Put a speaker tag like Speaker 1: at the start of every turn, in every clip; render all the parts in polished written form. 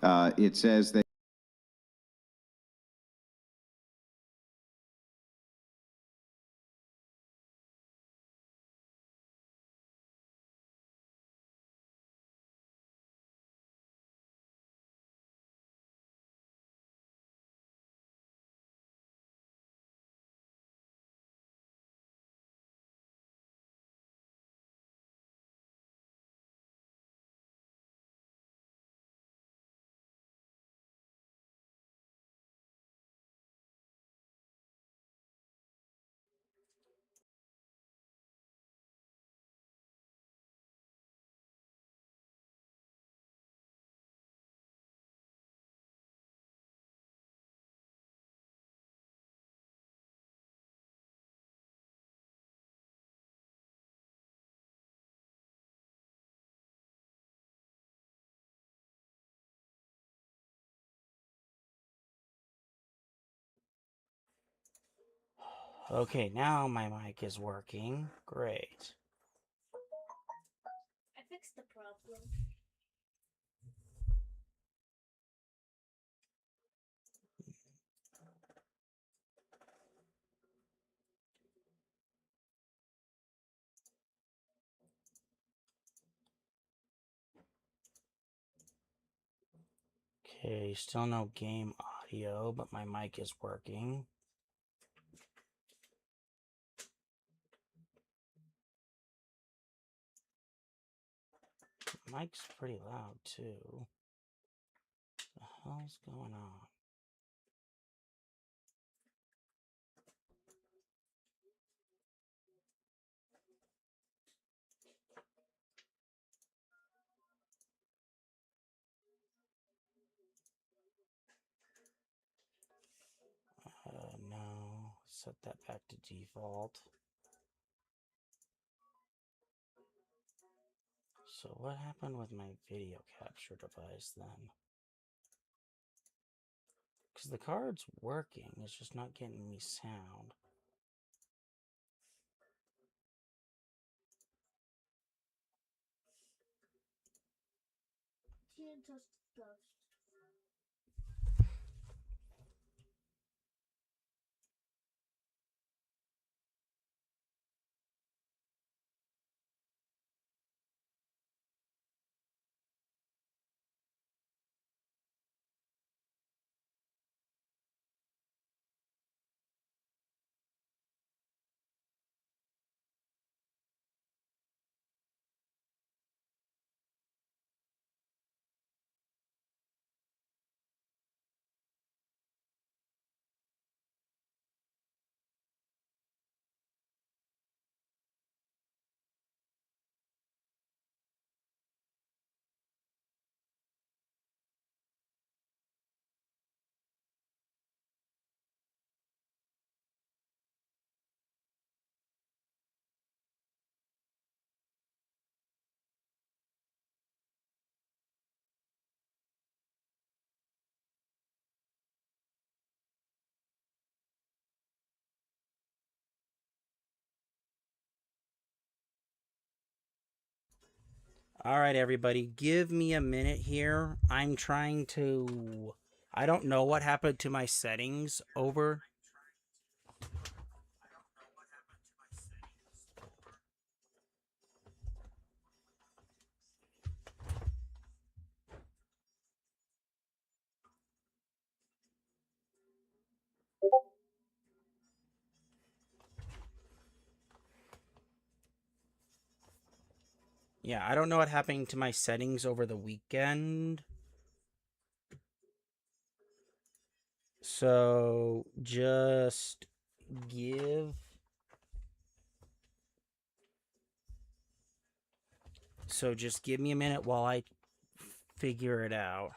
Speaker 1: It says that
Speaker 2: Okay, now my mic is working. Great.
Speaker 3: I fixed the problem.
Speaker 2: Okay, still no game audio, but my mic is working. The mic's pretty loud too. What the hell's going on? No. Set that back to default. So what happened with my video capture device then? Because the card's working, it's just not getting me sound. All right, everybody, give me a minute here. I'm trying to... I don't know what happened to my settings over... Yeah, I don't know what happened to my settings over the weekend. So, just give... So, just give me a minute while I figure it out.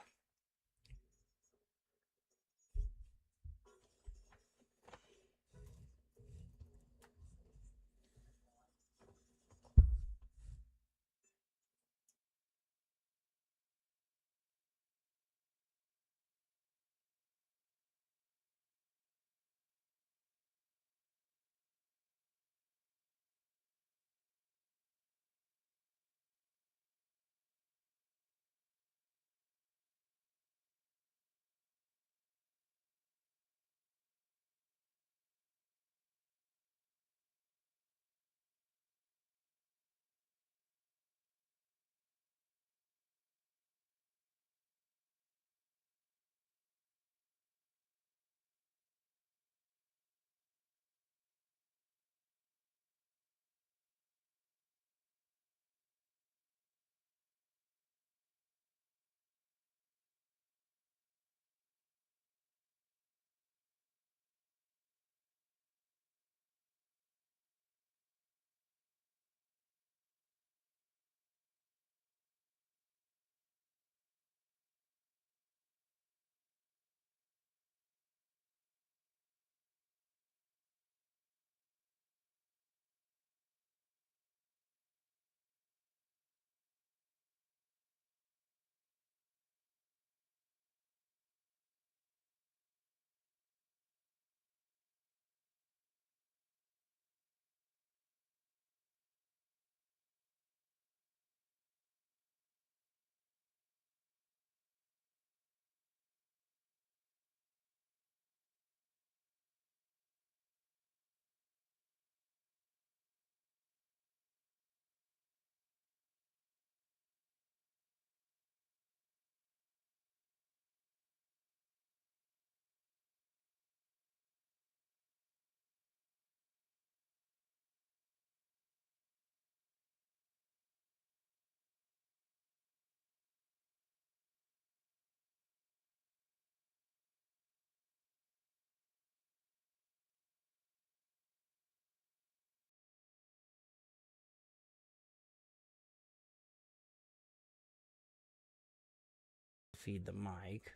Speaker 2: feed the mic.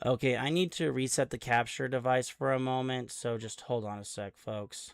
Speaker 2: Okay, I need to reset the capture device for a moment, so just hold on a sec, folks.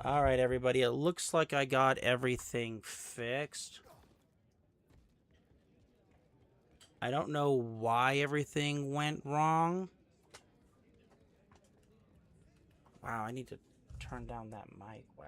Speaker 2: All right, everybody. It looks like I got everything fixed. I don't know why everything went wrong. Wow, I need to turn down that mic. Wow.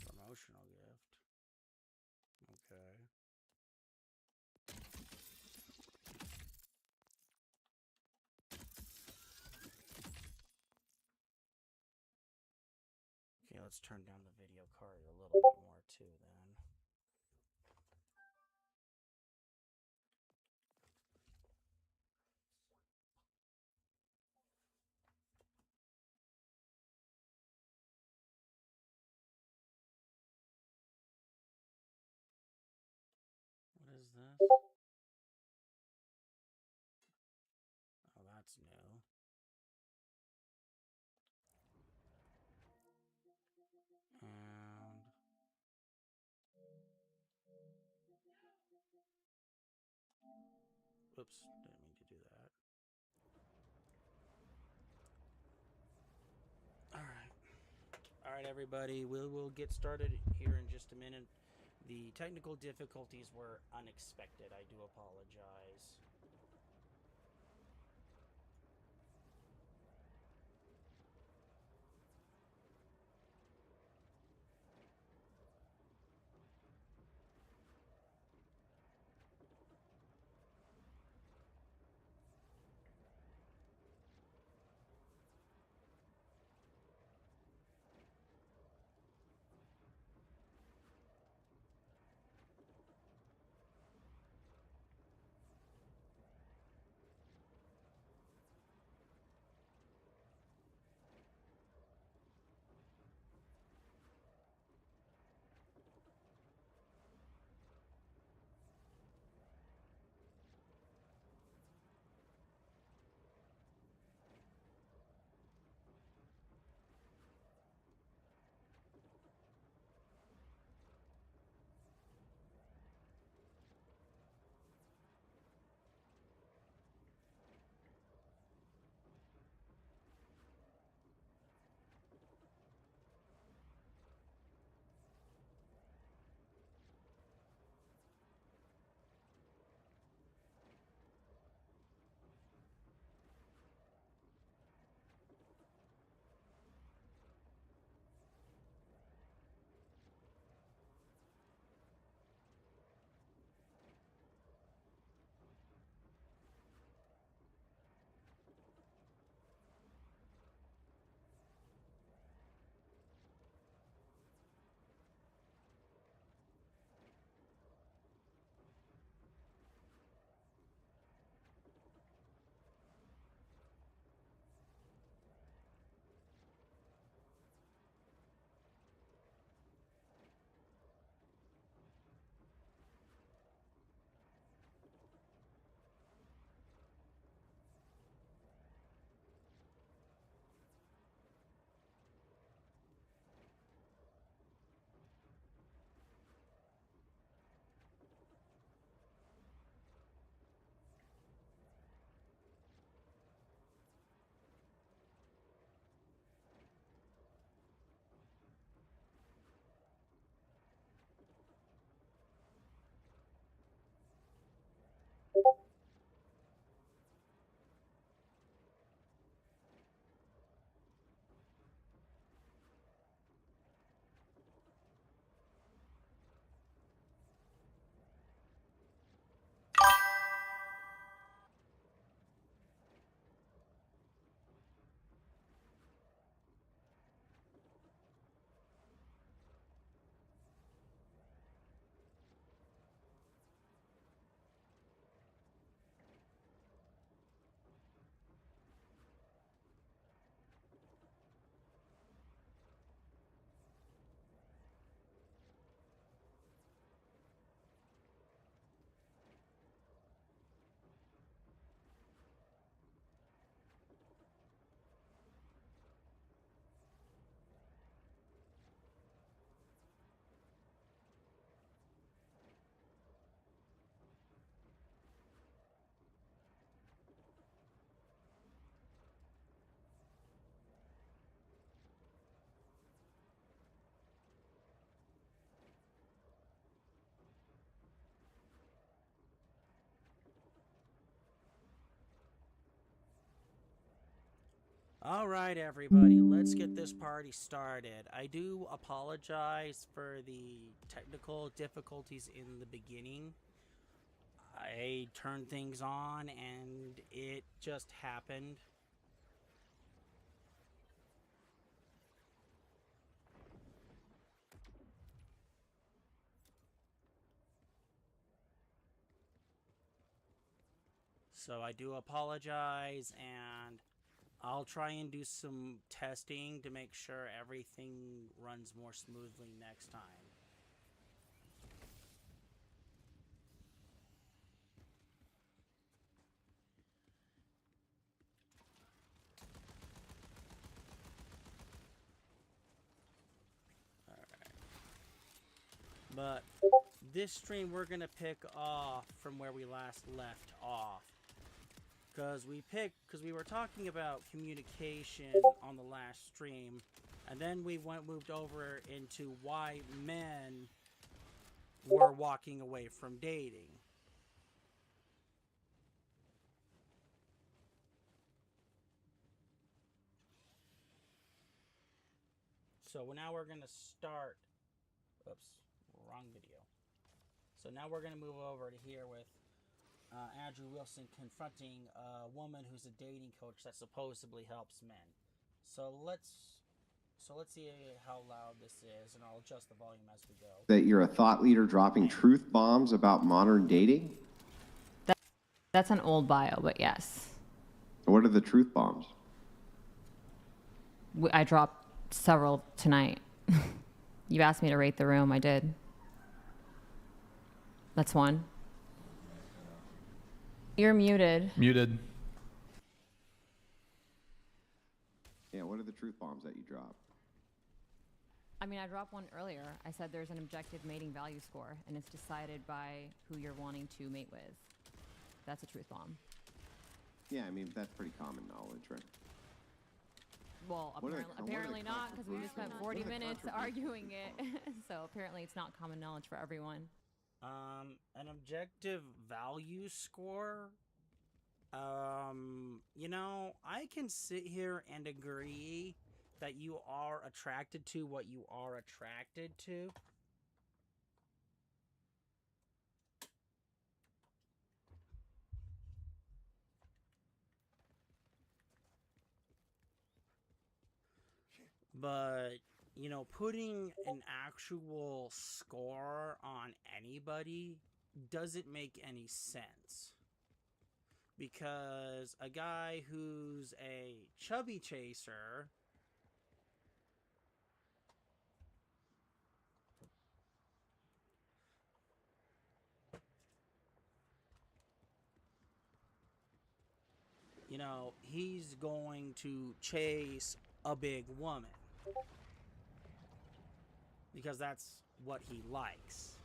Speaker 2: Promotional gift. Okay. Okay, let's turn down the video card a little bit more too then. What is this? Oh, that's new. And oops, didn't mean to do that. Alright, everybody, we will get started here in just a minute. The technical difficulties were unexpected. I do apologize. Alright, everybody, let's get this party started. I do apologize for the technical difficulties in the beginning. I turned things on and it just happened. So I do apologize, and I'll try and do some testing to make sure everything runs more smoothly next time. But this stream, we're going to pick off from where we last left off. Because we were talking about communication on the last stream And then we moved over into why men were walking away from dating. So now we're going to start. Oops, wrong video. So now we're going to move over to here with Andrew Wilson confronting a woman who's a dating coach that supposedly helps men. So let's see how loud this is, and I'll adjust the volume as we go.
Speaker 1: That you're a thought leader dropping truth bombs about modern dating?
Speaker 3: That's an old bio, but yes.
Speaker 1: What are the truth bombs?
Speaker 3: I dropped several tonight. You asked me to rate the room. I did. That's one. You're muted.
Speaker 4: Muted.
Speaker 1: Yeah, what are the truth bombs that you drop?
Speaker 3: I mean, I dropped one earlier. I said there's an objective mating value score, and it's decided by who you're wanting to mate with. That's a truth bomb.
Speaker 1: Yeah, I mean, that's pretty common knowledge, right?
Speaker 3: Well, apparently not, because we just spent 40 minutes arguing it. So apparently it's not common knowledge for everyone.
Speaker 2: An objective value score? You know, I can sit here and agree that you are attracted to what you are attracted to. But, you know, putting an actual score on anybody doesn't make any sense. Because a guy who's a chubby chaser you know, he's going to chase a big woman. Because that's what he likes.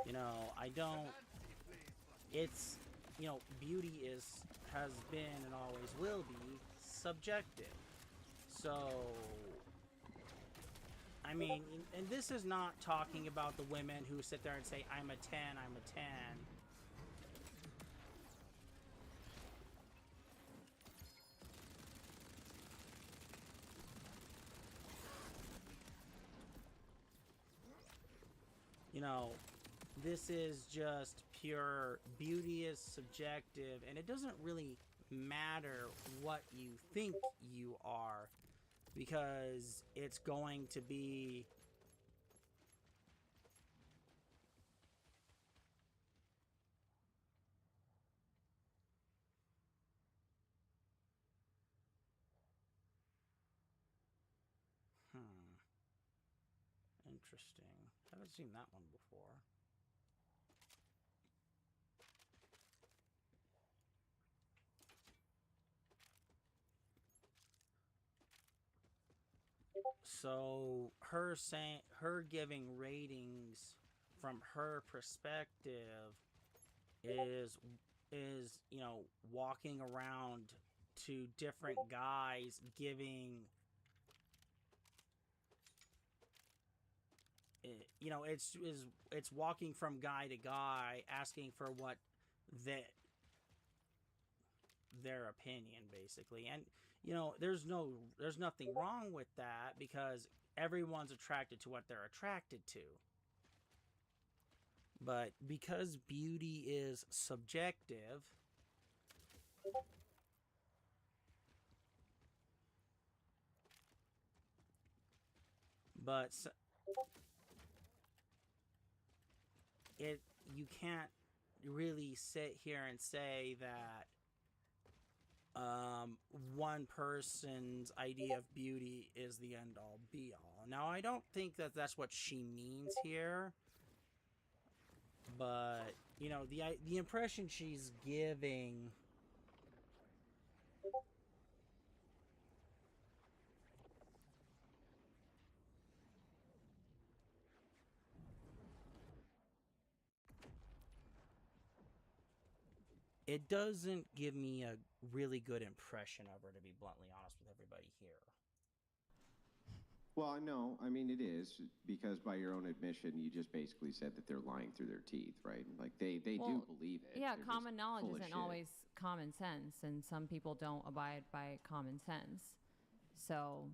Speaker 2: You know, I don't... It's, you know, beauty has been and always will be subjective. So, I mean, and this is not talking about the women who sit there and say, I'm a 10, I'm a 10. You know, this is just pure beauty is subjective, and it doesn't really matter what you think you are, because it's going to be interesting. Haven't seen that one before. So her giving ratings from her perspective is you know, walking around to different guys giving, you know, it's walking from guy to guy asking for what their opinion, basically. And you know, there's nothing wrong with that, because everyone's attracted to what they're attracted to. But because beauty is subjective, but you can't really sit here and say that one person's idea of beauty is the end all be all. Now, I don't think that that's what she means here, but you know, the impression she's giving it doesn't give me a really good impression of her, to be bluntly honest with everybody here.
Speaker 1: Well, no, I mean, it is, because by your own admission, you just basically said that they're lying through their teeth, right? Like, they
Speaker 3: Well,
Speaker 1: do believe it.
Speaker 3: Yeah,
Speaker 1: They're
Speaker 3: common
Speaker 1: just
Speaker 3: knowledge
Speaker 1: full of
Speaker 3: isn't
Speaker 1: shit.
Speaker 3: always common sense, and some people don't abide by common sense. So,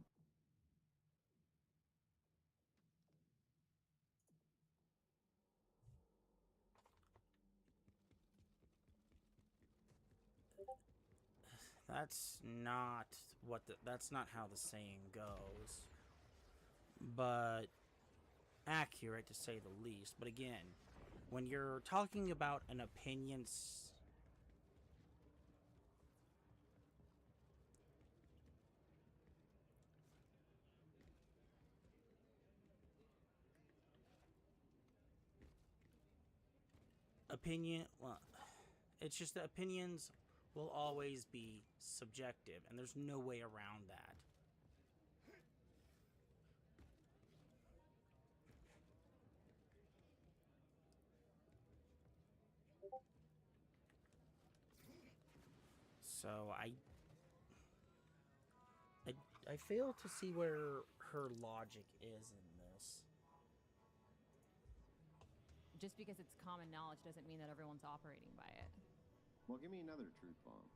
Speaker 2: That's not that's not how the saying goes. But accurate, to say the least. But again, when you're talking about an opinion, well, it's just that opinions will always be subjective, and there's no way around that. So I fail to see where her logic is in this.
Speaker 3: just because it's common knowledge doesn't mean that everyone's operating by it.
Speaker 1: Well, give me another truth bomb.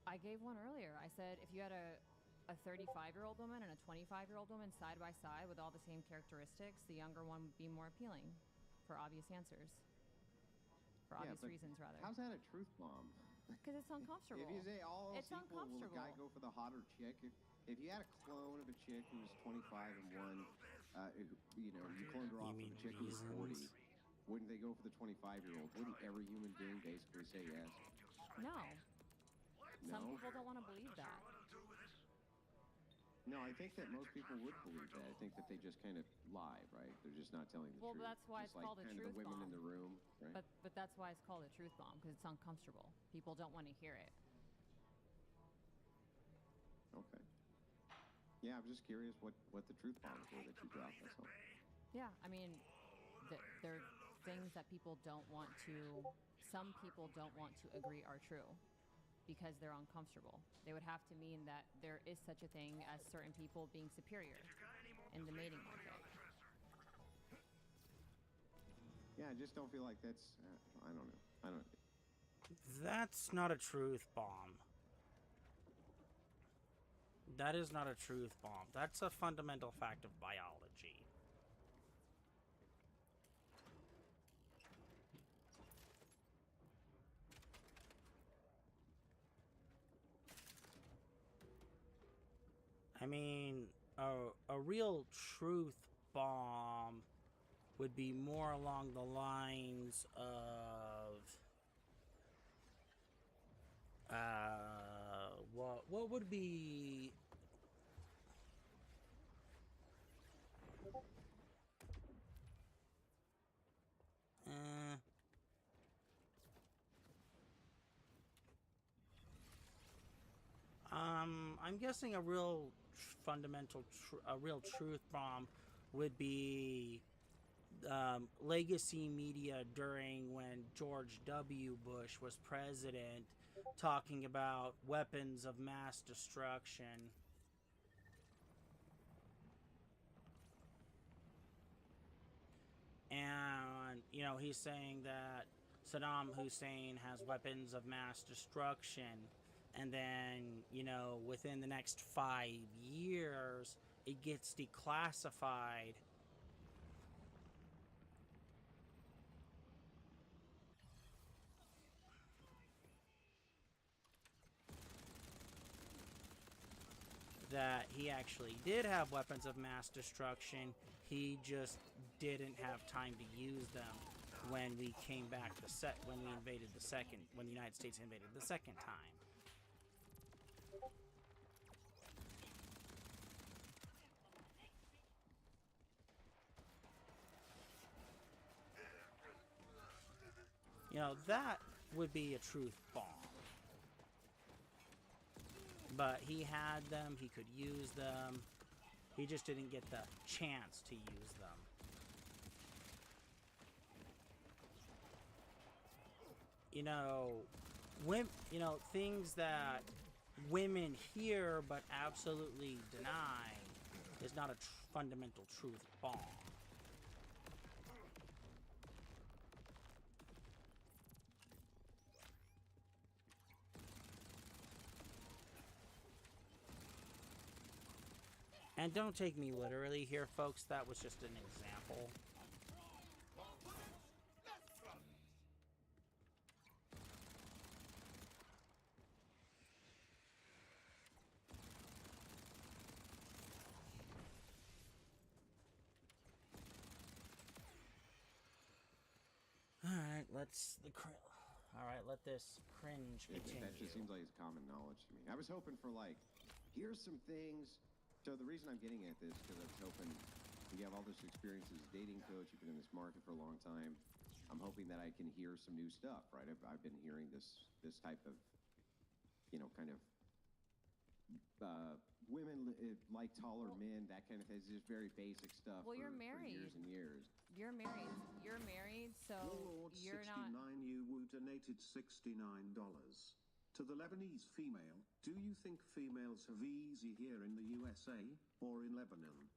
Speaker 3: I gave one earlier. I said if you had a 35-year-old woman and a 25-year-old woman side by side with all the same characteristics, the younger one would be more appealing, for obvious answers. For obvious reasons, rather.
Speaker 1: How's that a truth bomb?
Speaker 3: Because it's uncomfortable.
Speaker 1: If you say all else
Speaker 3: It's
Speaker 1: equal, will the
Speaker 3: uncomfortable.
Speaker 1: guy go for the hotter chick? If you had a clone of a chick who was 25 and one, you cloned her off of a chick who was 40, wouldn't they go for the 25-year-old? Wouldn't every human being basically say yes?
Speaker 3: No. Some
Speaker 1: No?
Speaker 3: people don't want to believe that.
Speaker 1: No, I think that most people would believe that. I think that they just kind of lie, right? They're just not telling the truth.
Speaker 3: Well, that's why
Speaker 1: just
Speaker 3: it's
Speaker 1: like
Speaker 3: called a
Speaker 1: kind
Speaker 3: truth
Speaker 1: of the women
Speaker 3: bomb.
Speaker 1: in the room, right?
Speaker 3: But that's why it's called a truth bomb, because it's uncomfortable. People don't want to hear it.
Speaker 1: Okay. Yeah, I'm just curious what the truth bombs were that you dropped. That's all.
Speaker 3: Yeah, I mean, they're things that people don't want to, some people don't want to agree are true because they're uncomfortable. They would have to mean that there is such a thing as certain people being superior in the mating market.
Speaker 1: Yeah, I just don't feel like that's, I don't know.
Speaker 2: That's not a truth bomb. That is not a truth bomb. That's a fundamental fact of biology. I mean, a real truth bomb would be more along the lines of what would be I'm guessing a real real truth bomb would be legacy media during when George W. Bush was president, talking about weapons of mass destruction. And, he's saying that Saddam Hussein has weapons of mass destruction. And then, within the next 5 years, it gets declassified. That he actually did have weapons of mass destruction. He just didn't have time to use them when we came back when the United States invaded the second time. That would be a truth bomb. But he had them, he could use them, he just didn't get the chance to use them. you know, things that women hear but absolutely deny is not a fundamental truth bomb. And don't take me literally here, folks. That was just an example. Alright, let this cringe continue.
Speaker 1: That just seems like it's common knowledge to me. I was hoping for, like, here's some things. So the reason I'm getting at this, because I was hoping, you have all this experience as a dating coach, you've been in this market for a long time. I'm hoping that I can hear some new stuff, right? I've been hearing this type of, you know, kind of women like taller men, that kind of thing. It's just very basic stuff.
Speaker 3: Well, you're
Speaker 1: for
Speaker 3: married.
Speaker 1: years and years.
Speaker 3: You're married, so
Speaker 4: Warlord
Speaker 3: you're
Speaker 4: 69
Speaker 3: not.
Speaker 4: you donated $69. To the Lebanese female, do you think females have easy here in the USA or in Lebanon?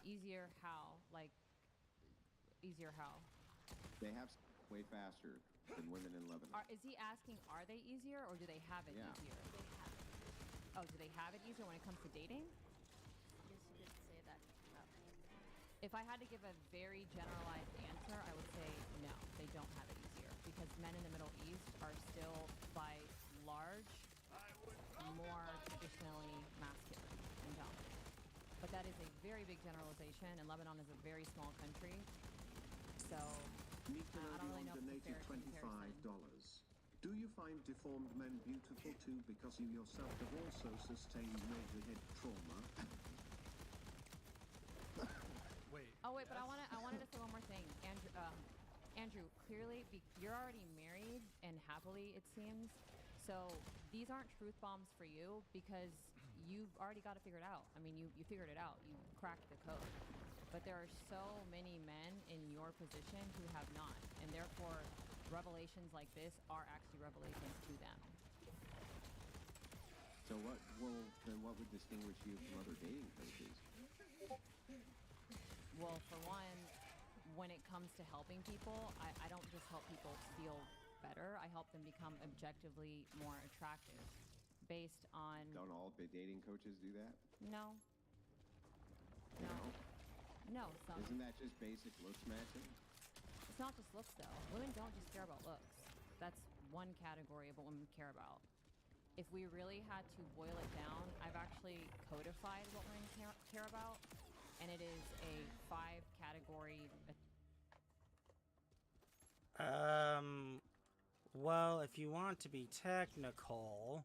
Speaker 3: Easier how? Like, easier how?
Speaker 1: They have way faster than women in Lebanon.
Speaker 3: Is he asking, are they easier or do they have it
Speaker 1: Yeah.
Speaker 3: easier? Oh, do they have it easier when it comes to dating?
Speaker 5: Yes, you did say that about me.
Speaker 3: If I had to give a very generalized answer, I would say no, they don't have it easier because men in the Middle East are still, by large, more traditionally masculine and dominant. But that is a very big generalization, and Lebanon is a very small country, so I don't really know if it's a
Speaker 4: donated
Speaker 3: fair comparison.
Speaker 4: $25. Do you find deformed men beautiful too because you yourself have also sustained major head trauma?
Speaker 6: Wait.
Speaker 3: Oh wait, but I wanted to say one more thing, Andrew. Clearly, you're already married and happily, it seems. So these aren't truth bombs for you because you've already got it figured out. I mean, you figured it out. You cracked the code. But there are so many men in your position who have not, and therefore, revelations like this are actually revelations to them.
Speaker 1: So what would distinguish you from other dating coaches?
Speaker 3: Well, for one, when it comes to helping people, I don't just help people feel better. I help them become objectively more attractive based on...
Speaker 1: Don't all dating coaches do that?
Speaker 3: No.
Speaker 1: You
Speaker 3: No.
Speaker 1: know?
Speaker 3: No, some...
Speaker 1: Isn't that just basic looks matching?
Speaker 3: It's not just looks, though. Women don't just care about looks. That's one category of what women care about. If we really had to boil it down, I've actually codified what women care about, and it is a 5-category...
Speaker 2: Well, if you want to be technical,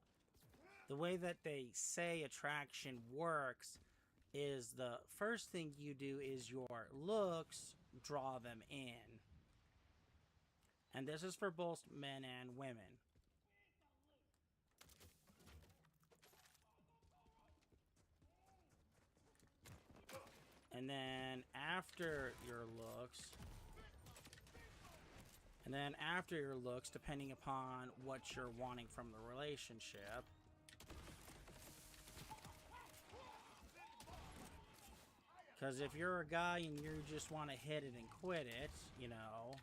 Speaker 2: the way that they say attraction works is the first thing you do is your looks draw them in. And this is for both men and women. And then after your looks, depending upon what you're wanting from the relationship, because if you're a guy and you just want to hit it and quit it, you know,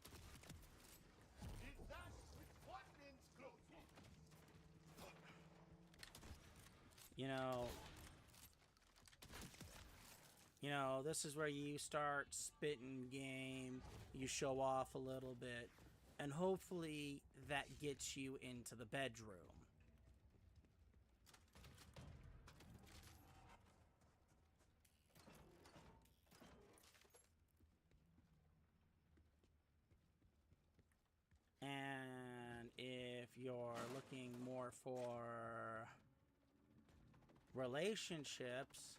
Speaker 2: this is where you start spitting game, you show off a little bit, and hopefully that gets you into the bedroom. And if you're looking more for relationships,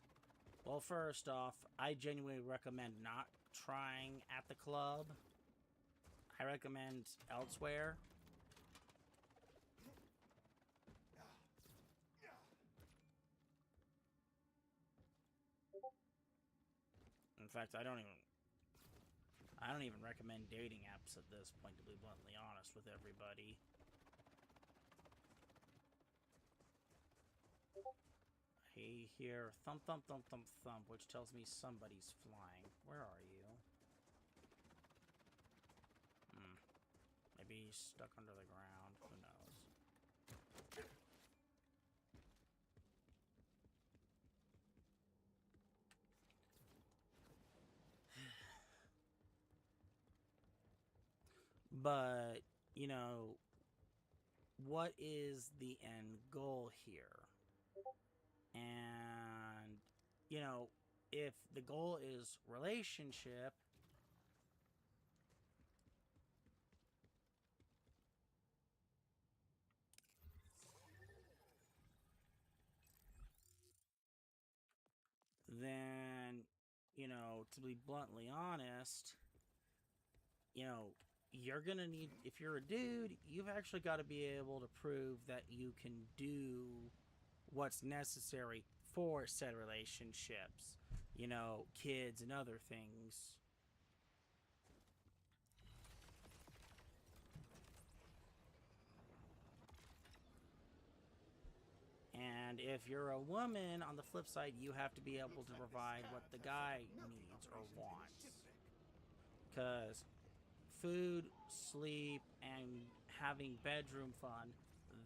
Speaker 2: well, first off, I genuinely recommend not trying at the club. I recommend elsewhere. In fact, I don't even recommend dating apps at this point, to be bluntly honest with everybody. I hear thump, thump, thump, thump, thump, which tells me somebody's flying. Where are you? Maybe he's stuck under the ground. Who knows? But, you know, what is the end goal here? And, you know, if the goal is relationship, then, you know, to be bluntly honest, you know, you're gonna need, if you're a dude, you've actually got to be able to prove that you can do what's necessary for said relationships, you know, kids and other things. And if you're a woman, on the flip side, you have to be able to provide what the guy needs or wants. Because food, sleep, and having bedroom fun,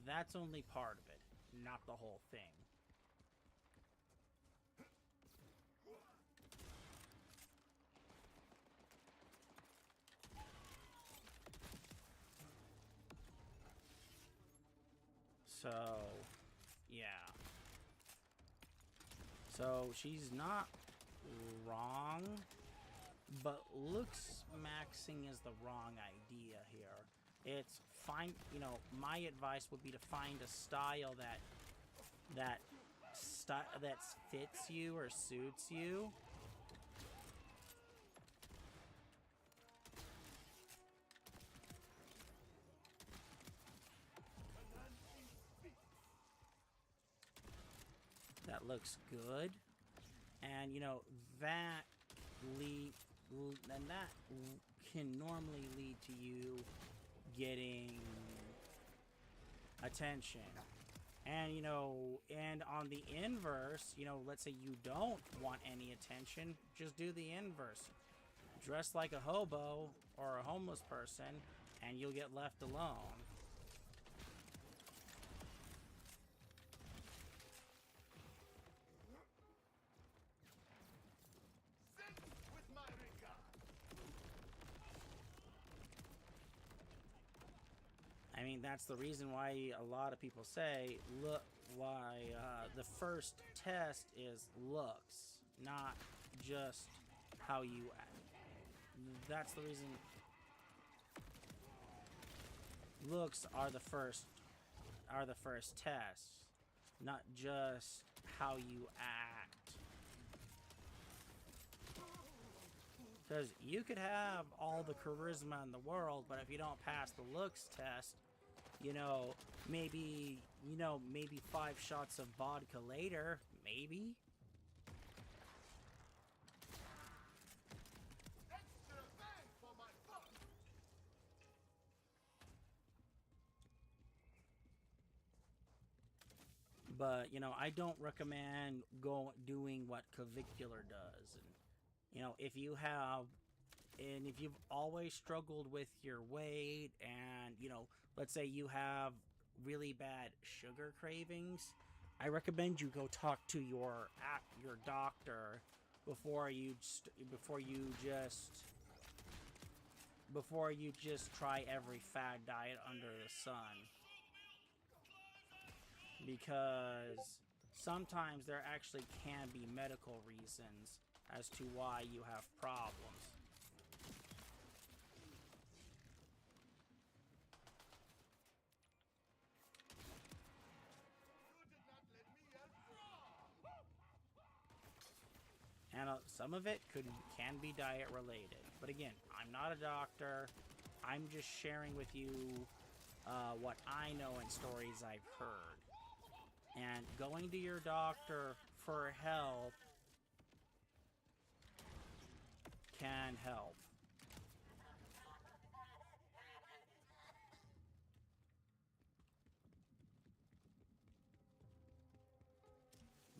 Speaker 2: that's only part of it, not the whole thing. So, yeah. So, she's not wrong, but looks maxing is the wrong idea here. It's fine, you know, my advice would be to find a style that fits you or suits you. That looks good. And, you know, that can normally lead to you getting attention. And, you know, and on the inverse, you know, let's say you don't want any attention, just do the inverse. Dress like a hobo or a homeless person, and you'll get left alone. I mean, that's the reason why a lot of people say, look, why the first test is looks, not just how you act. That's the reason looks are the first test, not just how you act. Because you could have all the charisma in the world, but if you don't pass the looks test, you know, maybe 5 shots of vodka later, maybe. But, you know, I don't recommend doing what Cavicular does. And, you know, if you've always struggled with your weight and, you know, let's say you have really bad sugar cravings, I recommend you go talk to your doctor before you just try every fad diet under the sun. Because sometimes there actually can be medical reasons as to why you have problems. And some of it can be diet related. But again, I'm not a doctor. I'm just sharing with you what I know and stories I've heard. And going to your doctor for help can help.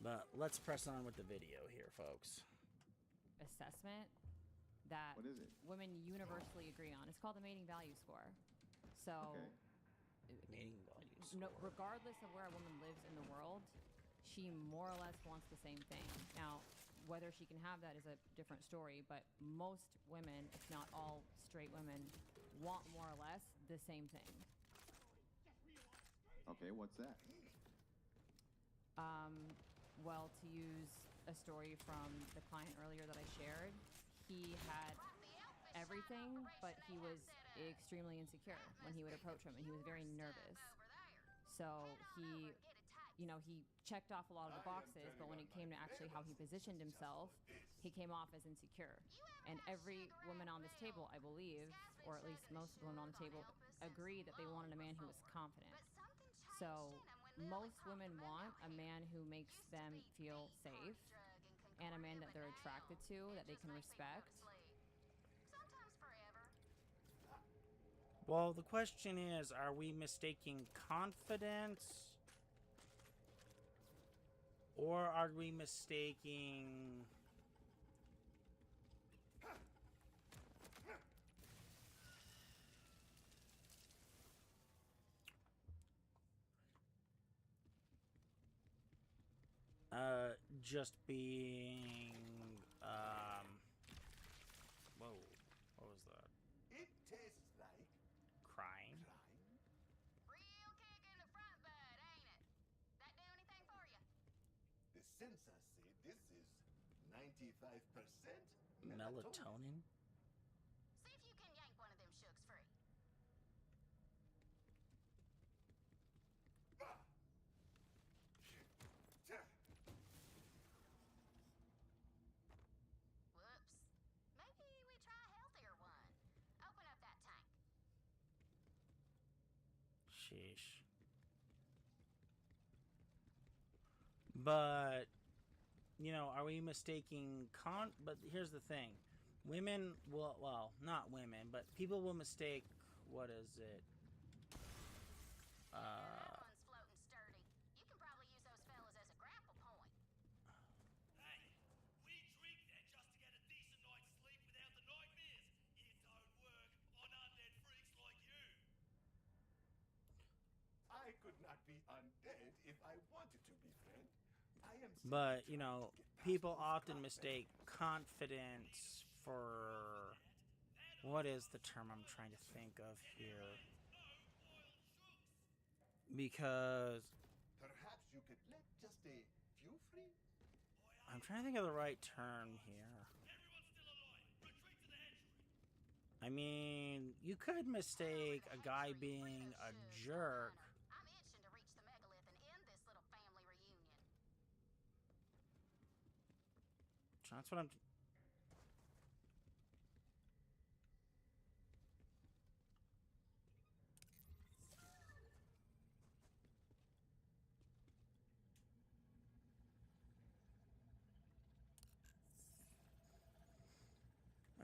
Speaker 2: But let's press on with the video here, folks.
Speaker 3: Assessment that
Speaker 1: What is it?
Speaker 3: women universally agree on. It's called the mating value score. So,
Speaker 2: Mating values.
Speaker 3: no, regardless of where a woman lives in the world, she more or less wants the same thing. Now, whether she can have that is a different story, but most women, if not all straight women, want more or less the same thing.
Speaker 1: Okay, what's that?
Speaker 3: Well, to use a story from the client earlier that I shared, he had everything, but he was extremely insecure when he would approach him, and he was very nervous. So he, he checked off a lot of the boxes, but when it came to actually how he positioned himself, he came off as insecure. And every woman on this table, I believe, or at least most of the women on the table, agree that they wanted a man who was confident. So most women want a man who makes them feel safe and a man that they're attracted to, that they can respect.
Speaker 2: Well, the question is, are we mistaking confidence? Or are we mistaking... just being, whoa, what was that?
Speaker 6: It tastes like
Speaker 2: Crying?
Speaker 7: Real kick in the front butt, ain't it? That do anything for you?
Speaker 6: the sensors say this is 95%
Speaker 2: Melatonin?
Speaker 7: See if you can yank one of them shooks free.
Speaker 6: Ah!
Speaker 7: Whoops. Maybe we try a healthier one. Open up that tank.
Speaker 2: Sheesh. But, are we mistaking but here's the thing. Women will, well, not women, but people will mistake, what is it?
Speaker 7: That one's floating sturdy. You can probably use those fellas as a grapple point.
Speaker 8: Hey, we drink that just to get a decent night's sleep without the nightmares. It don't work on undead freaks like you.
Speaker 6: I could not be undead if I wanted to be, friend. I am
Speaker 2: But,
Speaker 6: simply trying to get
Speaker 2: people
Speaker 6: past
Speaker 2: often
Speaker 6: this
Speaker 2: mistake confidence for... What is the term I'm trying to think of here? Because...
Speaker 6: Perhaps you could let just a few free?
Speaker 2: I'm trying to think of the right term here.
Speaker 8: Everyone's still alive. Retreat to the hatchery.
Speaker 2: I mean, you could mistake a guy being a jerk.
Speaker 7: I'm itching to reach the megalith and end this little family reunion.
Speaker 2: That's what I'm...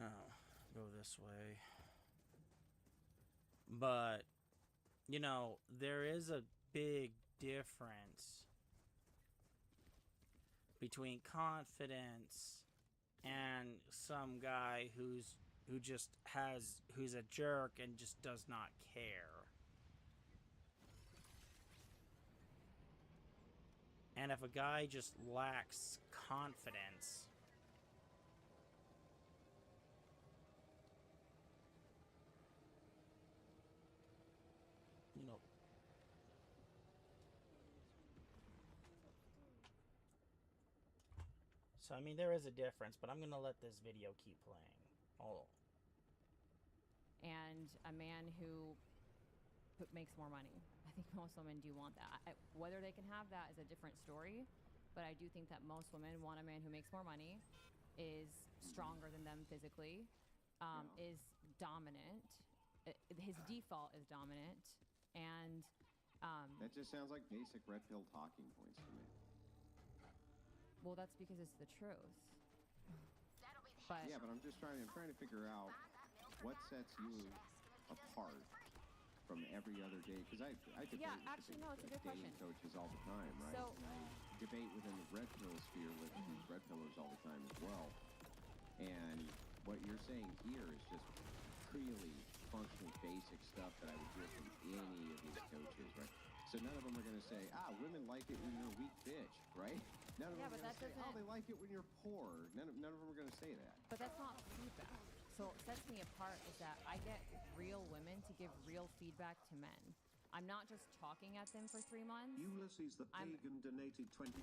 Speaker 2: Oh, go this way. But, there is a big difference between confidence and some guy who's a jerk and just does not care. And if a guy just lacks confidence, So, I mean, there is a difference, but I'm going to let this video keep playing. Oh.
Speaker 3: And a man who makes more money. I think most women do want that. Whether they can have that is a different story, but I do think that most women want a man who makes more money, is stronger than them physically, is dominant. His default is dominant, and...
Speaker 1: that just sounds like basic red pill talking points to me.
Speaker 3: Well, that's because it's the truth.
Speaker 7: That'll be the
Speaker 3: But
Speaker 1: Yeah, but I'm trying to figure out what sets you apart from every other day. Because I debate
Speaker 3: Yeah,
Speaker 1: with
Speaker 3: actually, no, it's a good
Speaker 1: dating
Speaker 3: question.
Speaker 1: coaches all the time, right?
Speaker 3: So,
Speaker 1: And I debate within the red pill sphere with these red pillars all the time as well. And what you're saying here is just really functional, basic stuff that I would hear from any of these coaches, right? So none of them are going to say, women like it when you're a weak bitch, right? None of them are going to say, they like it when you're poor. None of them are going to say that.
Speaker 3: But that's not feedback. So what sets me apart is that I get real women to give real feedback to men. I'm not just talking at them for 3 months.
Speaker 4: Ulysses the Pagan donated $25.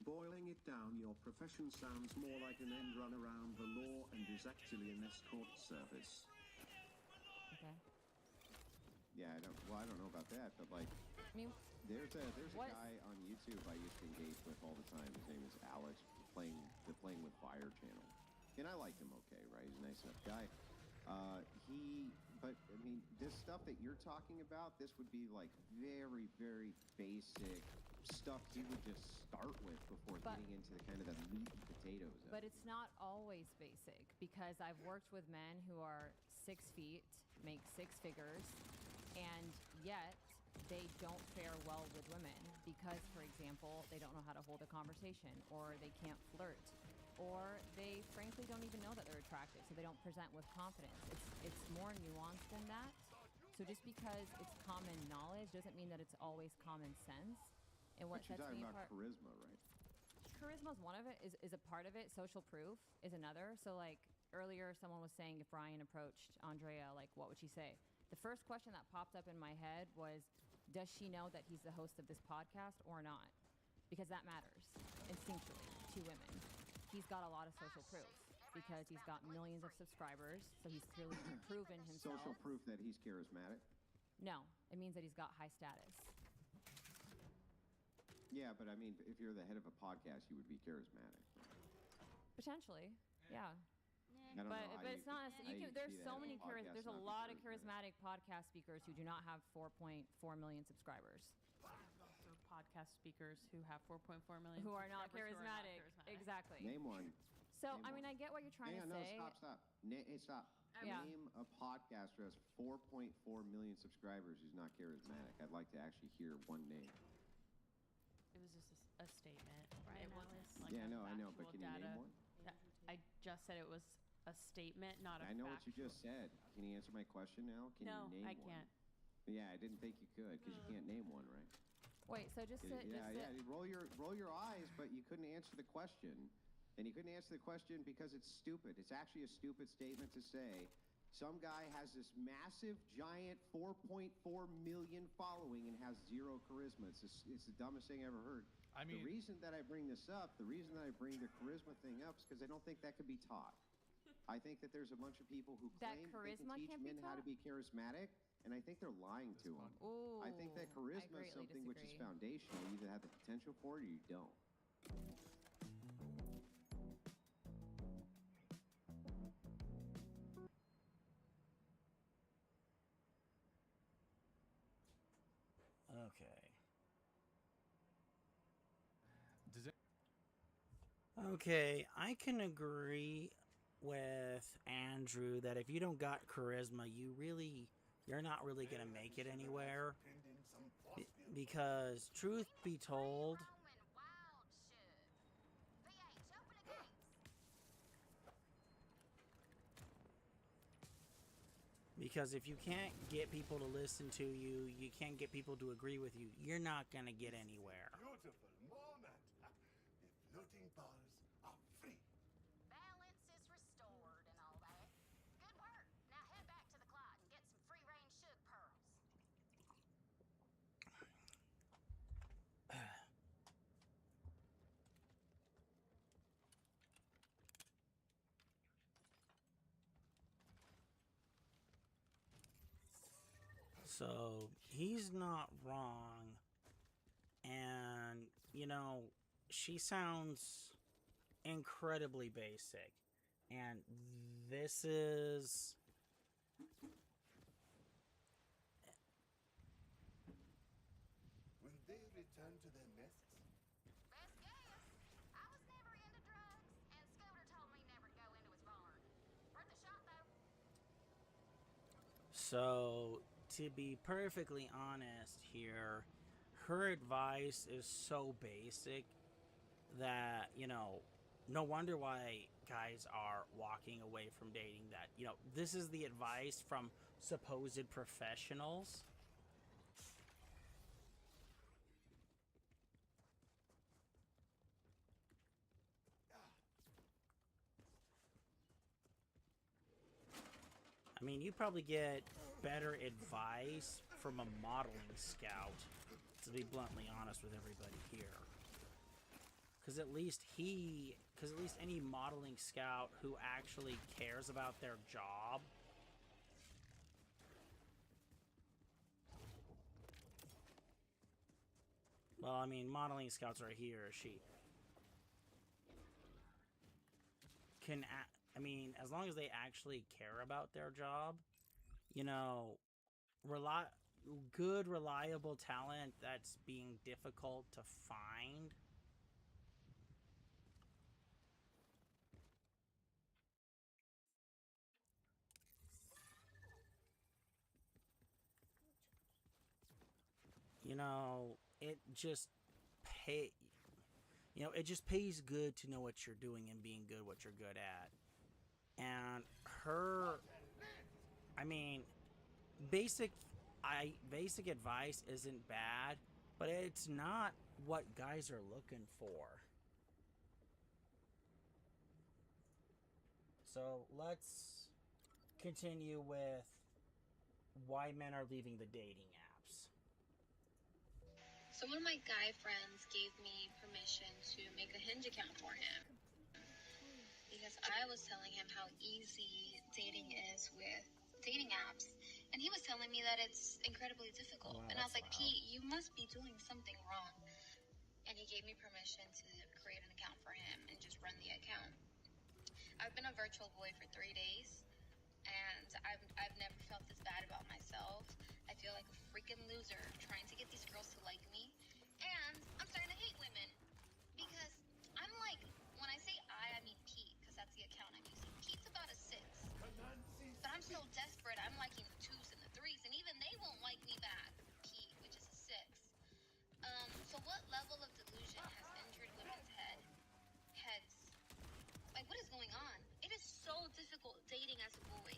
Speaker 4: Boiling it down, your profession sounds more like an end run around the law and is actually an escort service.
Speaker 3: Okay.
Speaker 1: Yeah, I don't know about that, but like,
Speaker 3: I mean,
Speaker 1: there's a guy on YouTube I used to engage with all the time. His name is Alex, the Playing with Fire channel, and I liked him okay, right? He's a nice enough guy. But I mean, this stuff that you're talking about, this would be like very, very basic stuff he would just start with before getting into the kind of the meat and potatoes of it.
Speaker 3: But it's not always basic, because I've worked with men who are 6 feet, make 6 figures, and yet they don't fare well with women because, for example, they don't know how to hold a conversation, or they can't flirt, or they frankly don't even know that they're attractive, so they don't present with confidence. It's more nuanced than that. So just because it's common knowledge doesn't mean that it's always common sense. And what
Speaker 1: But you're
Speaker 3: sets
Speaker 1: talking
Speaker 3: me
Speaker 1: about
Speaker 3: apart,
Speaker 1: charisma, right?
Speaker 3: charisma is one of it, is a part of it. Social proof is another. So like earlier, someone was saying if Ryan approached Andrea, like what would she say? The first question that popped up in my head was, does she know that he's the host of this podcast or not? Because that matters instinctually to women. He's got a lot of social proof because he's got millions of subscribers, so he's clearly proven himself.
Speaker 1: Social proof that he's charismatic?
Speaker 3: No, it means that he's got high status.
Speaker 1: Yeah, but I mean, if you're the head of a podcast, you would be charismatic.
Speaker 3: Potentially, yeah.
Speaker 1: I don't know how
Speaker 3: But it's not. There's so many. There's a lot of
Speaker 1: charismatic.
Speaker 3: charismatic podcast speakers who do not have 4.4 million subscribers.
Speaker 9: Also, podcast speakers who have 4.4 million
Speaker 3: Who are not
Speaker 9: subscribers who are not
Speaker 3: charismatic.
Speaker 9: charismatic.
Speaker 3: Exactly.
Speaker 1: Name one.
Speaker 3: So
Speaker 1: Name
Speaker 3: I mean,
Speaker 1: one.
Speaker 3: I get what you're trying
Speaker 1: Hang
Speaker 3: to
Speaker 1: on,
Speaker 3: say.
Speaker 1: no, stop. Hey, stop.
Speaker 3: Yeah.
Speaker 1: Name a podcaster who has 4.4 million subscribers who's not charismatic. I'd like to actually hear one name.
Speaker 9: It was just a statement.
Speaker 5: Brian
Speaker 9: It wasn't
Speaker 5: Ellis.
Speaker 9: like
Speaker 1: Yeah, I know,
Speaker 9: factual
Speaker 1: but can you
Speaker 9: data.
Speaker 1: name one?
Speaker 9: I just said it was a statement, not a
Speaker 1: I know what you
Speaker 9: factual.
Speaker 1: just said. Can you answer my question now? Can
Speaker 9: No,
Speaker 1: you name
Speaker 9: I
Speaker 1: one?
Speaker 9: can't.
Speaker 1: Yeah, I didn't think you could because you can't name one, right?
Speaker 3: Wait, so just sit.
Speaker 1: Yeah,
Speaker 3: just sit.
Speaker 1: roll your eyes, but you couldn't answer the question. And you couldn't answer the question because it's stupid. It's actually a stupid statement to say. Some guy has this massive, giant 4.4 million following and has zero charisma. It's the dumbest thing I ever heard.
Speaker 10: I mean,
Speaker 1: the reason that I bring this up, the reason that I bring the charisma thing up is because I don't think that can be taught. I think that there's a bunch of people who
Speaker 3: That
Speaker 1: claim they
Speaker 3: charisma
Speaker 1: can teach
Speaker 3: can't be
Speaker 1: men how to
Speaker 3: taught?
Speaker 1: be charismatic, and I think they're lying to them.
Speaker 3: Ooh,
Speaker 1: I think that charisma is
Speaker 3: greatly
Speaker 1: something which is
Speaker 3: disagree.
Speaker 1: foundational. You either have the potential for it or you don't.
Speaker 2: Okay.
Speaker 10: does it?
Speaker 2: Okay, I can agree with Andrew that if you don't got charisma, you're not really gonna make it anywhere. Because truth be told,
Speaker 7: Roman wild shit. VH, open the gates.
Speaker 2: because if you can't get people to listen to you, you can't get people to agree with you, you're not gonna get anywhere.
Speaker 6: Beautiful moment. The floating bars are free.
Speaker 7: Balance is restored and all that. Good work. Now head back to the clot and get some free-range sugar pearls.
Speaker 2: So he's not wrong. And, she sounds incredibly basic. And this is.
Speaker 6: Will they return to their nests?
Speaker 7: Best guess. I was never into drugs, and Scooter told me never to go into his barn. Worth a shot, though.
Speaker 2: So, to be perfectly honest here, her advice is so basic that, you know, no wonder why guys are walking away from dating. That, you know, this is the advice from supposed professionals. I mean, you probably get better advice from a modeling scout, to be bluntly honest with everybody here. Because at least any modeling scout who actually cares about their job well, I mean, modeling scouts are he or she can I mean, as long as they actually care about their job, you know, good, reliable talent that's being difficult to find. You know, it just it just pays good to know what you're doing and being good what you're good at. And her, I mean, basic advice isn't bad, but it's not what guys are looking for. So let's continue with why men are leaving the dating apps.
Speaker 10: So one of my guy friends gave me permission to make a Hinge account for him because I was telling him how easy dating is with dating apps, and he was telling me that it's incredibly difficult.
Speaker 2: Wow,
Speaker 10: and I was like,
Speaker 2: loud.
Speaker 10: Pete, you must be doing something wrong. And he gave me permission to create an account for him and just run the account. I've been a virtual boy for 3 days, and I've never felt this bad about myself. I feel like a freaking loser trying to get these girls to like me, and I'm starting to hate women because I'm like, when I say I mean Pete, because that's the account I'm using. Pete's about a 6, but I'm so desperate. I'm liking the 2s and the 3s, and even they won't like me back. Pete, which is a 6. So what level of delusion has entered women's heads? Like, what is going on? It is so difficult dating as a boy.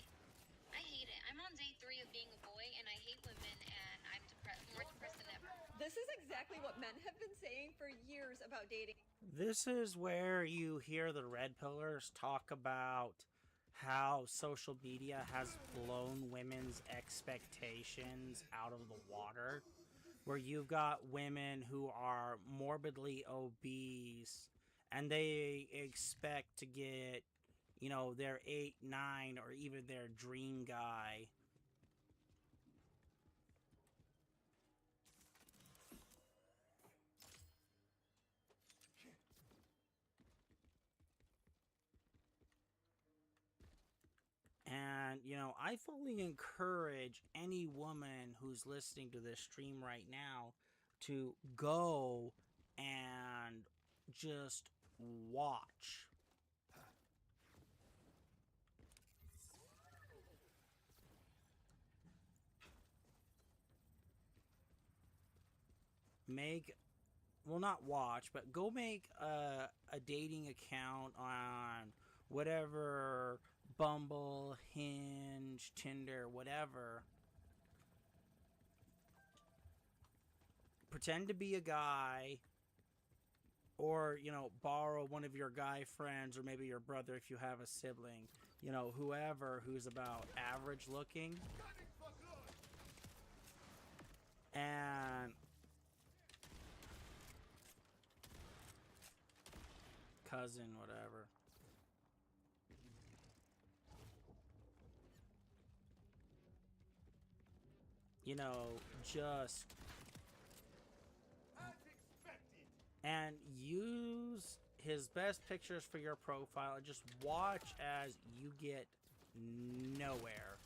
Speaker 10: I hate it. I'm on day 3 of being a boy, and I hate women, and I'm more depressed than ever.
Speaker 11: This is exactly what men have been saying for years about dating.
Speaker 2: This is where you hear the red pillars talk about how social media has blown women's expectations out of the water. Where you've got women who are morbidly obese and they expect to get, you know, their 8, 9, or even their dream guy. And, you know, I fully encourage any woman who's listening to this stream right now to go and just watch. Not watch, but go make a dating account on whatever, Bumble, Hinge, Tinder, whatever. Pretend to be a guy, or, you know, borrow one of your guy friends, or maybe your brother if you have a sibling, you know, whoever who's about average looking, and cousin, whatever. You know, just and use his best pictures for your profile and just watch as you get nowhere.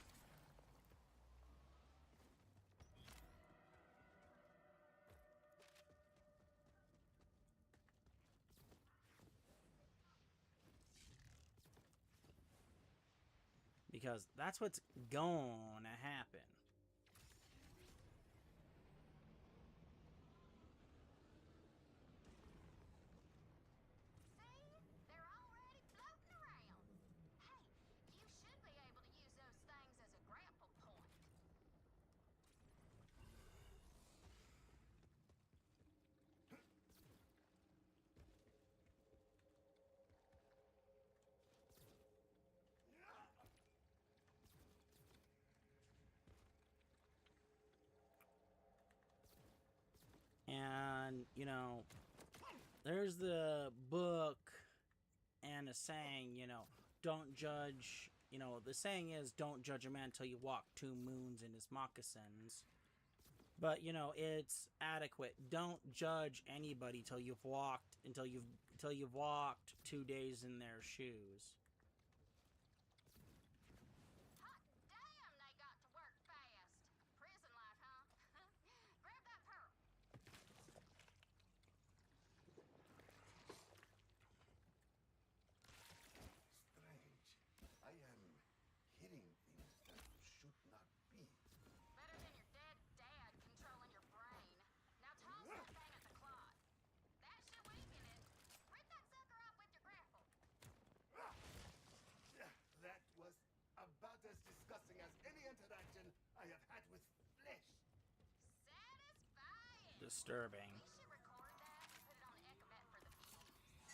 Speaker 2: Because that's what's gonna happen. you know, there's the book and a saying, you know, don't judge, you know, the saying is don't judge a man till you walk 2 moons in his moccasins. But, you know, it's adequate. Don't judge anybody till you've walked 2 days in their shoes.
Speaker 7: Hot damn, they got to work fast. Prison life, huh? Grab that pearl.
Speaker 6: Strange. I am hitting things that should not be.
Speaker 7: Better than your dead dad controlling your brain. Now toss that thing at the clock. That should weaken it. Rip that sucker off with your grapple.
Speaker 6: That was about as disgusting as any interaction I have had with flesh.
Speaker 7: Satisfying.
Speaker 2: Disturbing.
Speaker 7: We should record that and put it on the Echomet for the memes.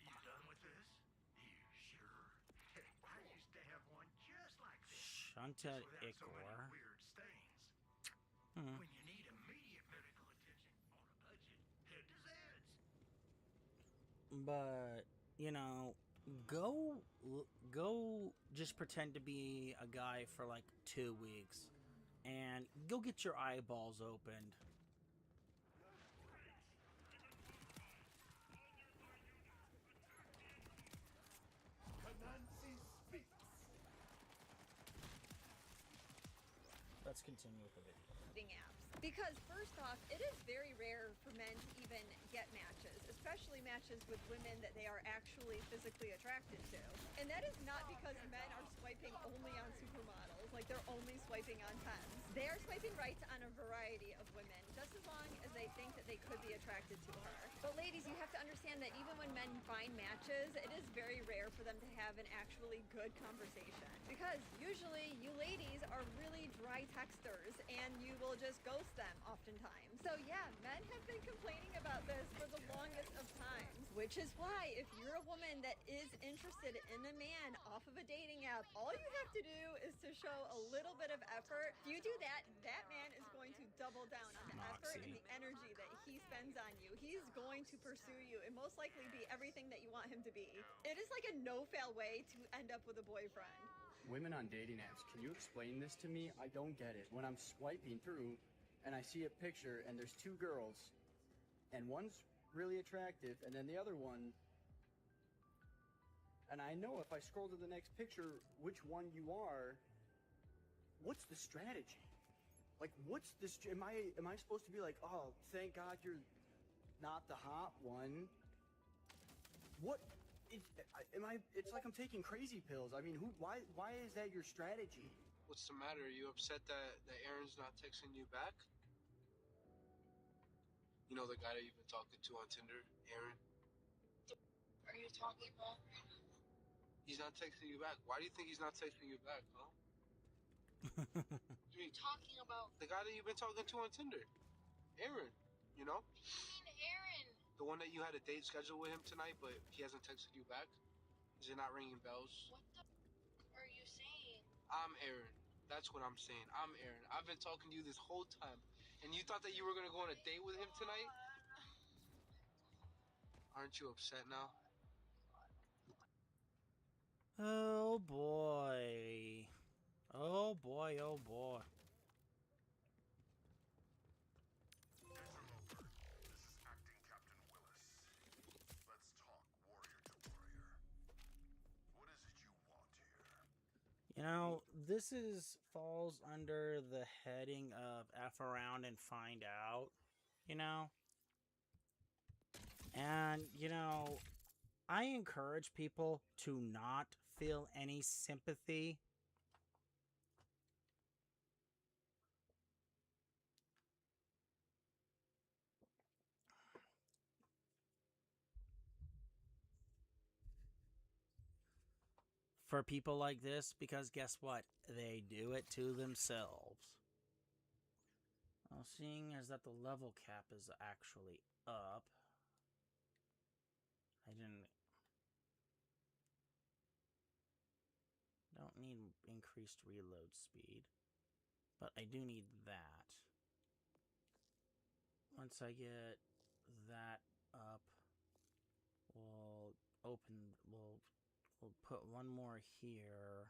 Speaker 8: You done with this? You sure? I used to have one just like this.
Speaker 2: Shunted
Speaker 8: Without so many
Speaker 2: Ichor.
Speaker 8: weird stains.
Speaker 2: Hmm.
Speaker 8: When you need immediate medical attention on a budget, head to Zed's.
Speaker 2: But, you know, go just pretend to be a guy for like 2 weeks and go get your eyeballs opened.
Speaker 6: Kanansi speaks.
Speaker 2: Let's continue with the video.
Speaker 11: Apps. Because first off, it is very rare for men to even get matches, especially matches with women that they are actually physically attracted to. And that is not because men are swiping only on supermodels, like they're only swiping on 10s. They are swiping right on a variety of women, just as long as they think that they could be attracted to her. But ladies, you have to understand that even when men find matches, it is very rare for them to have an actually good conversation. Because usually you ladies are really dry texters and you will just ghost them oftentimes. So yeah, men have been complaining about this for the longest of times, which is why if you're a woman that is interested in a man off of a dating app, all you have to do is to show a little bit of effort. If you do that, that man is going to double down on the effort and the energy that he spends on you. He's going to pursue you and most likely be everything that you want him to be. It is like a no-fail way to end up with a boyfriend.
Speaker 12: Women on dating apps, can you explain this to me? I don't get it. When I'm swiping through and I see a picture and there's 2 girls and one's really attractive and then the other one, and I know if I scroll to the next picture which one you are, what's the strategy? Like, what's this? Am I supposed to be like, oh, thank God you're not the hot one? What? It's like I'm taking crazy pills. I mean, why is that your strategy?
Speaker 13: What's the matter? Are you upset that Aaron's not texting you back? You know the guy that you've been talking to on Tinder, Aaron?
Speaker 10: Are you talking about?
Speaker 13: He's not texting you back. Why do you think he's not texting you back, huh?
Speaker 10: What are you talking about?
Speaker 13: The guy that you've been talking to on Tinder, Aaron, you know?
Speaker 10: I mean Aaron.
Speaker 13: The one that you had a date scheduled with him tonight, but he hasn't texted you back? Is it not ringing bells?
Speaker 10: What the are you saying?
Speaker 13: I'm Aaron. That's what I'm saying. I'm Aaron. I've been talking to you this whole time. And you thought that you were going to go on a date with him tonight? Aren't you upset now?
Speaker 2: Oh boy. Oh boy, oh boy.
Speaker 6: Interloper, this is Acting Captain Willis. Let's talk warrior to warrior. What is it you want here?
Speaker 2: You know, this falls under the heading of F around and find out, you know? And, you know, I encourage people to not feel any sympathy for people like this, because guess what? They do it to themselves. Well, seeing as that the level cap is actually up, I don't need increased reload speed, but I do need that. Once I get that up, we'll put one more here.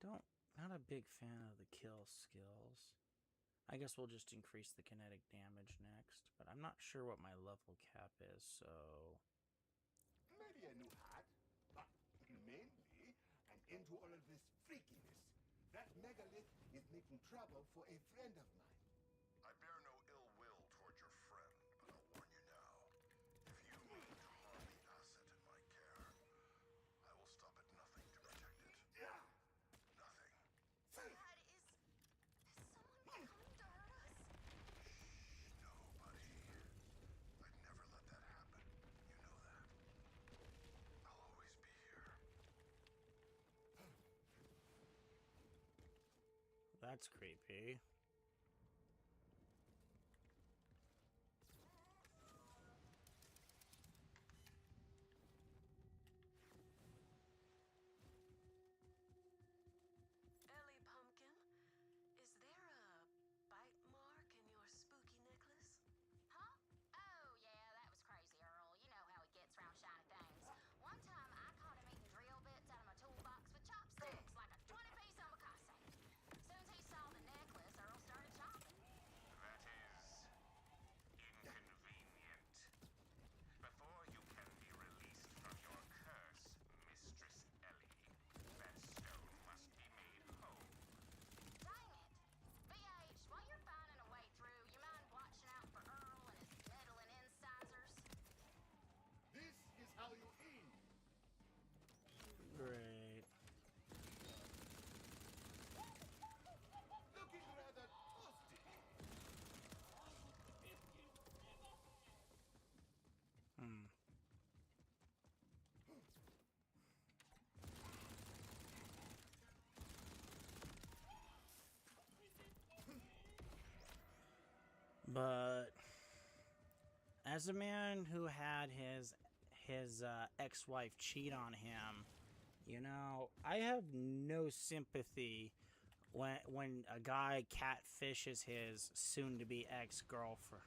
Speaker 2: Then not a big fan of the kill skills. I guess we'll just increase the kinetic damage next, but I'm not sure what my level cap is, so...
Speaker 6: Maybe a new hat, but mainly I'm into all of this freakiness. That megalith is making trouble for a friend of mine. I bear no ill will toward your friend, but I'll warn you now. If you mean to harm the asset in my care, I will stop at nothing to protect it. Yeah! Nothing.
Speaker 7: Dad, is someone coming to hurt us?
Speaker 6: No, buddy. I'd never let that happen. You know that. I'll always be here.
Speaker 2: That's creepy.
Speaker 14: Ellie Pumpkin, is there a bite mark in your spooky necklace?
Speaker 7: Huh? Oh, yeah, that was crazy, Earl. You know how he gets around shiny things. One time, I caught him eating drill bits out of my toolbox with chopsticks, like a 20-piece omakase. Soon as he saw the necklace, Earl started chopping.
Speaker 6: That is inconvenient. Before you can be released from your curse, Mistress Ellie, that stone must be made whole.
Speaker 7: Dang it! BH, while you're finding a way through, you mind watching out for Earl and his meddling incisors?
Speaker 6: This is how you eat.
Speaker 2: Great.
Speaker 6: Looking rather toasty.
Speaker 2: But as a man who had his ex-wife cheat on him, you know, I have no sympathy when a guy catfishes his soon-to-be ex-girlfriend.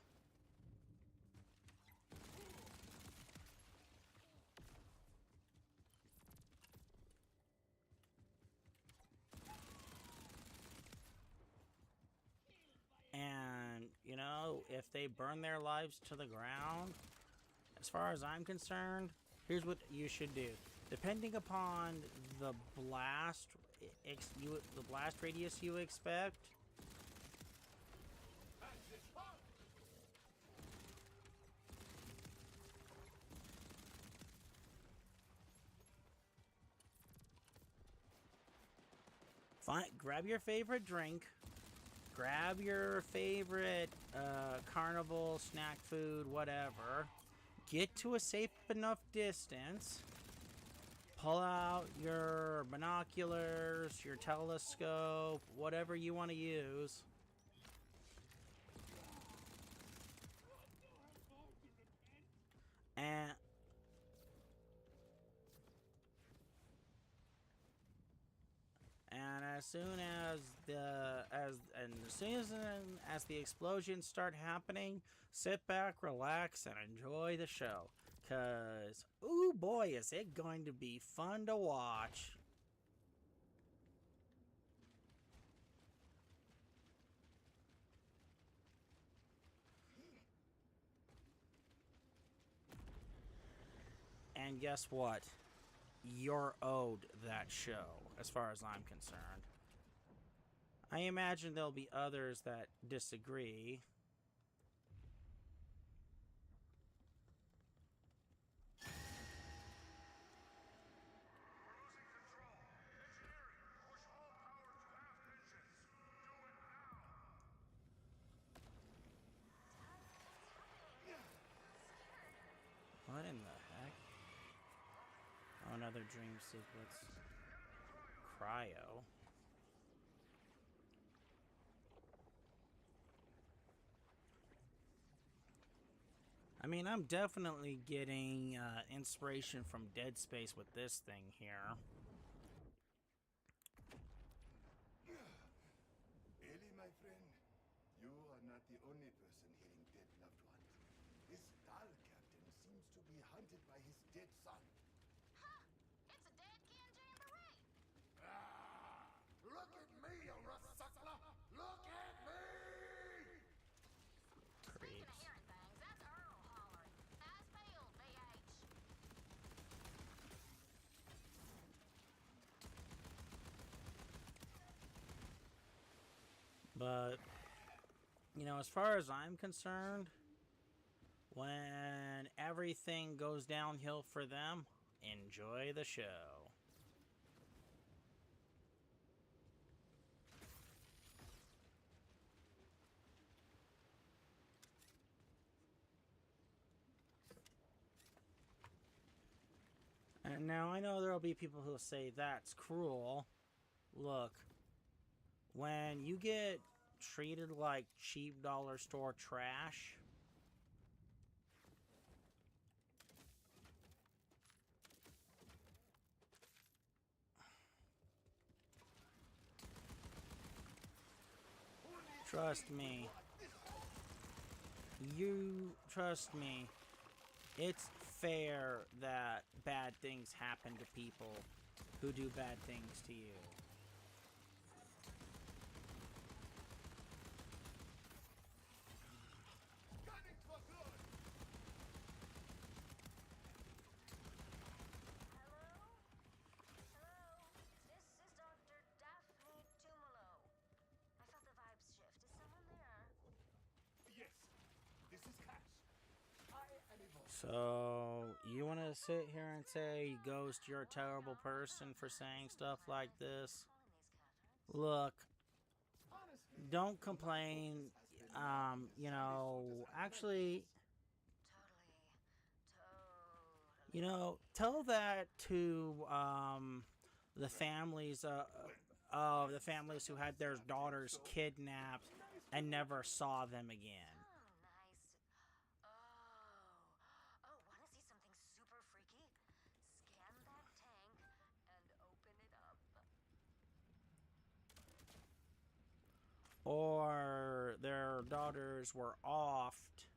Speaker 2: And, you know, if they burn their lives to the ground, as far as I'm concerned, here's what you should do. Depending upon the blast radius you expect, grab your favorite drink, grab your favorite carnival, snack food, whatever. Get to a safe enough distance. Pull out your binoculars, your telescope, whatever you want to use. And as soon as the explosions start happening, sit back, relax, and enjoy the show. 'Cause, ooh boy, is it going to be fun to watch. And guess what? You're owed that show, as far as I'm concerned. I imagine there'll be others that disagree. Another dream sequence. Cryo. I mean, I'm definitely getting inspiration from Dead Space with this thing here.
Speaker 6: Ellie, my friend, you are not the only person hearing dead loved ones. This Dahl captain seems to be hunted by his dead son.
Speaker 7: Huh? It's a dead Ken Jamboree.
Speaker 6: Ah! Look at me, you Rasakla! Look at me!
Speaker 7: Speaking of hearing things, that's Earl hollering. As peeled, BH.
Speaker 2: But, you know, as far as I'm concerned, when everything goes downhill for them, enjoy the show. And now I know there'll be people who'll say that's cruel. Look, when you get treated like cheap dollar store trash, trust me, it's fair that bad things happen to people who do bad things to you.
Speaker 6: Gunning for good!
Speaker 7: Hello? Hello? This is Dr. Daphne Tumalo. I felt the vibes shift. Is someone there?
Speaker 6: Yes, this is Cash. I am a boss.
Speaker 2: So, you want to sit here and say, Ghost, you're a terrible person for saying stuff like this? Look, don't complain. You know, actually, you know, tell that to the families who had their daughters kidnapped and never saw them again.
Speaker 7: Oh, wanna see something super freaky? Scan that tank and open it up.
Speaker 2: Or their daughters were offed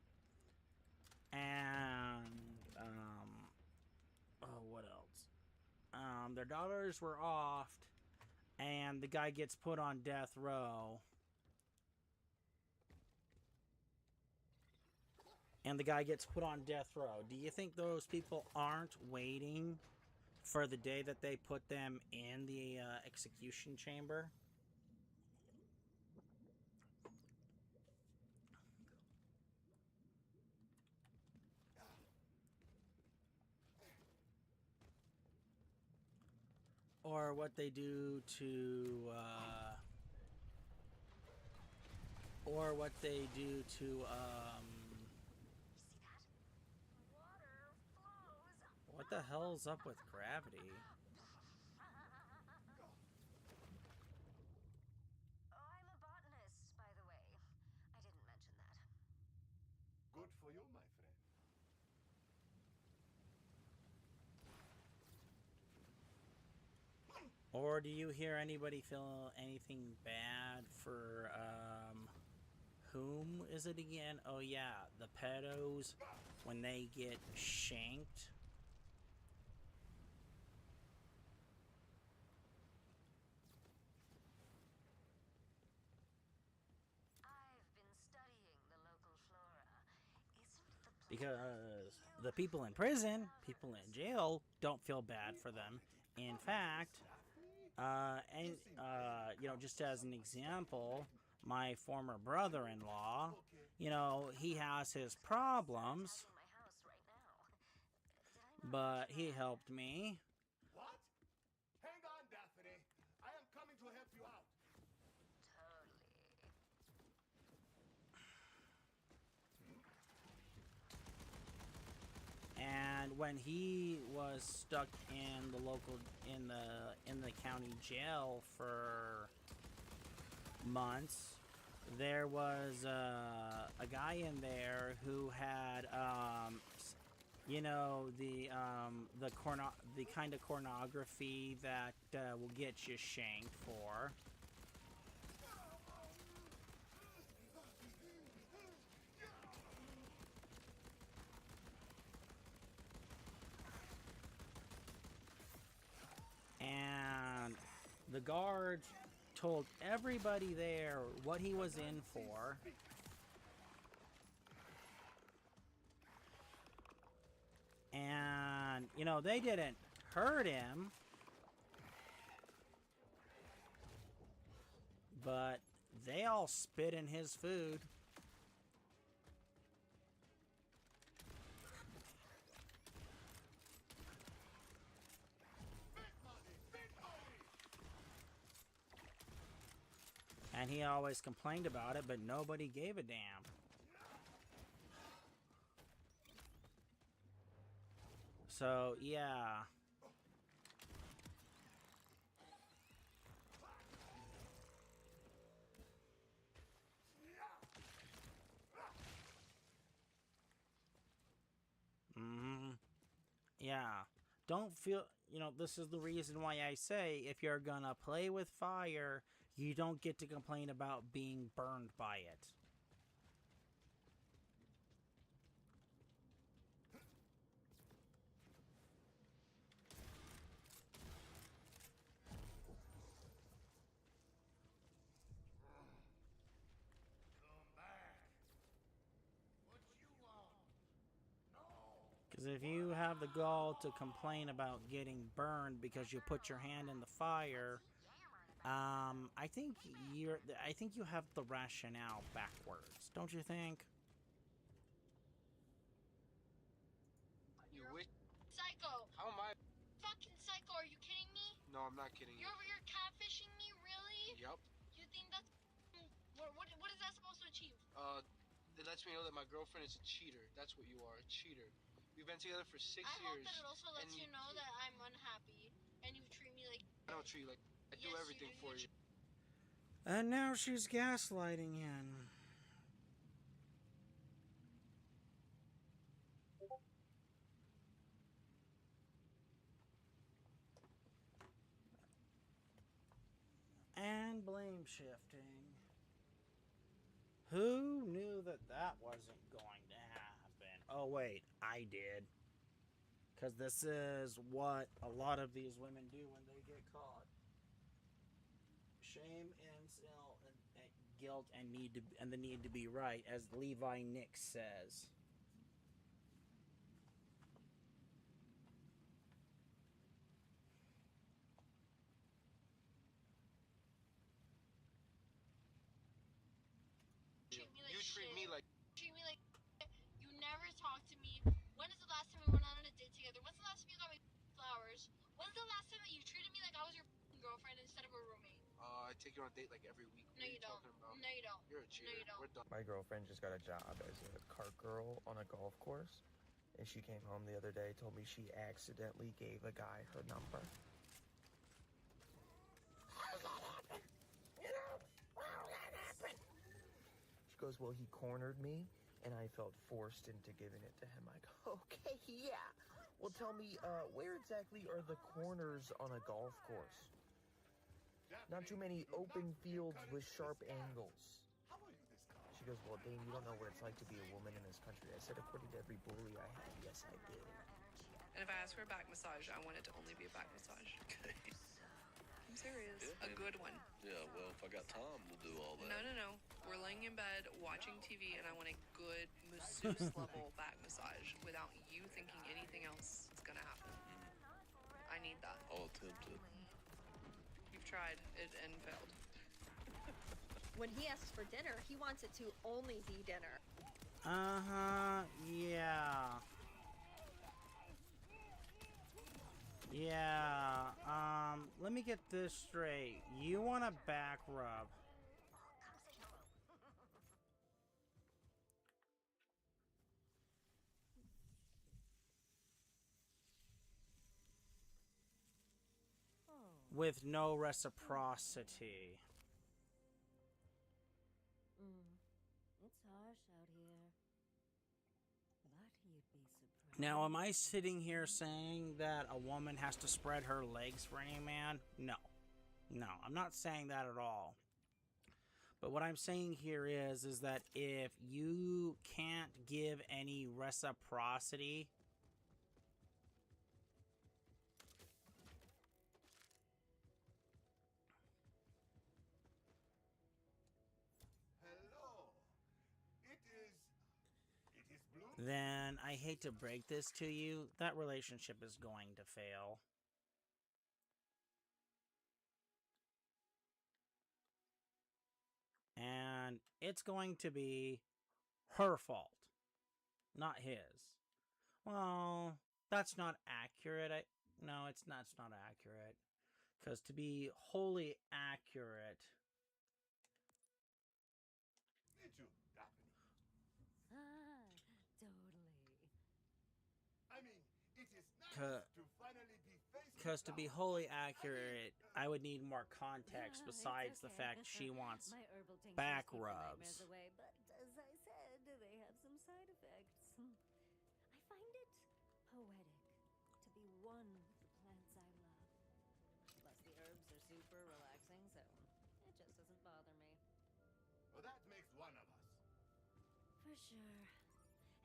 Speaker 2: and what else? Their daughters were offed and the guy gets put on death row. Do you think those people aren't waiting for the day that they put them in the execution chamber? Or what they do to what the hell's up with gravity?
Speaker 7: I'm a botanist, by the way. I didn't mention that.
Speaker 6: Good for you, my friend.
Speaker 2: Or do you hear anybody feel anything bad for, whom is it again? Oh yeah, the pedos, when they get shanked.
Speaker 7: I've been studying the local flora. Isn't the
Speaker 2: Because the people in prison, people in jail, don't feel bad for them. In fact, you know, just as an example, my former brother-in-law, you know, he has his problems, but he helped me.
Speaker 6: What? Hang on, Daphne. I am coming to help you out.
Speaker 2: And when he was stuck in the county jail for months, there was a guy in there who had you know, the kind of pornography that will get you shanked for. And the guard told everybody there what he was in for. And, you know, they didn't hurt him, but they all spit in his food. And he always complained about it, but nobody gave a damn. So, yeah. Yeah. Don't feel, you know, this is the reason why I say if you're gonna play with fire, you don't get to complain about being burned by it. Because if you have the gall to complain about getting burned because you put your hand in the fire, I think you have the rationale backwards, don't you think?
Speaker 13: You wish.
Speaker 10: Psycho!
Speaker 13: How am I?
Speaker 10: Fucking psycho, are you kidding me?
Speaker 13: No, I'm not kidding you.
Speaker 10: You're over here catfishing me, really?
Speaker 13: Yup.
Speaker 10: You think that's... What is that supposed to achieve?
Speaker 13: It lets me know that my girlfriend is a cheater. That's what you are, a cheater. We've been together for 6 years.
Speaker 10: I hope that it also lets you know that I'm unhappy, and you treat me like...
Speaker 13: I don't treat you like... I do everything for you.
Speaker 2: And now she's gaslighting him. And blame shifting. Who knew that that wasn't going to happen? Oh wait, I did. Because this is what a lot of these women do when they get caught. Shame and guilt and the need to be right, as Levi Nix says.
Speaker 13: Treat me like
Speaker 10: you never talk to me. When is the last time we went on a date together? When's the last time you got me flowers? When's the last time that you treated me like I was your girlfriend instead of a roommate?
Speaker 13: I take you on a date like every week.
Speaker 10: No, you don't. No, you don't.
Speaker 13: You're a cheater.
Speaker 10: No, you don't.
Speaker 13: We're done.
Speaker 15: My girlfriend just got a job as a cart girl on a golf course, and she came home the other day, told me she accidentally gave a guy her number. How did that happen? You know, how did that happen? She goes, well, he cornered me, and I felt forced into giving it to him. I go, okay, yeah. Well, tell me, where exactly are the corners on a golf course? Not too many open fields with sharp angles. She goes, well, Dane, you don't know what it's like to be a woman in this country. I said, according to every bully I had, yes, I did.
Speaker 16: And if I ask for a back massage, I want it to only be a back massage.
Speaker 17: Okay.
Speaker 16: I'm serious.
Speaker 17: Yeah,
Speaker 16: a good one.
Speaker 17: Yeah, well, if I got time, we'll do all that.
Speaker 16: No. We're laying in bed watching TV, and I want a good masseuse level back massage without you thinking anything else is gonna happen. I need that.
Speaker 17: I'll attempt it.
Speaker 16: You've tried it and failed.
Speaker 11: When he asks for dinner, he wants it to only be dinner.
Speaker 2: Yeah. Yeah, let me get this straight. You want a back rub. with no reciprocity.
Speaker 5: It's harsh out here. But you'd be surprised.
Speaker 2: Now, am I sitting here saying that a woman has to spread her legs for any man? No. No, I'm not saying that at all. But what I'm saying here is that if you can't give any reciprocity, then I hate to break this to you, that relationship is going to fail. And it's going to be her fault, not his. Well, that's not accurate. No, it's not accurate. Because to be wholly accurate... Because to be wholly accurate, I would need more context besides the fact she wants back rubs.
Speaker 5: Away, but as I said, they have some side effects. I find it poetic to be one with the plants I love. Plus, the herbs are super relaxing, so it just doesn't bother me.
Speaker 6: Well, that makes one of us.
Speaker 5: For sure.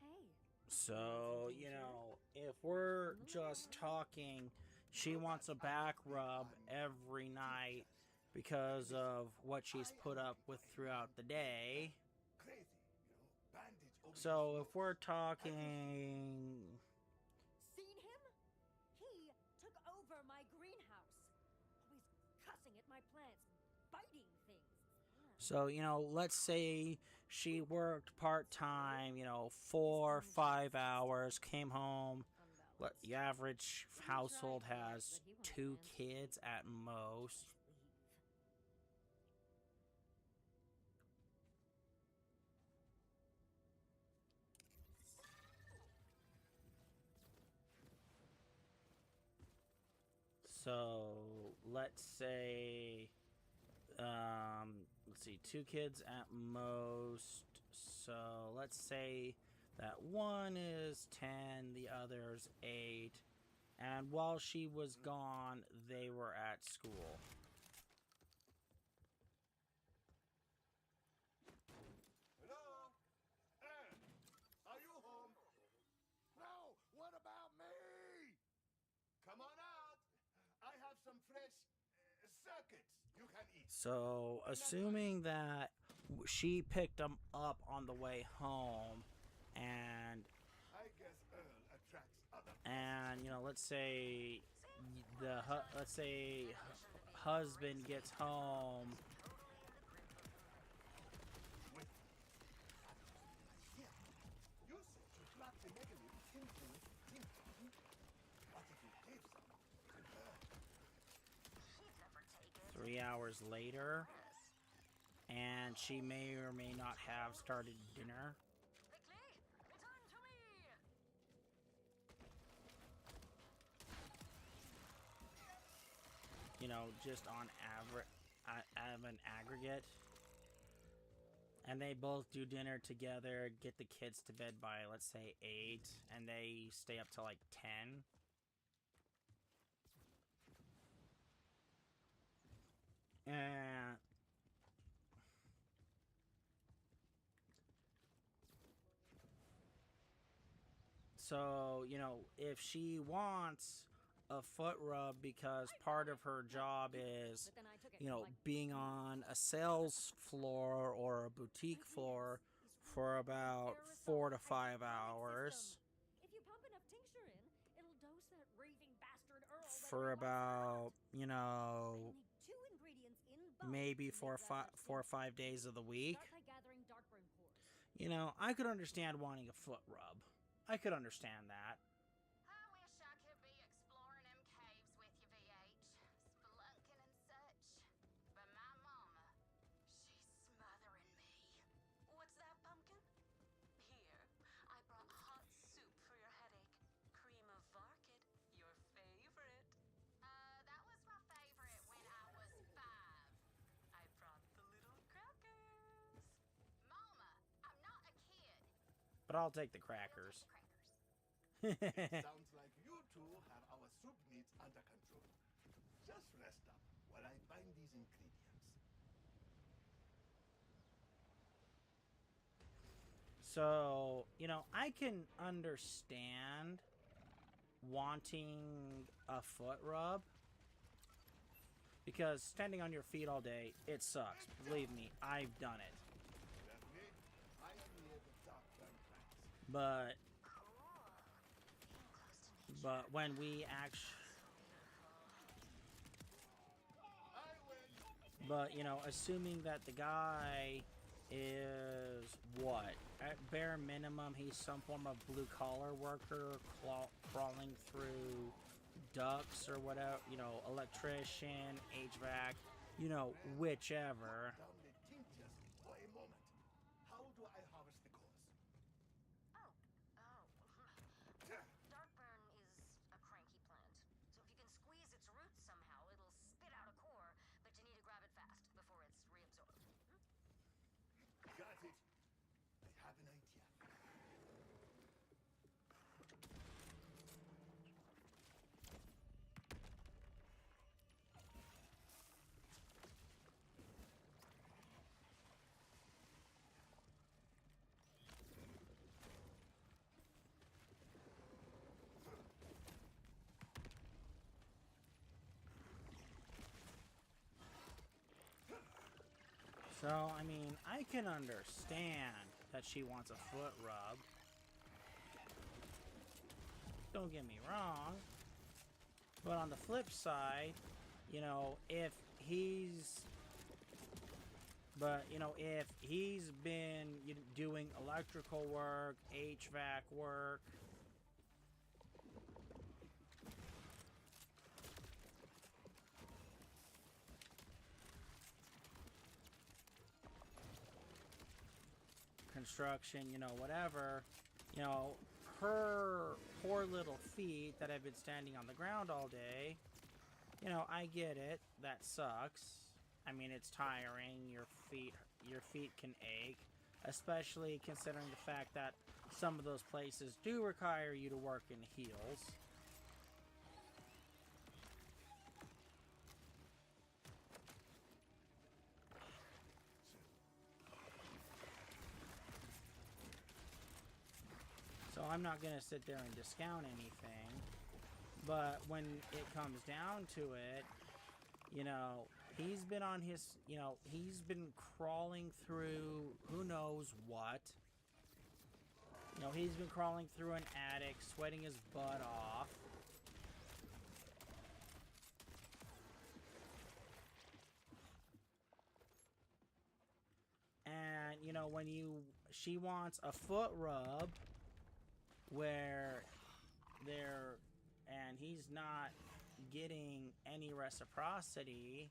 Speaker 5: Hey.
Speaker 2: So, you know, if we're just talking, she wants a back rub every night because of what she's put up with throughout the day. So, if we're talking...
Speaker 5: Seen him? He took over my greenhouse. Always cussing at my plants, biting things.
Speaker 2: So, you know, let's say she worked part-time, you know, 4 or 5 hours, came home. The average household has 2 kids at most. So, let's say, let's see, 2 kids at most. So, let's say that one is 10, the other's 8. And while she was gone, they were at school.
Speaker 6: Hello? Anne, are you home? No, what about me? Come on out. I have some fresh circuits you can eat.
Speaker 2: So, assuming that she picked them up on the way home, and
Speaker 6: I guess Earl attracts other.
Speaker 2: And you know, let's say husband gets home.
Speaker 6: You said you blocked the negative influence. What if you gave some to her?
Speaker 2: 3 hours later, and she may or may not have started dinner. You know, just on average, an aggregate. And they both do dinner together, get the kids to bed by, let's say, 8, and they stay up till like 10. And so, you know, if she wants a foot rub because part of her job is, you know, being on a sales floor or a boutique floor for about 4 to 5 hours.
Speaker 5: If you pump enough tincture in, it'll dose that raving bastard Earl.
Speaker 2: For about, you know, maybe 4 or 5 days of the week. You know, I could understand wanting a foot rub. I could understand that.
Speaker 7: I wish I could be exploring them caves with you, VH. Spelunking and such. But my mama, she's smothering me.
Speaker 14: What's that, Pumpkin? Here, I brought hot soup for your headache. Cream of Varkid, your favorite.
Speaker 7: That was my favorite
Speaker 2: but I'll take the crackers.
Speaker 6: Sounds like you two have our soup needs under control. Just rest up while I find these ingredients.
Speaker 2: So, you know, I can understand wanting a foot rub, because standing on your feet all day, it sucks. Believe me, I've done it. But when we but, you know, assuming that the guy is what? At bare minimum, he's some form of blue-collar worker crawling through ducts or whatever, you know, electrician, HVAC, you know, whichever.
Speaker 6: For a moment. How do I harvest the cores?
Speaker 7: Darkburn is a cranky plant. So if you can squeeze its roots somehow, it'll spit out a core, but you need to grab it fast before it's reabsorbed.
Speaker 6: Got it. I have an idea.
Speaker 2: So, I mean, I can understand that she wants a foot rub. Don't get me wrong. But on the flip side, you know, if he's been doing electrical work, HVAC work, construction, you know, whatever, you know, her poor little feet that have been standing on the ground all day, you know, I get it. That sucks. I mean, it's tiring. Your feet can ache, especially considering the fact that some of those places do require you to work in heels. So I'm not going to sit there and discount anything, but when it comes down to it, you know, he's been on his, you know, he's been crawling through who knows what. You know, he's been crawling through an attic, sweating his butt off. And, you know, she wants a foot rub where and he's not getting any reciprocity,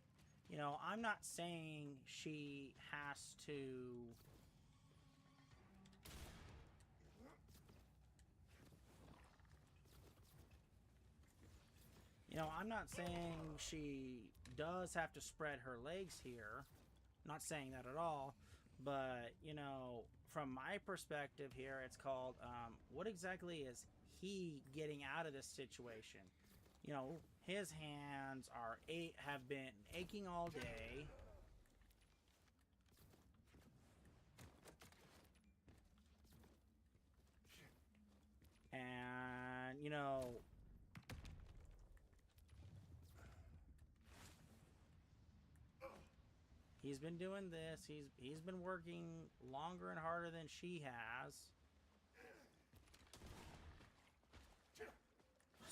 Speaker 2: you know, I'm not saying she has to, you know, I'm not saying she does have to spread her legs here. Not saying that at all. But, you know, from my perspective here, it's called, what exactly is he getting out of this situation? You know, his hands have been aching all day. And, you know, he's been doing this. He's been working longer and harder than she has.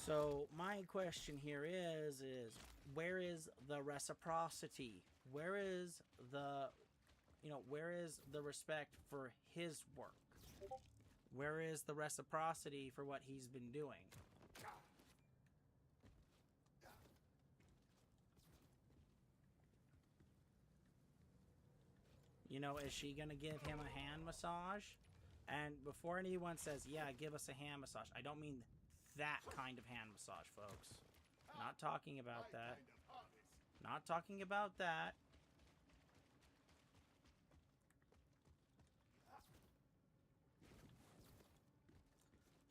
Speaker 2: So my question here is where is the reciprocity? Where is the respect for his work? Where is the reciprocity for what he's been doing? You know, is she gonna give him a hand massage? And before anyone says, yeah, give us a hand massage, I don't mean that kind of hand massage, folks. Not talking about that. Not talking about that.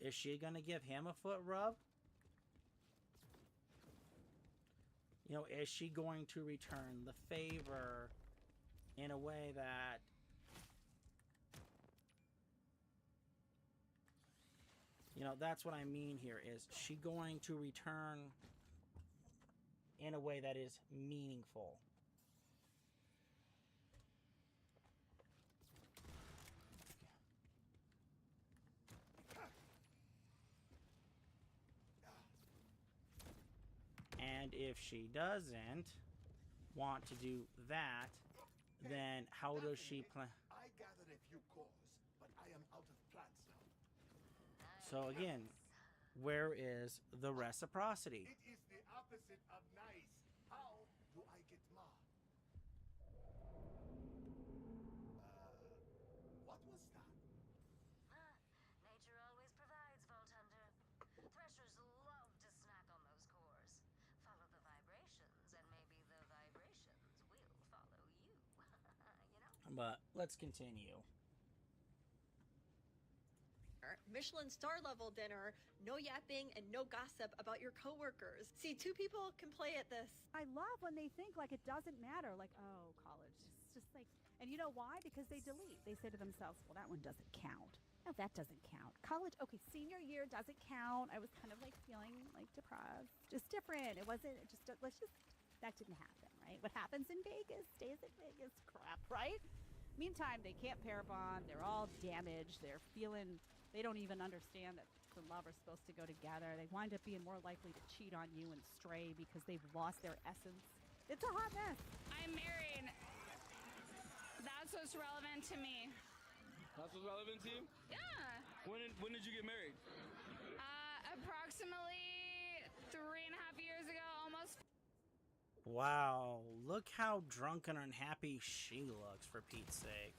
Speaker 2: Is she gonna give him a foot rub? You know, is she going to return the favor in a way that... You know, that's what I mean here. Is she going to return in a way that is meaningful? And if she doesn't want to do that, then how does she plan?
Speaker 6: I gathered a few cores, but I am out of plants now.
Speaker 2: So again, where is the reciprocity?
Speaker 6: It is the opposite of nice. How do I get Ma? What was that?
Speaker 7: Nature always provides, Vault Hunter. Threshers love to snack on those cores. Follow the vibrations, and maybe the vibrations will follow you. You know?
Speaker 2: But let's continue.
Speaker 11: Michelin star level dinner, no yapping and no gossip about your coworkers. See, two people can play at this.
Speaker 18: I love when they think like it doesn't matter, like, oh, college. It's just like, and you know why? Because they delete. They say to themselves, well, that one doesn't count. No, that doesn't count. College, okay, senior year doesn't count. I was kind of like feeling like depressed. Just different. It wasn't, just, let's just, that didn't happen, right? What happens in Vegas stays in Vegas. Crap, right? Meantime, they can't pair bond. They're all damaged. They're feeling... They don't even understand that the love are supposed to go together. They wind up being more likely to cheat on you and stray because they've lost their essence. It's a hot mess.
Speaker 19: I'm married. That's what's relevant to me.
Speaker 20: That's what's relevant to you?
Speaker 19: Yeah.
Speaker 20: When did you get married?
Speaker 19: Approximately 3.5 years ago, almost.
Speaker 2: Wow, look how drunk and unhappy she looks, for Pete's sake.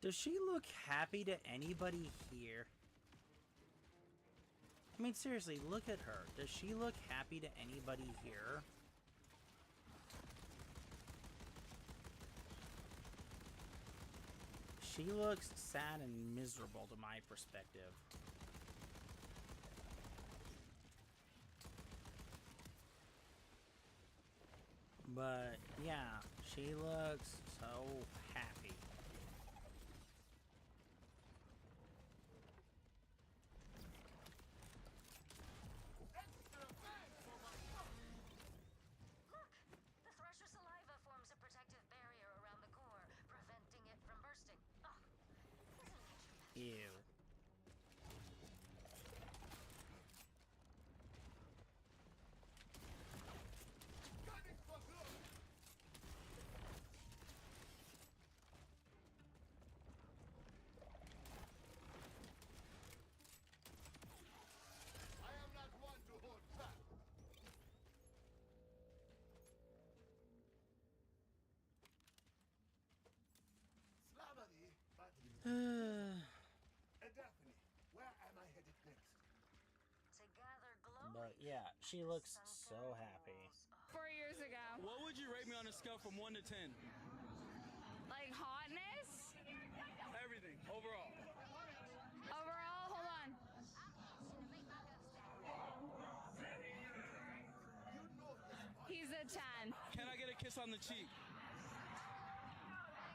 Speaker 2: Does she look happy to anybody here? I mean, seriously, look at her. Does she look happy to anybody here? She looks sad and miserable to my perspective. But, yeah, she looks so happy. Ew. But yeah, she looks so happy.
Speaker 19: 4 years ago.
Speaker 20: What would you rate me on a scale from 1 to 10?
Speaker 19: Like hotness?
Speaker 20: Everything, overall.
Speaker 19: Overall, hold on. He's a 10.
Speaker 20: Can I get a kiss on the cheek?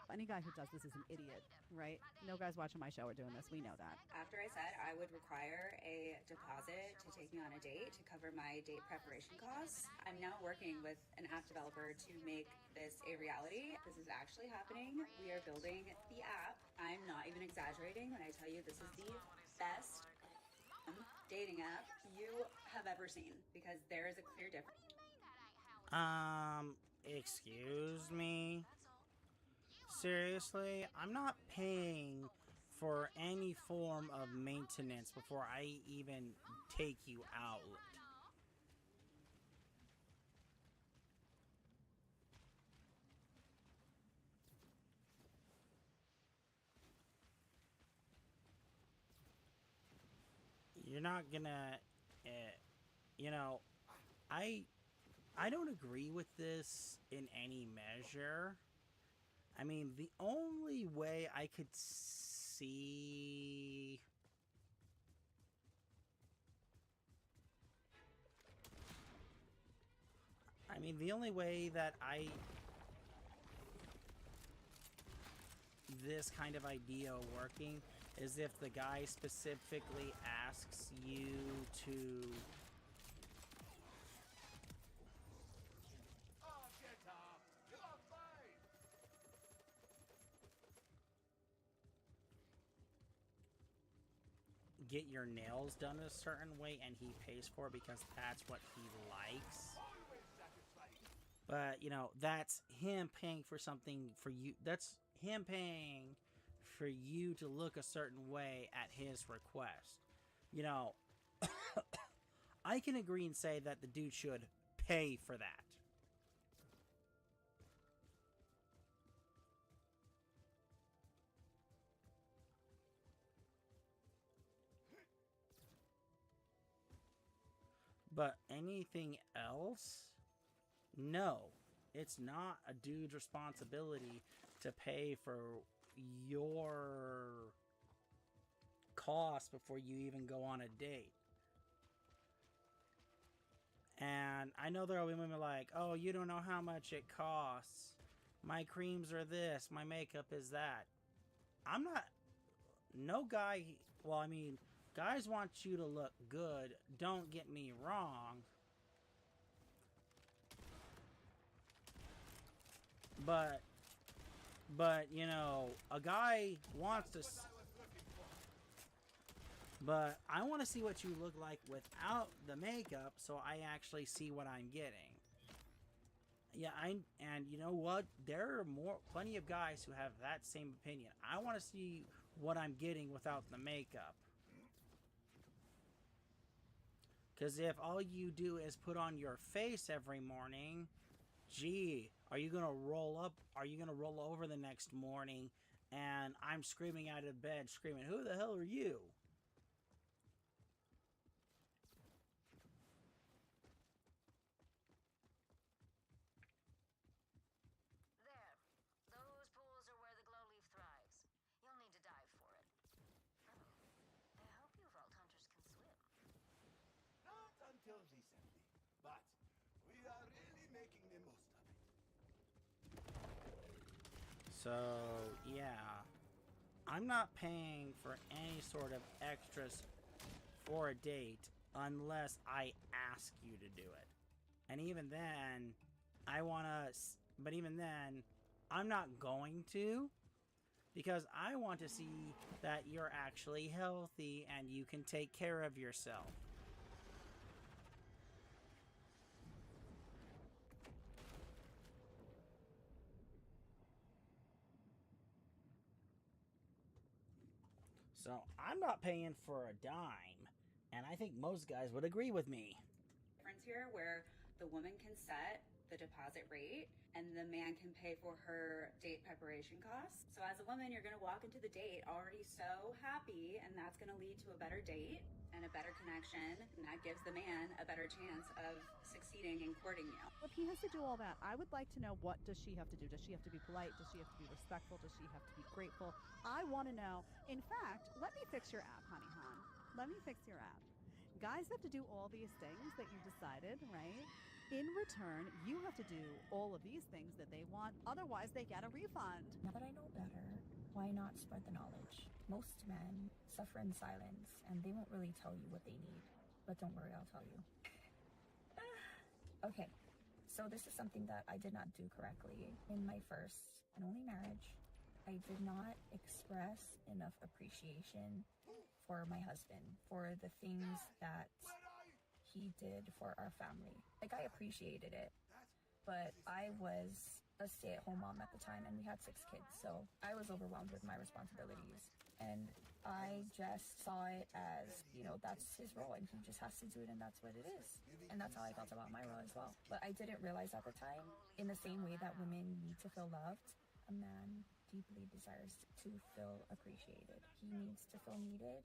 Speaker 18: Any guy who does this is an idiot, right? No guys watching my show are doing this. We know that.
Speaker 21: After I said I would require a deposit to take me on a date to cover my date preparation costs, I'm now working with an app developer to make this a reality. This is actually happening. We are building the app. I'm not even exaggerating when I tell you this is the best dating app you have ever seen, because there is a clear difference.
Speaker 2: Excuse me? Seriously? I'm not paying for any form of maintenance before I even take you out. You're not gonna, you know, I don't agree with this in any measure. I mean, the only way I could see... I mean, the only way that this kind of idea working is if the guy specifically asks you to... get your nails done a certain way and he pays for it because that's what he likes. But, you know, that's him paying for something for you. That's him paying for you to look a certain way at his request. You know, I can agree and say that the dude should pay for that. But anything else? No. It's not a dude's responsibility to pay for your cost before you even go on a date. And I know there are women like, oh, you don't know how much it costs. My creams are this, my makeup is that. I'm not... No guy... Well, I mean... Guys want you to look good, don't get me wrong. But, you know, a guy wants to... But I want to see what you look like without the makeup so I actually see what I'm getting. Yeah, and you know what? There are plenty of guys who have that same opinion. I want to see what I'm getting without the makeup. Because if all you do is put on your face every morning, gee, are you going to roll up? Are you going to roll over the next morning and I'm screaming out of bed, screaming, who the hell are you?
Speaker 7: There. Those pools are where the glow leaf thrives. You'll need to dive for it. Oh, I hope you vault hunters can swim.
Speaker 6: Not until recently, but we are really making the most of it.
Speaker 2: So, yeah. I'm not paying for any sort of extras for a date unless I ask you to do it. And even then, but even then, I'm not going to, because I want to see that you're actually healthy and you can take care of yourself. So, I'm not paying for a dime, and I think most guys would agree with me.
Speaker 21: Difference here where the woman can set the deposit rate and the man can pay for her date preparation costs. So as a woman, you're going to walk into the date already so happy, and that's going to lead to a better date and a better connection, and that gives the man a better chance of succeeding in courting you.
Speaker 18: If he has to do all that, I would like to know, what does she have to do? Does she have to be polite? Does she have to be respectful? Does she have to be grateful? I want to know. In fact, let me fix your app, honey hon. Let me fix your app. Guys have to do all these things that you decided, right? In return, you have to do all of these things that they want. Otherwise, they get a refund.
Speaker 4: Now that I know better, why not spread the knowledge? Most men suffer in silence, and they won't really tell you what they need. But don't worry, I'll tell you. Okay, so this is something that I did not do correctly in my first and only marriage. I did not express enough appreciation for my husband, for the things that he did for our family. Like, I appreciated it, but I was a stay-at-home mom at the time, and we had 6 kids, so I was overwhelmed with my responsibilities. And I just saw it as, you know, that's his role, and he just has to do it, and that's what it is. And that's how I felt about my role as well. But I didn't realize at the time, in the same way that women need to feel loved, a man deeply desires to feel appreciated. He needs to feel needed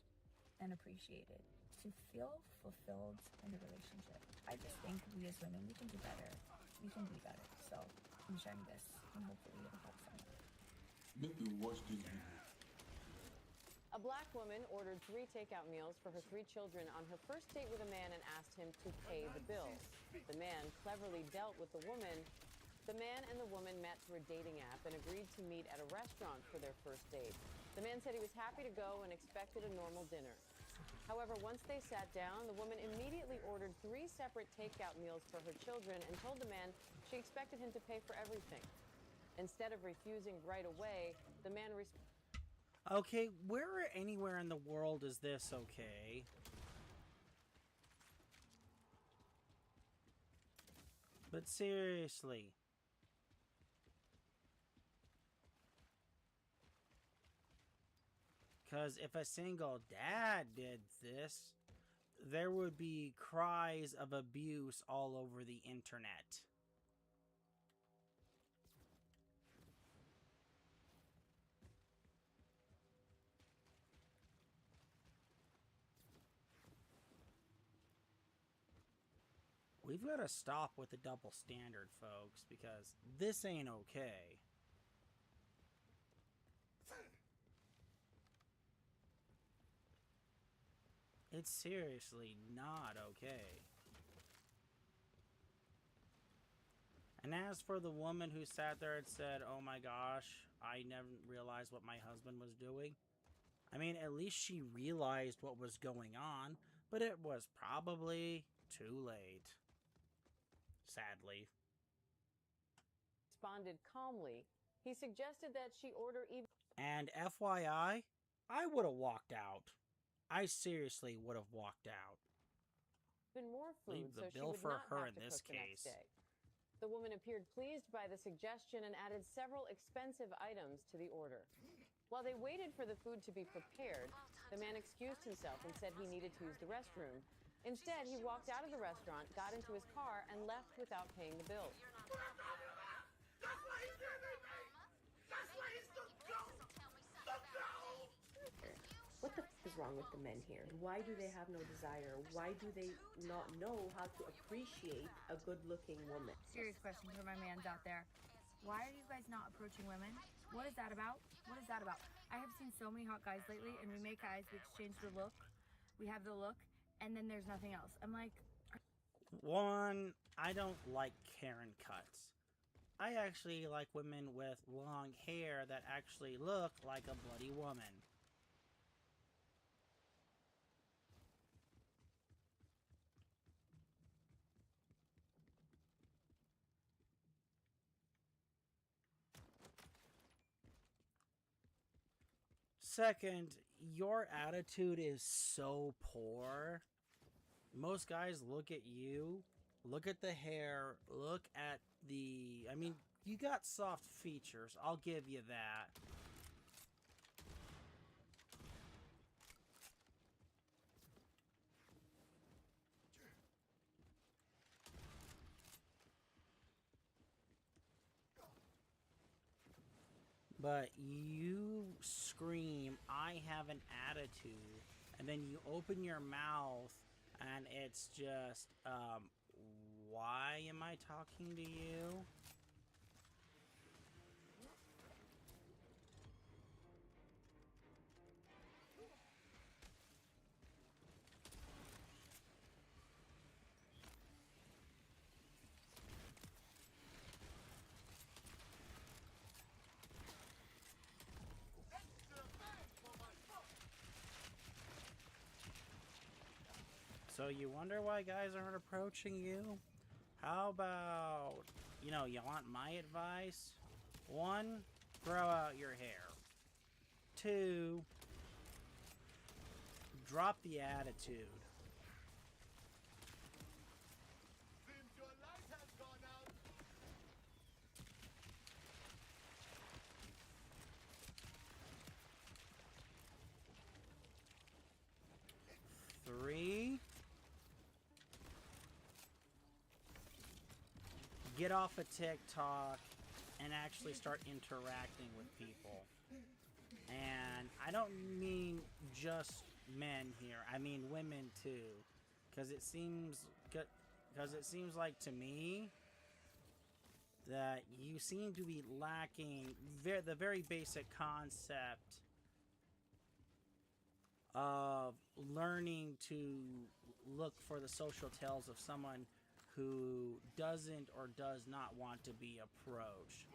Speaker 4: and appreciated, to feel fulfilled in the relationship. I just think we as women, we can do better. We can be better. So I'm sharing this, and hopefully it'll help someone.
Speaker 9: Make me watch this video.
Speaker 22: A black woman ordered 3 takeout meals for her 3 children on her first date with a man and asked him to pay the bills. The man cleverly dealt with the woman. The man and the woman met through a dating app and agreed to meet at a restaurant for their first date. The man said he was happy to go and expected a normal dinner. However, once they sat down, the woman immediately ordered 3 separate takeout meals for her children and told the man she expected him to pay for everything. Instead of refusing right away, the man
Speaker 2: Okay, where anywhere in the world is this okay? But seriously. Because if a single dad did this, there would be cries of abuse all over the internet. We've got to stop with the double standard, folks, because this ain't okay. It's seriously not okay. And as for the woman who sat there and said, "Oh my gosh, I never realized what my husband was doing." I mean, at least she realized what was going on, but it was probably too late. Sadly.
Speaker 22: responded calmly. He suggested that she order even
Speaker 2: And FYI, I would have walked out. I seriously would have walked out.
Speaker 22: more food
Speaker 2: Leave the
Speaker 22: so she
Speaker 2: bill
Speaker 22: would
Speaker 2: for
Speaker 22: not
Speaker 2: her
Speaker 22: have
Speaker 2: in
Speaker 22: to
Speaker 2: this
Speaker 22: cook the next
Speaker 2: case.
Speaker 22: day. The woman appeared pleased by the suggestion and added several expensive items to the order. While they waited for the food to be prepared, the man excused himself and said he needed to use the restroom. Instead, he walked out of the restaurant, got into his car, and left without paying the bill.
Speaker 23: What the f is wrong with the men here? Why do they have no desire? Why do they not know how to appreciate a good-looking woman?
Speaker 4: Serious question for my mans out there. Why are you guys not approaching women? What is that about? What is that about? I have seen so many hot guys lately, and we make eyes, we exchange the look, we have the look, and then there's nothing else. I'm like...
Speaker 2: One, I don't like Karen cuts. I actually like women with long hair that actually look like a bloody woman. Second, your attitude is so poor. Most guys look at you, look at the hair, look at the... I mean, you got soft features, I'll give you that. But you scream, "I have an attitude," and then you open your mouth, and it's just, why am I talking to you? So you wonder why guys aren't approaching you? How about, you know, you want my advice? 1, grow out your hair. 2, drop the attitude.
Speaker 6: Seems your light has gone out.
Speaker 2: 3, get off of TikTok and actually start interacting with people. And I don't mean just men here, I mean women too. Because it seems like to me that you seem to be lacking the very basic concept of learning to look for the social tales of someone who doesn't or does not want to be approached.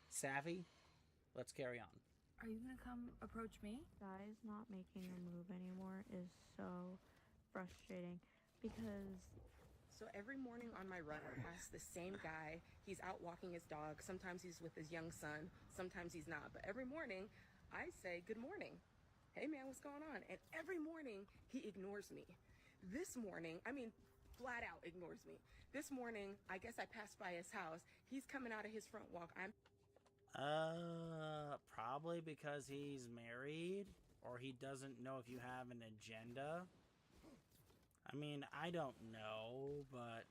Speaker 2: Savvy? Let's carry on.
Speaker 4: Are you gonna come approach me?
Speaker 1: Guys not making a move anymore is so frustrating because
Speaker 3: so every morning on my run I pass the same guy. He's out walking his dog. Sometimes he's with his young son, sometimes he's not, but every morning I say good morning, hey man, what's going on? And every morning he ignores me. This morning, I mean flat out ignores me. This morning I guess I passed by his house. He's coming out of his front walk.
Speaker 2: Probably because he's married, or he doesn't know if you have an agenda. I mean, I don't know, but...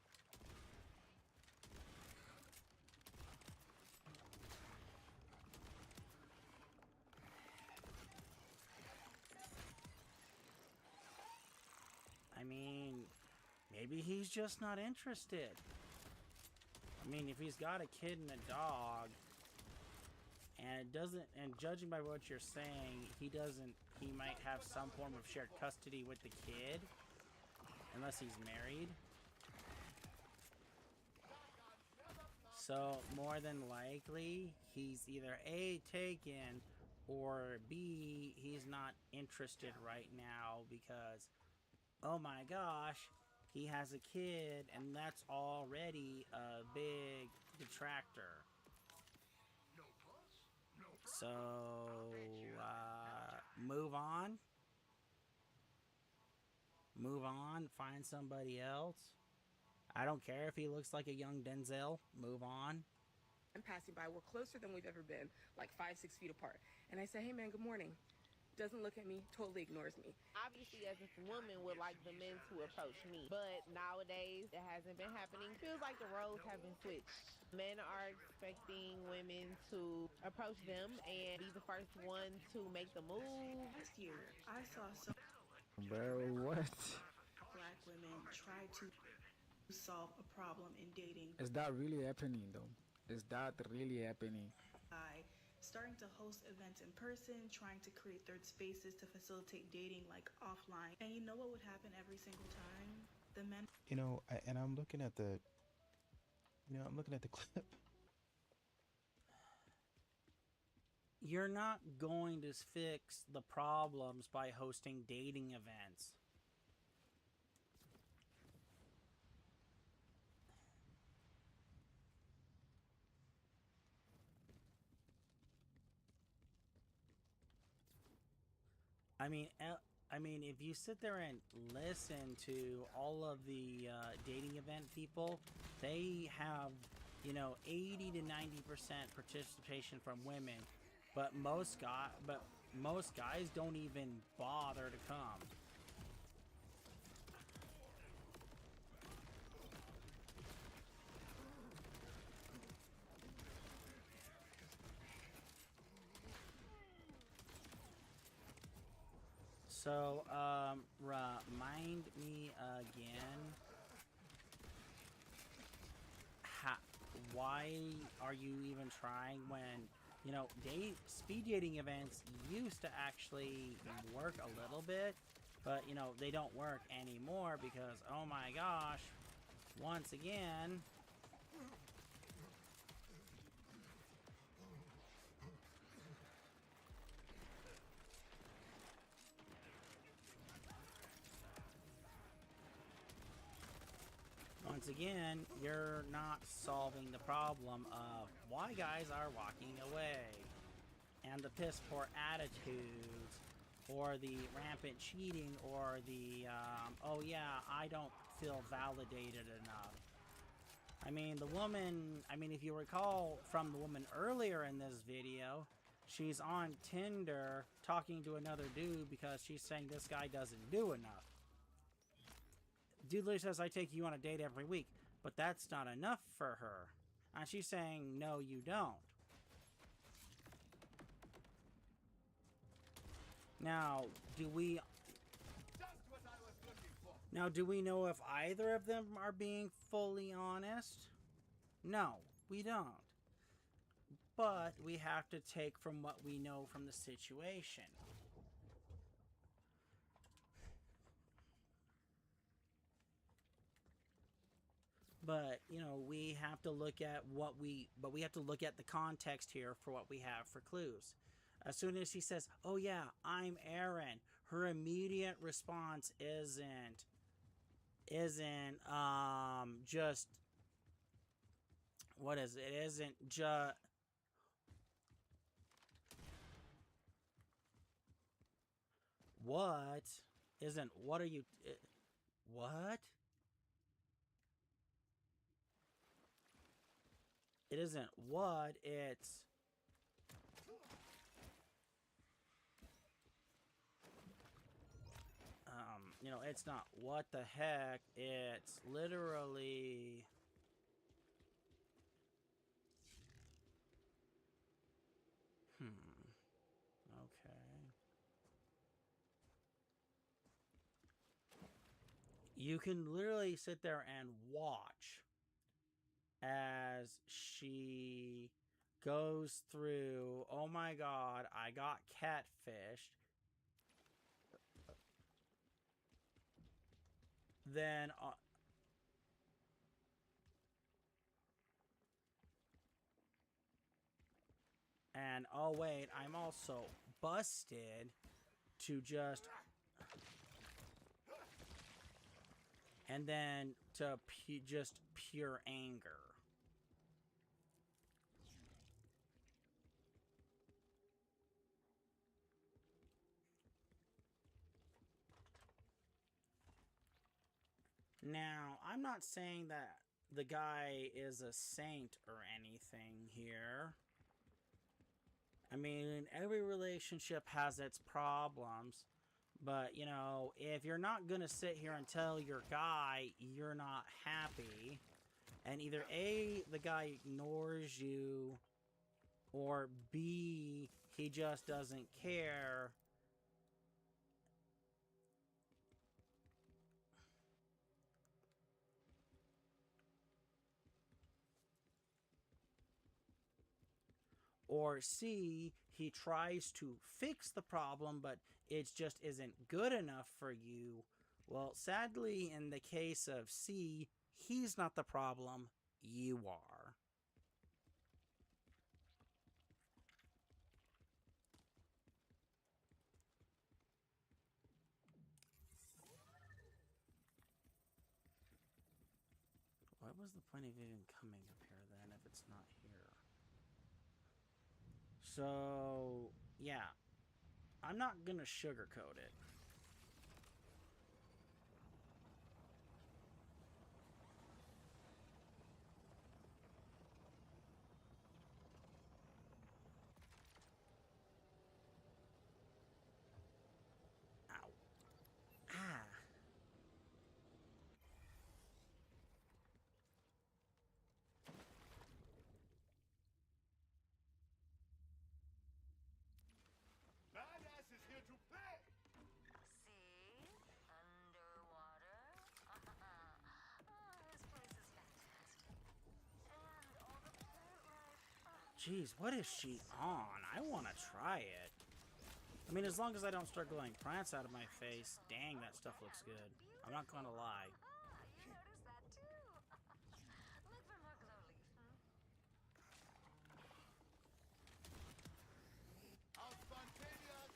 Speaker 2: I mean, maybe he's just not interested. I mean, if he's got a kid and a dog... And it doesn't, and judging by what you're saying, he might have some form of shared custody with the kid, unless he's married. So, more than likely, he's either A, taken, or B, he's not interested right now because, oh my gosh, he has a kid, and that's already a big detractor. So, move on. Move on. Find somebody else. I don't care if he looks like a young Denzel. Move on.
Speaker 3: I'm passing by. We're closer than we've ever been, like 5-6 feet apart. And I say, hey man, good morning. Doesn't look at me, totally ignores me.
Speaker 9: Obviously, as a woman, would like the men to approach me. But nowadays, it hasn't been happening. Feels like the roles have been switched. Men are expecting women to approach them and be the first one to make the move.
Speaker 24: Last year, I saw some
Speaker 25: what?
Speaker 24: black women try to solve a problem in dating.
Speaker 25: Is that really happening though? Is that really happening?
Speaker 24: By starting to host events in person, trying to create third spaces to facilitate dating like offline. And you know what would happen every single time? The men...
Speaker 26: I'm looking at the... I'm looking at the clip.
Speaker 2: You're not going to fix the problems by hosting dating events. I mean, if you sit there and listen to all of the dating event people, they have, 80 to 90% participation from women, but most guys don't even bother to come. So, remind me again, why are you even trying when, speed dating events used to actually work a little bit, but, they don't work anymore because, oh my gosh, once again... Once again, you're not solving the problem of why guys are walking away, and the piss poor attitudes, or the rampant cheating, or the, oh yeah, I don't feel validated enough. I mean, the woman, if you recall from the woman earlier in this video, she's on Tinder talking to another dude because she's saying this guy doesn't do enough. Dude literally says, I take you on a date every week, but that's not enough for her. And she's saying, no, you don't. Now, do we know if either of them are being fully honest? No, we don't. But we have to take from what we know from the situation. But, you know, we have to look at we have to look at the context here for what we have for clues. As soon as he says, "Oh yeah, I'm Aaron," her immediate response isn't just, what is it? It isn't just, what? Isn't, what are you, what? It isn't what, it's, you know, it's not what the heck, it's literally, okay. You can literally sit there and watch as she goes through, oh my god, I got catfished. Then, and oh wait, I'm also busted, to just, and then to just pure anger. Now, I'm not saying that the guy is a saint or anything here. I mean, every relationship has its problems. But, you know, if you're not going to sit here and tell your guy you're not happy, and either A, the guy ignores you, or B, he just doesn't care, or C, he tries to fix the problem, but it just isn't good enough for you. Well, sadly, in the case of C, he's not the problem, you are. What was the point of even coming up here then if it's not here? So, yeah. I'm not gonna sugarcoat it. Ow. Ah.
Speaker 6: Badass is here to play!
Speaker 7: See? Underwater? This place is fantastic. And all the plant life.
Speaker 2: Jeez, what is she on? I want to try it. I mean, as long as I don't start glowing plants out of my face. Dang, that stuff looks good. I'm not gonna lie.
Speaker 7: You noticed that too. Look for more glow leaf.
Speaker 6: How spontaneous!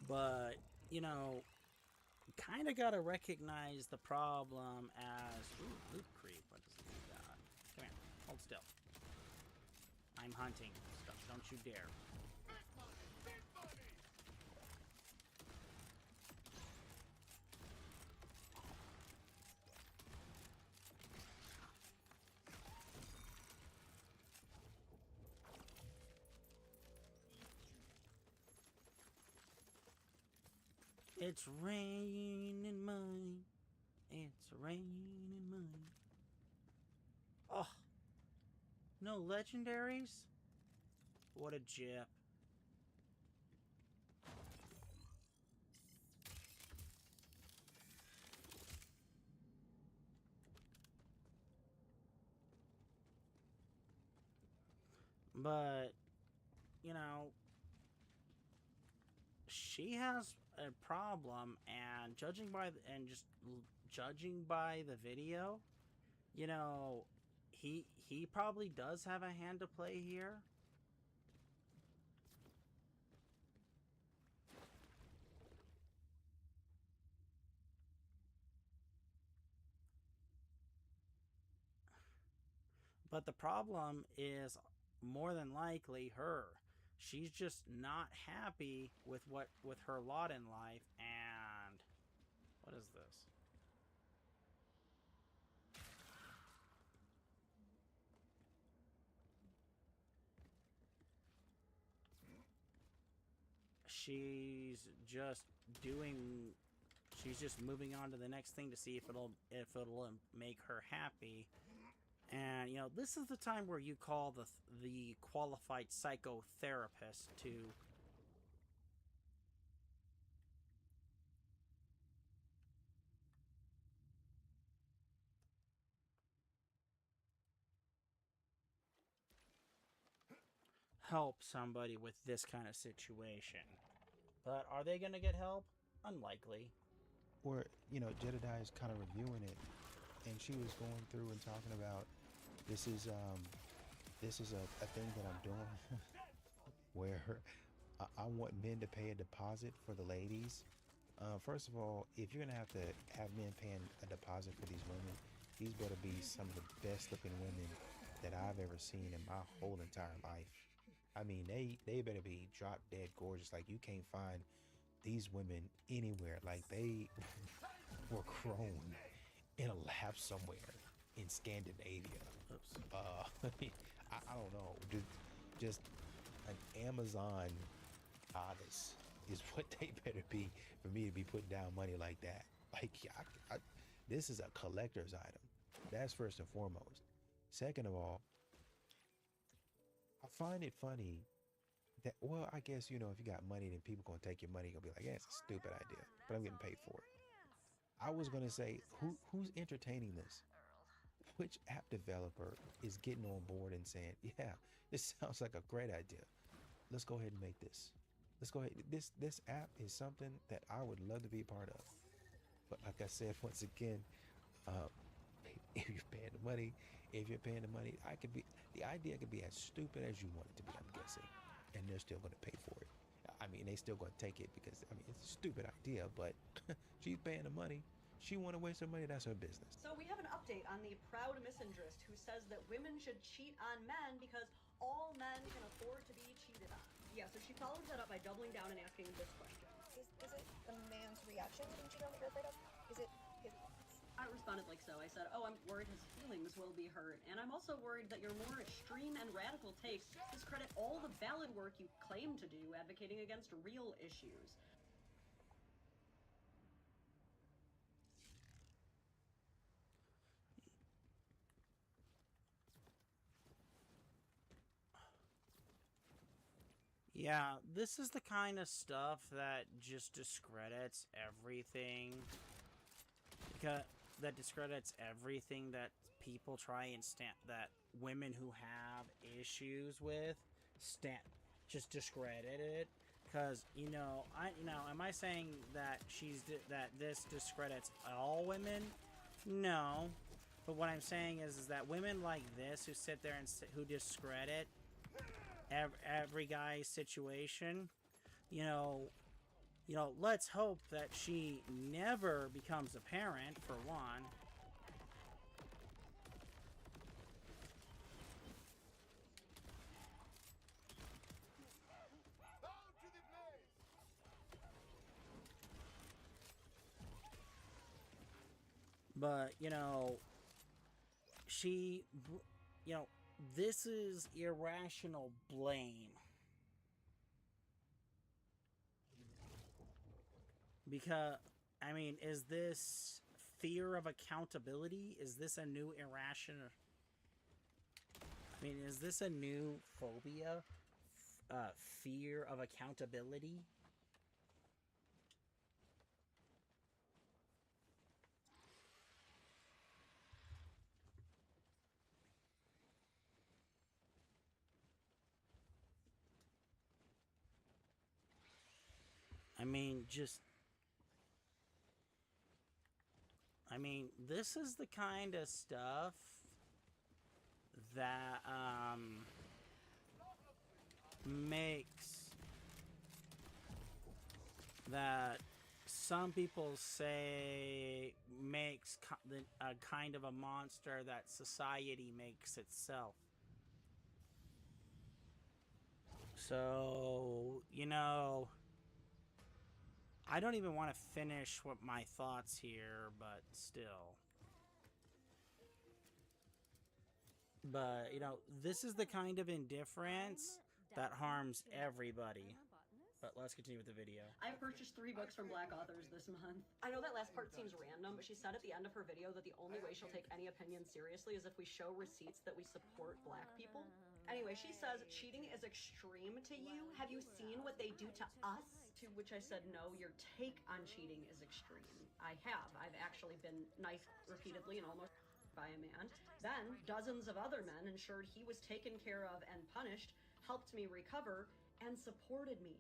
Speaker 2: But, you know, kind of got to recognize the problem as... Ooh, loot creep. What does he got? Come here. Hold still. I'm hunting stuff. Don't you dare. It's raining mine. It's raining money. Oh, no legendaries? What a jip. But, you know, she has a problem, and judging by the video, you know, he probably does have a hand to play here. But the problem is more than likely her. She's just not happy with her lot in life. And what is this? She's just moving on to the next thing to see if it'll make her happy. And, you know, this is the time where you call the qualified psychotherapist to help somebody with this kind of situation. But are they going to get help? Unlikely.
Speaker 26: Where, you know, Jedediah is kind of reviewing it, and she was going through and talking about this is a thing that I'm doing where I want men to pay a deposit for the ladies. First of all, if you're gonna have to have men paying a deposit for these women, these better be some of the best looking women that I've ever seen in my whole entire life. I mean, they better be drop dead gorgeous. Like, you can't find these women anywhere. Like, they were grown in a lab somewhere in Scandinavia. I don't know. Just an Amazon goddess is what they better be for me to be putting down money like that. Like, this is a collector's item. That's first and foremost. Second of all, I find it funny that, well, I guess, you know, if you got money, then people gonna take your money, gonna be like, yeah, it's a stupid idea, but I'm getting paid for it. I was gonna say, who's entertaining this? Which app developer is getting on board and saying, yeah, this sounds like a great idea. Let's go ahead and make this. Let's go ahead. This app is something that I would love to be a part of. But like I said, once again, if you're paying the money, the idea could be as stupid as you want it to be, I'm guessing. And they're still going to pay for it. I mean, they still going to take it because, I mean, it's a stupid idea, but she's paying the money. She want to waste her money, that's her business.
Speaker 8: So we have an update on the proud misandrist who says that women should cheat on men because all men can afford to be cheated on. Yeah, so she follows that up by doubling down and asking this question.
Speaker 10: Is it the man's reaction to being cheated on that you're afraid of? Is it his...
Speaker 8: I responded like so. I said, oh, I'm worried his feelings will be hurt. And I'm also worried that your more extreme and radical takes discredit all the valid work you claim to do advocating against real issues.
Speaker 2: Yeah, this is the kind of stuff that just discredits everything. That discredits everything that people try and that women who have issues with just discredit it. Because, am I saying that that this discredits all women? No. But what I'm saying is that women like this who sit there and who discredit every guy's situation, let's hope that she never becomes a parent, for one. But, this is irrational blame. Because, I mean, is this fear of accountability? Is this a new irrational? I mean, is this a new phobia? Fear of accountability? I mean, this is the kind of stuff that, makes, that some people say makes a kind of a monster that society makes itself. So, you know, I don't even want to finish what my thoughts here, but still. But, you know, this is the kind of indifference that harms everybody. But let's continue with the video.
Speaker 8: I've purchased 3 books from Black authors this month. I know that last part seems random, but she said at the end of her video that the only way she'll take any opinion seriously is if we show receipts that we support Black people. Anyway, she says, cheating is extreme to you. Have you seen what they do to us? To which I said, no, your take on cheating is extreme. I have. I've actually been knifed repeatedly and almost by a man. Then, dozens of other men ensured he was taken care of and punished, helped me recover, and supported me.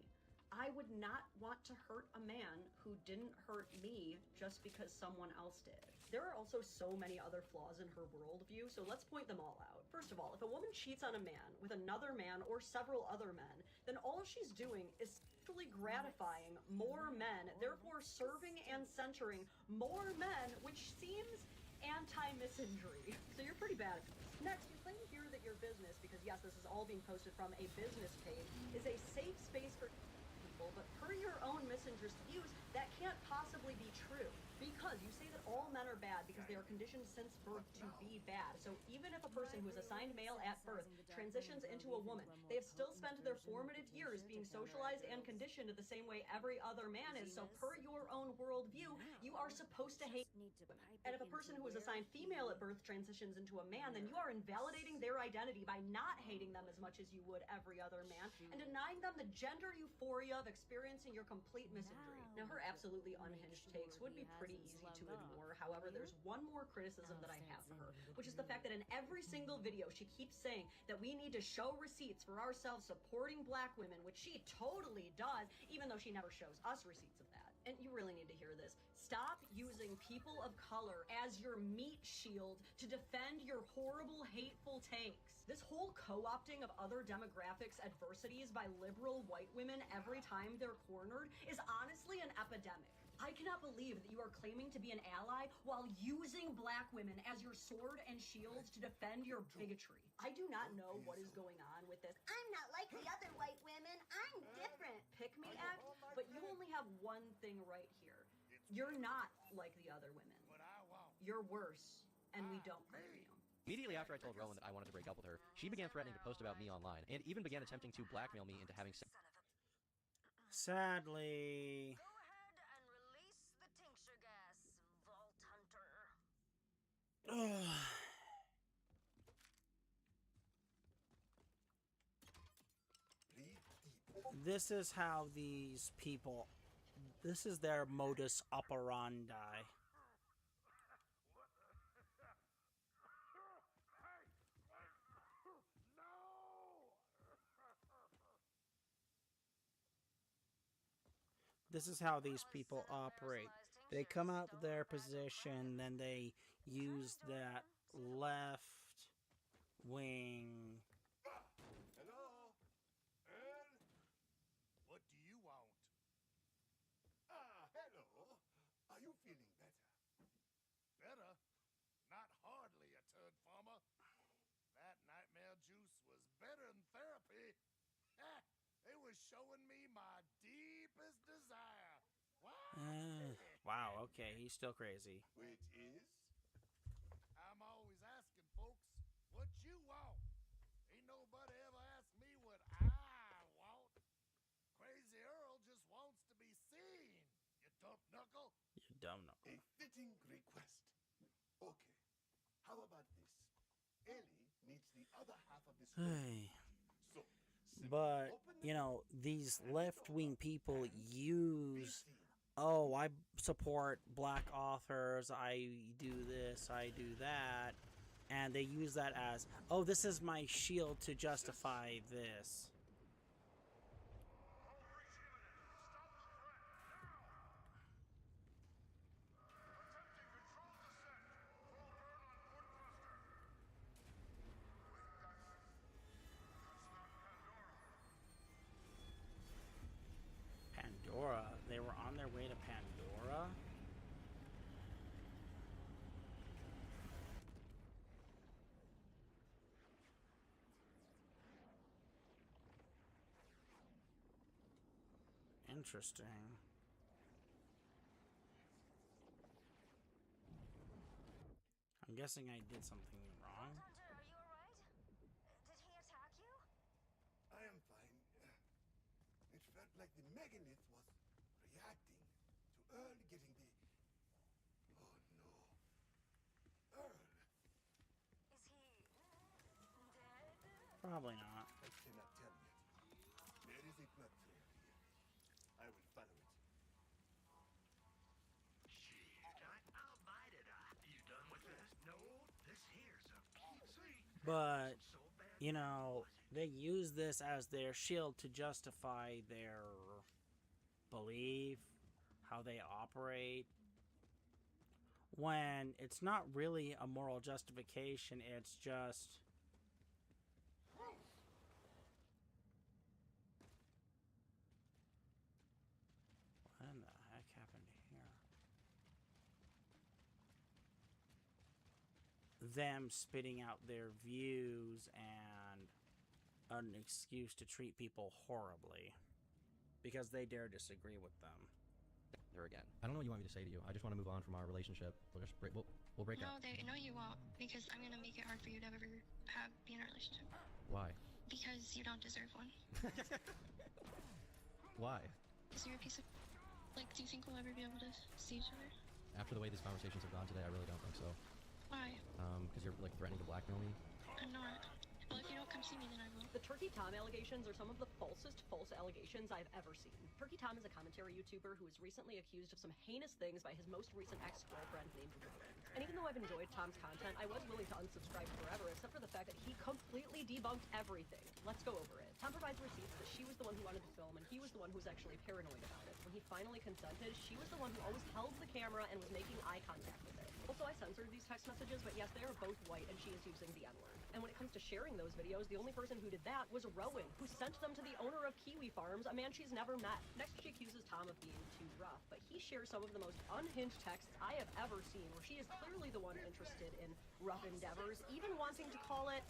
Speaker 8: I would not want to hurt a man who didn't hurt me just because someone else did. There are also so many other flaws in her worldview, so let's point them all out. First of all, if a woman cheats on a man with another man or several other men, then all she's doing is sexually gratifying more men, therefore serving and centering more men, which seems anti-misandry. So you're pretty bad at this. Next, you claim here that your business, because yes, this is all being posted from a business page, is a safe space for people, but per your own misinterest views, that can't possibly be true. Because you say that all men are bad because they are conditioned since birth to be bad. So even if a person who is assigned male at birth transitions into a woman, they have still spent their formative years being socialized and conditioned the same way every other man is. So per your own worldview, you are supposed to hate women. And if a person who is assigned female at birth transitions into a man, then you are invalidating their identity by not hating them as much as you would every other man and denying them the gender euphoria of experiencing your complete misandry. Now, her absolutely unhinged takes would be pretty easy to ignore. However, there's one more criticism that I have for her, which is the fact that in every single video, she keeps saying that we need to show receipts for ourselves supporting Black women, which she totally does, even though she never shows us receipts of that. And you really need to hear this. Stop using people of color as your meat shield to defend your horrible, hateful takes. This whole co-opting of other demographics' adversities by liberal white women every time they're cornered is honestly an epidemic. I cannot believe that you are claiming to be an ally while using Black women as your sword and shield to defend your bigotry. I do not know what is going on with this
Speaker 7: I'm not like the other white women. I'm different.
Speaker 8: pick-me act, but you only have one thing right here. You're not like the other women. You're worse, and we don't blame you.
Speaker 5: Immediately after I told Rowan that I wanted to break up with her, she began threatening to post about me online, and even began attempting to blackmail me into having sex.
Speaker 2: Sadly. This is how these people, this is their modus operandi. This is how these people operate. They come out with their position, then they use that left wing.
Speaker 6: Hello? Earl? What do you want? Hello. Are you feeling better? Better? Not hardly, a turd farmer. That nightmare juice was better than therapy. It was showing me my deepest desire.
Speaker 2: Wow, okay, he's still crazy.
Speaker 6: Which is? I'm always asking folks, what you want? Ain't nobody ever asked me what I want. Crazy Earl just wants to be seen, you dumb knuckle.
Speaker 2: You dumb knuckle.
Speaker 6: A fitting request. Hey.
Speaker 2: But, you know, these left-wing people use, oh, I support black authors, I do this, I do that, and they use that as, oh, this is my shield to justify this. Pandora? They were on their way to Pandora? Interesting. I'm guessing I did something wrong.
Speaker 7: Hunter, are you alright? Did he attack you?
Speaker 6: I am fine. It felt like the megalith was reacting to Earl getting the... Oh no. Earl!
Speaker 7: Is he dead?
Speaker 2: Probably not.
Speaker 6: I cannot tell yet. There is a blood trail here. I will follow it.
Speaker 12: Shit, I'll bite it. You done with this? No, this here's a sweet.
Speaker 2: But, you know, they use this as their shield to justify their belief, how they operate, when it's not really a moral justification, it's just... What in the heck happened here? Them spitting out their views and an excuse to treat people horribly because they dare disagree with them.
Speaker 5: There again. I don't know what you want me to say to you. I just want to move on from our relationship. We'll just break. We'll break up.
Speaker 13: No, you won't, because I'm gonna make it hard for you to ever be in a relationship.
Speaker 5: Why?
Speaker 13: Because you don't deserve one.
Speaker 5: Why?
Speaker 13: Because you're a piece of... Like, do you think we'll ever be able to see each other?
Speaker 5: After the way these conversations have gone today, I really don't think so.
Speaker 13: Why?
Speaker 5: Because you're like threatening to blackmail me.
Speaker 13: I'm not. Well, if you don't come see me, then I will.
Speaker 8: The Turkey Tom allegations are some of the falsest false allegations I've ever seen. Turkey Tom is a commentary YouTuber who was recently accused of some heinous things by his most recent ex-girlfriend named Boardlands. And even though I've enjoyed Tom's content, I was willing to unsubscribe forever, except for the fact that he completely debunked everything. Let's go over it. Tom provides receipts that she was the one who wanted the film, and he was the one who was actually paranoid about it. When he finally consented, she was the one who always held the camera and was making eye contact with it. Also, I censored these text messages, but yes, they are both white, and she is using the N-word. And when it comes to sharing those videos, the only person who did that was Rowan, who sent them to the owner of Kiwi Farms, a man she's never met. Next, she accuses Tom of being too rough, but he shares some of the most unhinged texts I have ever seen, where she is clearly the one interested in rough endeavors, even wanting to call it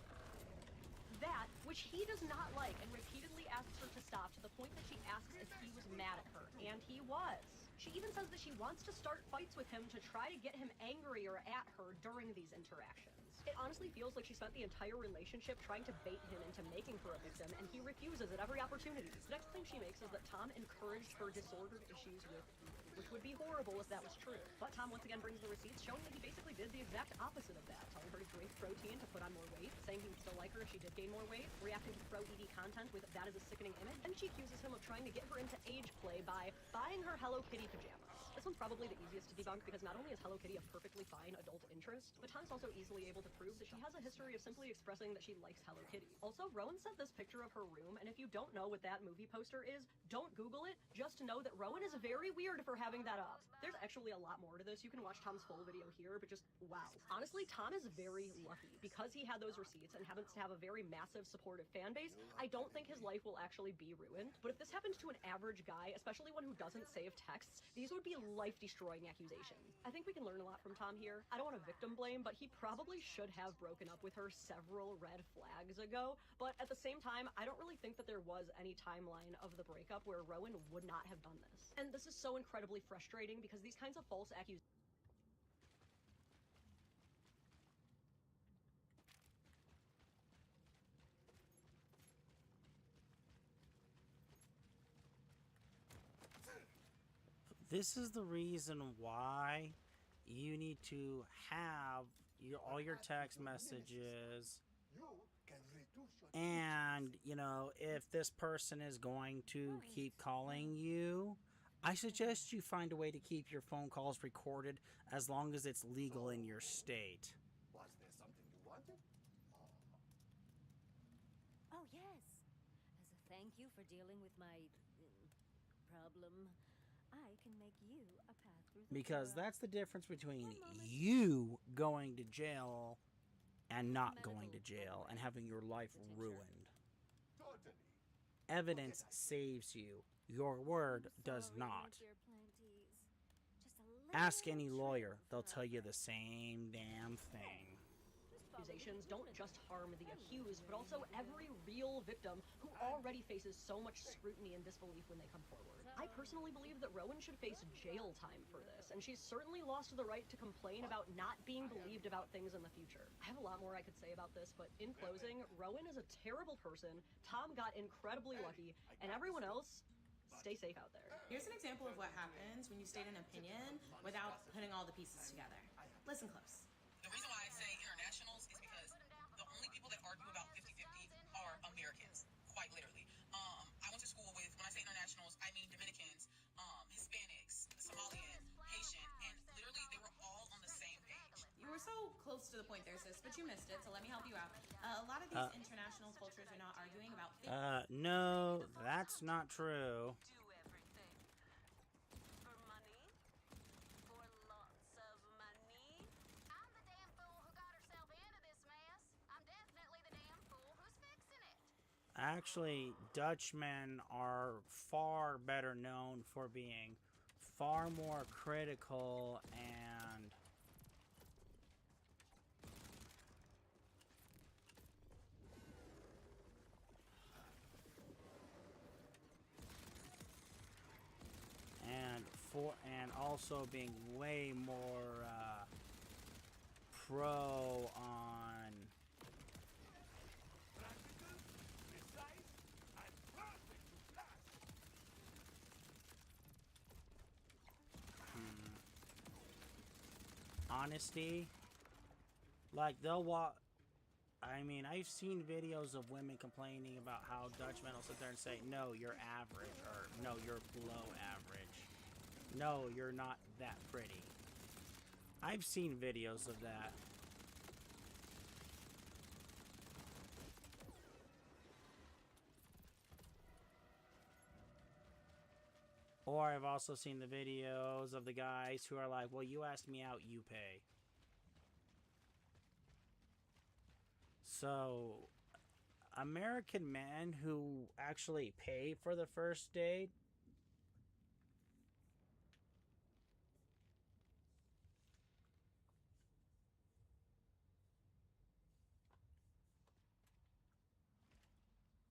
Speaker 8: that, which he does not like, and repeatedly asks her to stop, to the point that she asks if he was mad at her, and he was. She even says that she wants to start fights with him to try to get him angrier at her during these interactions. It honestly feels like she spent the entire relationship trying to bait him into making her a victim, and he refuses at every opportunity. The next thing she makes is that Tom encouraged her disordered issues with eating, which would be horrible if that was true. But Tom once again brings the receipts showing that he basically did the exact opposite of that, telling her to drink protein to put on more weight, saying he would still like her if she did gain more weight, reacting to pro-ED content with "that is a sickening image," and she accuses him of trying to get her into age play by buying her Hello Kitty pajamas. This one's probably the easiest to debunk because not only is Hello Kitty a perfectly fine adult interest, but Tom's also easily able to prove that she has a history of simply expressing that she likes Hello Kitty. Also, Rowan sent this picture of her room, and if you don't know what that movie poster is, don't Google it. Just know that Rowan is very weird for having that up. There's actually a lot more to this. You can watch Tom's full video here, but just wow. Honestly, Tom is very lucky. Because he had those receipts and happens to have a very massive supportive fan base, I don't think his life will actually be ruined. But if this happens to an average guy, especially one who doesn't save texts, these would be life-destroying accusations. I think we can learn a lot from Tom here. I don't want to victim blame, but he probably should have broken up with her several red flags ago. But at the same time, I don't really think that there was any timeline of the breakup where Rowan would not have done this. And this is so incredibly frustrating because these kinds of false accusations
Speaker 2: This is the reason why you need to have all your text messages.
Speaker 6: You can reduce your
Speaker 2: And, you know, if this person is going to keep calling you, I suggest you find a way to keep your phone calls recorded as long as it's legal in your state.
Speaker 6: Was there something you wanted?
Speaker 11: Oh, yes. As a thank you for dealing with my problem, I can make you a path through the
Speaker 2: Because
Speaker 11: door.
Speaker 2: that's the difference between you going to jail and not going to jail and having your life ruined.
Speaker 6: Totally.
Speaker 2: Evidence saves you. Your word does not. Ask any lawyer. They'll tell you the same damn thing.
Speaker 8: Accusations don't just harm the accused, but also every real victim who already faces so much scrutiny and disbelief when they come forward. I personally believe that Rowan should face jail time for this, and she's certainly lost the right to complain about not being believed about things in the future. I have a lot more I could say about this, but in closing, Rowan is a terrible person, Tom got incredibly lucky, and everyone else, stay safe out there.
Speaker 14: Here's an example of what happens when you state an opinion without putting all the pieces together. Listen close.
Speaker 3: The reason why I say internationals is because the only people that argue about 50-50 are Americans, quite literally. I went to school with, when I say internationals, I mean Dominicans, Hispanics, Somalian, Haitian, and literally they were all on the same page.
Speaker 14: You were so close to the point there, sis, but you missed it, so let me help you out. A lot of these international cultures are not arguing about 50.
Speaker 2: No, that's not true. Actually, Dutchmen are far better known for being far more critical and also being way more pro on honesty. Like, they'll walk. I mean, I've seen videos of women complaining about how Dutchmen will sit there and say, no, you're average, or no, you're below average. No, you're not that pretty. I've seen videos of that. Or I've also seen the videos of the guys who are like, well, you asked me out, you pay. So, American men who actually pay for the first date,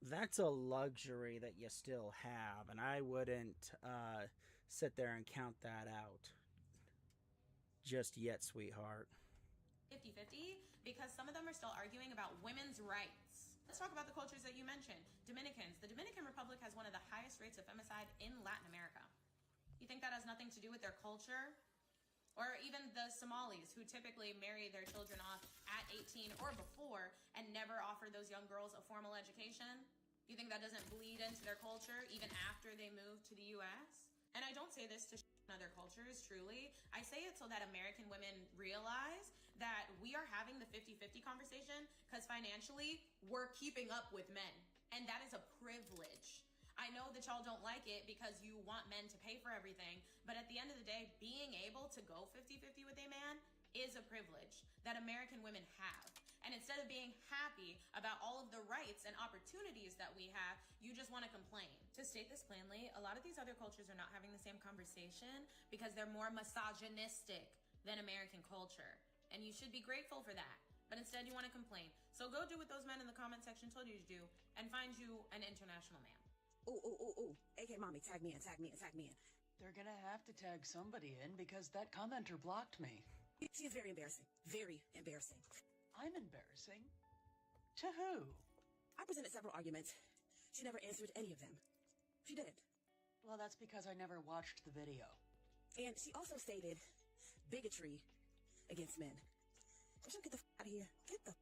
Speaker 2: that's a luxury that you still have, and I wouldn't sit there and count that out just yet, sweetheart.
Speaker 14: 50-50 because some of them are still arguing about women's rights. Let's talk about the cultures that you mentioned. Dominicans. The Dominican Republic has one of the highest rates of femicide in Latin America. You think that has nothing to do with their culture? Or even the Somalis, who typically marry their children off at 18 or before and never offer those young girls a formal education? You think that doesn't bleed into their culture even after they move to the US? And I don't say this to other cultures, truly. I say it so that American women realize that we are having the 50-50 conversation because financially, we're keeping up with men. And that is a privilege. I know that y'all don't like it because you want men to pay for everything, but at the end of the day, being able to go 50-50 with a man is a privilege that American women have. And instead of being happy about all of the rights and opportunities that we have, you just want to complain. To state this plainly, a lot of these other cultures are not having the same conversation because they're more misogynistic than American culture. And you should be grateful for that. But instead you want to complain. So go do what those men in the comment section told you to do and find you an international man.
Speaker 15: Ooh. AK mommy, tag me in.
Speaker 16: They're gonna have to tag somebody in because that commenter blocked me.
Speaker 15: She is very embarrassing. Very embarrassing.
Speaker 16: I'm embarrassing? To who?
Speaker 15: I presented several arguments. She never answered any of them. She didn't.
Speaker 16: Well, that's because I never watched the video.
Speaker 15: And she also stated bigotry against men. Get the out of here. Get the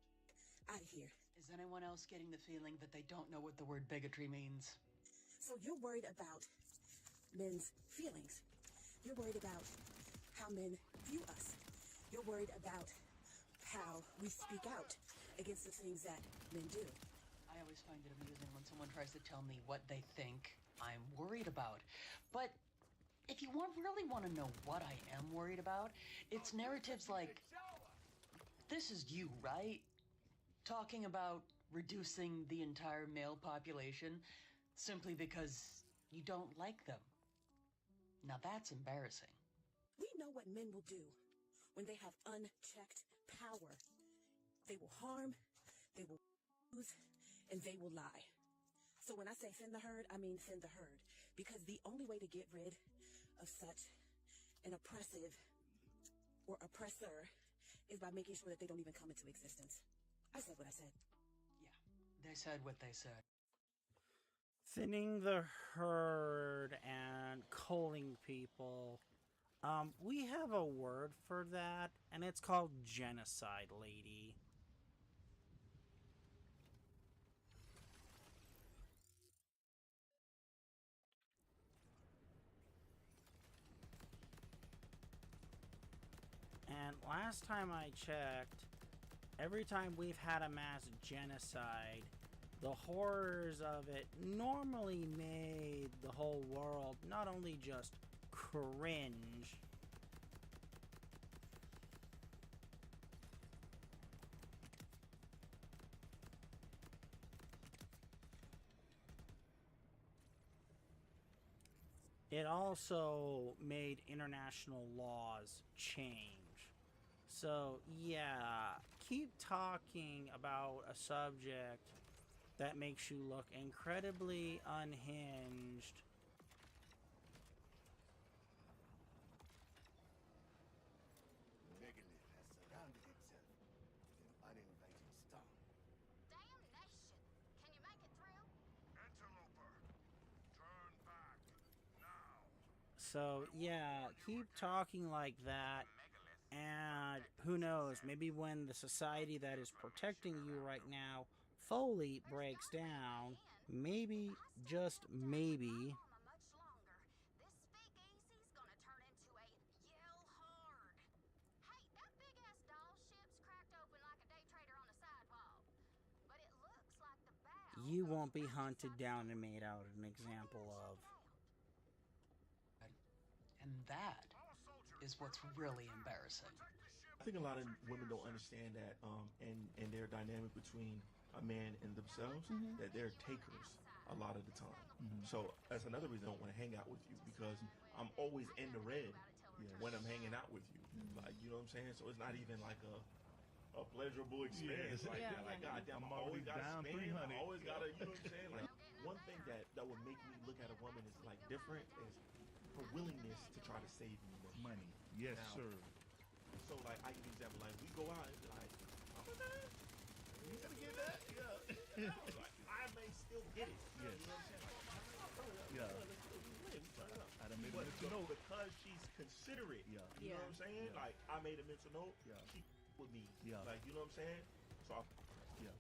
Speaker 15: out of here.
Speaker 16: Is Is anyone else getting the feeling that they don't know what the word bigotry means?
Speaker 15: So you're worried about men's feelings. You're worried about how men view us. You're worried about how we speak out against the things that men do.
Speaker 16: I always find it amusing when someone tries to tell me what they think I'm worried about. But if you really want to know what I am worried about, it's narratives like, this is you, right? Talking about reducing the entire male population simply because you don't like them. Now that's embarrassing.
Speaker 15: We know what men will do when they have unchecked power. They will harm, they will use, and they will lie. So when I say thin the herd, I mean thin the herd. Because the only way to get rid of such an oppressive or oppressor is by making sure that they don't even come into existence. I said what I said.
Speaker 16: Yeah, they said what they said.
Speaker 2: Thinning the herd and culling people. We have a word for that, and it's called genocide, lady. And last time I checked, every time we've had a mass genocide, the horrors of it normally made the whole world not only just cringe, it also made international laws change. So, yeah, keep talking about a subject that makes you look incredibly unhinged.
Speaker 6: Megalith has surrounded himself with an uninviting star.
Speaker 7: Damnation! Can you make it through?
Speaker 12: Interloper, turn back now.
Speaker 2: So, yeah, keep talking like that. And who knows, maybe when the society that is protecting you right now fully breaks down, maybe, just maybe,
Speaker 7: Much longer. This speakeasy's gonna turn into a yell hard. Hey, that big ass doll ship's cracked open like a day trader on the sidewalk. But it looks like the bow.
Speaker 2: you won't be hunted down and made out an example of.
Speaker 16: And that is what's really embarrassing.
Speaker 17: I think a lot of women don't understand that and their dynamic between a man and themselves, that they're takers a lot of the time. So that's another reason I don't want to hang out with you, because I'm always in the red when I'm hanging out with you. Like, you know what I'm saying? So it's not even like a pleasurable experience. Like goddamn, I always gotta spend. I always gotta, you know what I'm saying? Like, one thing that would make me look at a woman is like different is her willingness to try to save me money.
Speaker 18: Yes,
Speaker 17: now,
Speaker 18: sir.
Speaker 17: So like, I give you an example. Like, we go out and be like, "Oh my God, you gonna get that?" Yeah. Like, I may still get it.
Speaker 18: Yes.
Speaker 17: You know what I'm saying? Like,
Speaker 18: Yeah.
Speaker 17: let's still be lit.
Speaker 18: I done made a mental note.
Speaker 17: Because she's considerate.
Speaker 18: Yeah.
Speaker 17: You know what I'm saying?
Speaker 18: Yeah.
Speaker 17: Like, I made a mental note.
Speaker 18: Yeah.
Speaker 17: She with me.
Speaker 18: Yeah.
Speaker 17: Like, you know what I'm saying? So,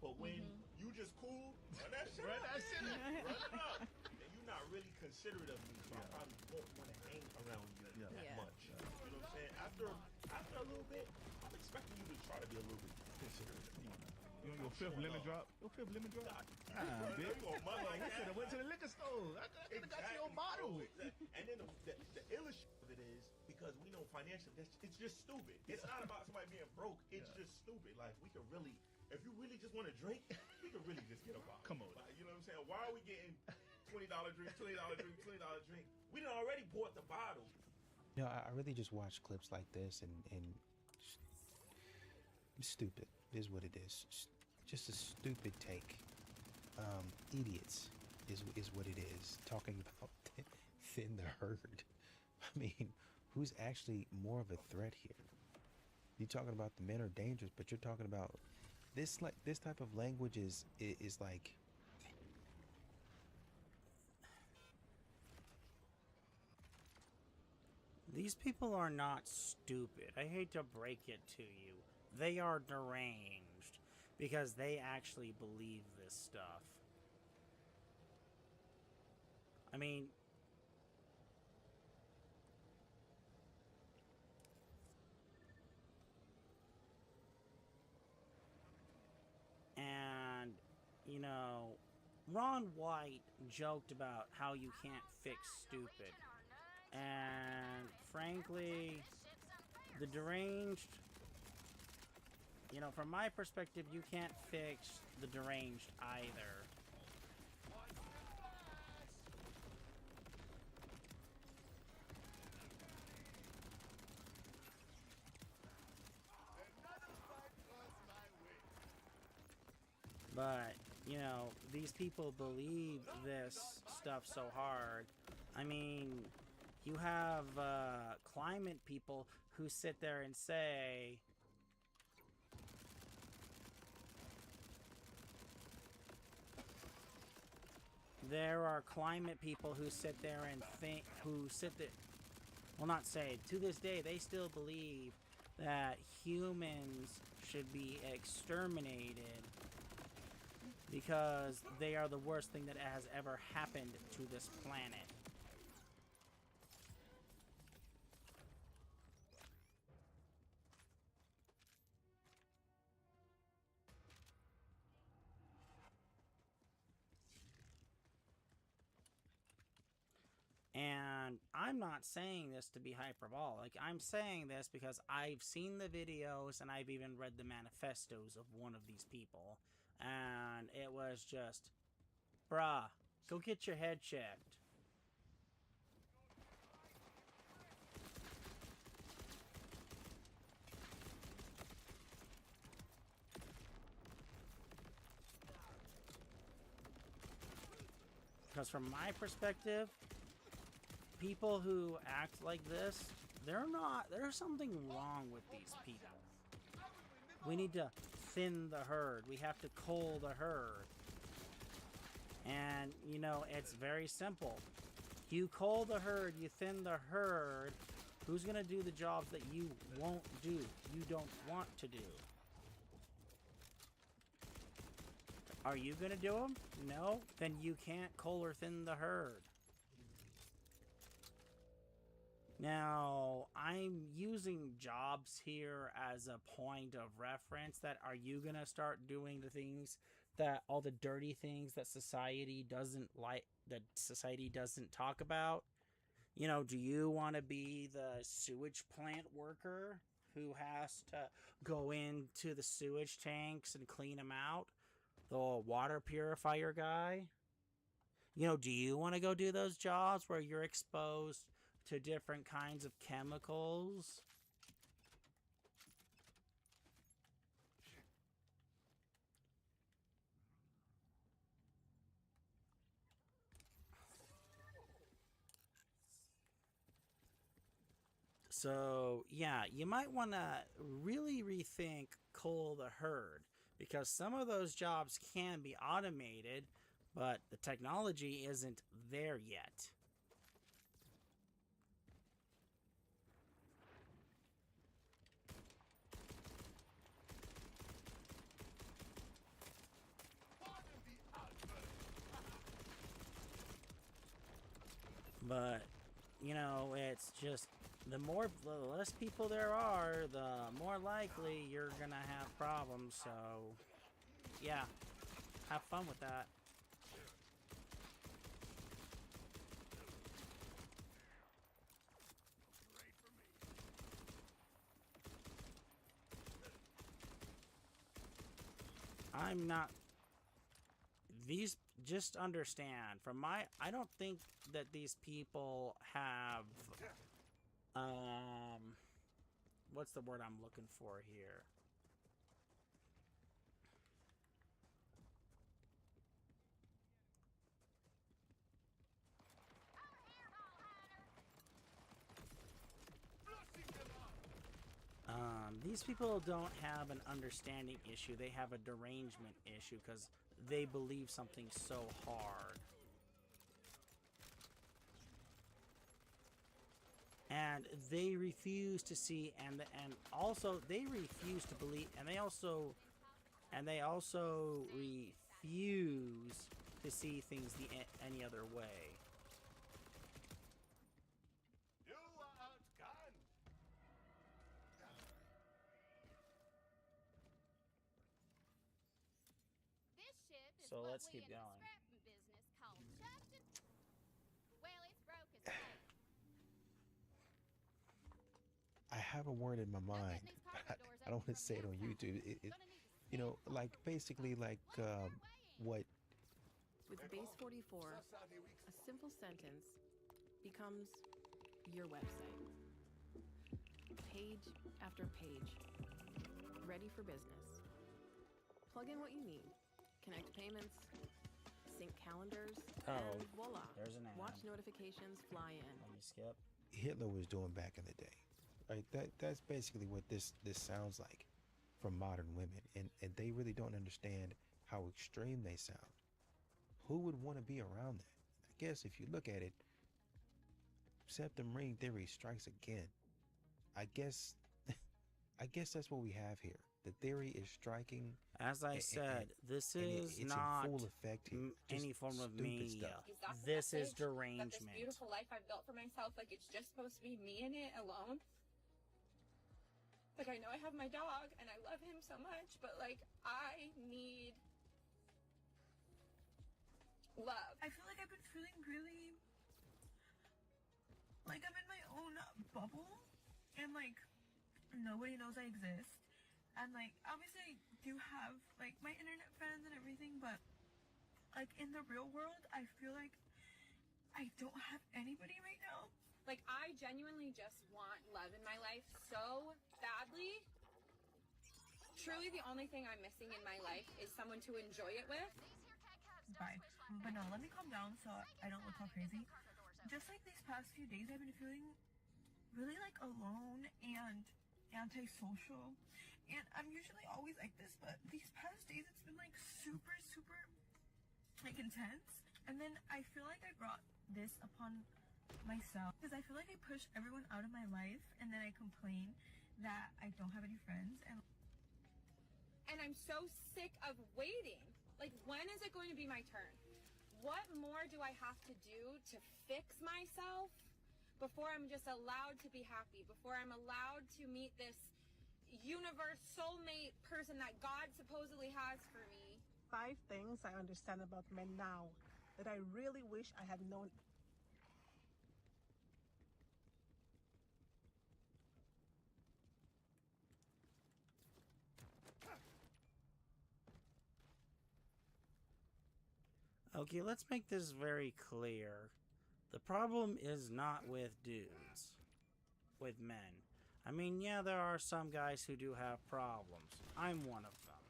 Speaker 17: but when you just cool, run that shit
Speaker 18: Run
Speaker 17: up.
Speaker 18: that shit up.
Speaker 17: Run it up. And you're not really considerate of me, so I probably won't want to hang around you that much. You know what I'm saying? After a little bit, I'm expecting you to try to be a little bit considerate of me.
Speaker 18: You know your fifth lemon drop? Your fifth lemon drop? Bitch. I could have went to the liquor store. I could have got you a bottle.
Speaker 17: And then the illest of it is, because we know financially, it's just stupid. It's not about somebody being broke. It's just stupid. Like, we could really, if you really just want to drink, we could really just get a bottle.
Speaker 18: Come on.
Speaker 17: Like, you know what I'm saying? Why are we getting $20 drink, $20 drink, $20 drink? We done already bought the bottle.
Speaker 26: You know, I really just watch clips like this and it's stupid is what it is. Just a stupid take. Idiots is what it is. Talking about thin the herd. I mean, who's actually more of a threat here? You're talking about the men are dangerous, but you're talking about this type of language is like.
Speaker 2: These people are not stupid. I hate to break it to you. They are deranged. because they actually believe this stuff. I mean, and, you know, Ron White joked about how you can't fix stupid. And frankly, the deranged, you know, from my perspective, you can't fix the deranged either. But, you know, these people believe this stuff so hard. I mean, you have climate people who sit there and say, there are climate people who sit there and think, well, not say, to this day, they still believe that humans should be exterminated because they are the worst thing that has ever happened to this planet. And I'm not saying this to be hyperbolic. I'm saying this because I've seen the videos and I've even read the manifestos of one of these people. And it was just, bruh, go get your head checked. Because from my perspective, people who act like this, there's something wrong with these people. We need to thin the herd. We have to cull the herd. And, you know, it's very simple. You cull the herd, you thin the herd, who's going to do the jobs that you won't do, you don't want to do? Are you going to do them? No? Then you can't cull or thin the herd. Now, I'm using jobs here as a point of reference. That are you going to start doing the things that, all the dirty things that society doesn't like, that society doesn't talk about? You know, do you want to be the sewage plant worker who has to go into the sewage tanks and clean them out? The water purifier guy? You know, do you want to go do those jobs where you're exposed to different kinds of chemicals? So, yeah, you might want to really rethink cull the herd, because some of those jobs can be automated, but the technology isn't there yet. But, you know, it's just, the less people there are, the more likely you're gonna have problems. So, yeah, have fun with that. I'm not, these, just understand, from my, I don't think that these people have, what's the word I'm looking for here? These people don't have an understanding issue. They have a derangement issue because they believe something so hard. And they refuse to see, and also they refuse to believe, and they also And they also refuse to see things any other way.
Speaker 6: You are outgunned.
Speaker 7: This ship is
Speaker 2: So
Speaker 7: what
Speaker 2: let's
Speaker 7: we
Speaker 2: keep
Speaker 7: in the
Speaker 2: going.
Speaker 7: scrapping business call chucked and... Well, it's broke as fuck.
Speaker 26: I have a word in my mind. I don't want to say it on YouTube. You know, like basically like what
Speaker 3: With Base 44, a simple sentence becomes your website. Page after page, ready for business. Plug in what you need, connect payments, sync calendars, and voila,
Speaker 2: there's an ad.
Speaker 3: watch notifications fly in.
Speaker 2: Let me skip.
Speaker 26: Hitler was doing back in the day. Right? That's basically what this sounds like from modern women, and they really don't understand how extreme they sound. Who would want to be around that? I guess if you look at it, septum ring theory strikes again. I guess that's what we have here. The theory is striking.
Speaker 2: As I said, this is
Speaker 26: it's
Speaker 2: not
Speaker 26: in full effect here.
Speaker 2: any form of mania.
Speaker 4: Exactly
Speaker 2: This is
Speaker 4: that
Speaker 2: derangement.
Speaker 4: this beautiful life I've built for myself, like it's just supposed to be me in it alone. Like I know I have my dog and I love him so much, but like I need love.
Speaker 10: I feel like I've been feeling really like I'm in my own bubble and like nobody knows I exist. And like obviously I do have like my internet friends and everything, but like in the real world I feel like I don't have anybody right now.
Speaker 4: Like I genuinely just want love in my life so badly. Truly the only thing I'm missing in my life is someone to enjoy it with.
Speaker 10: Bye. But no, let me calm down so I don't look all crazy. Just like these past few days I've been feeling really like alone and antisocial. And I'm usually always like this, but these past days it's been like super like intense. And then I feel like I brought this upon myself because I feel like I push everyone out of my life and then I complain that I don't have any friends
Speaker 4: And I'm so sick of waiting. Like when is it going to be my turn? What more do I have to do to fix myself before I'm just allowed to be happy, before I'm allowed to meet this universe soulmate person that God supposedly has for me?
Speaker 19: 5 things I understand about men now that I really wish I had known.
Speaker 2: Okay, let's make this very clear. The problem is not with dudes, with men. I mean, yeah, there are some guys who do have problems. I'm one of them.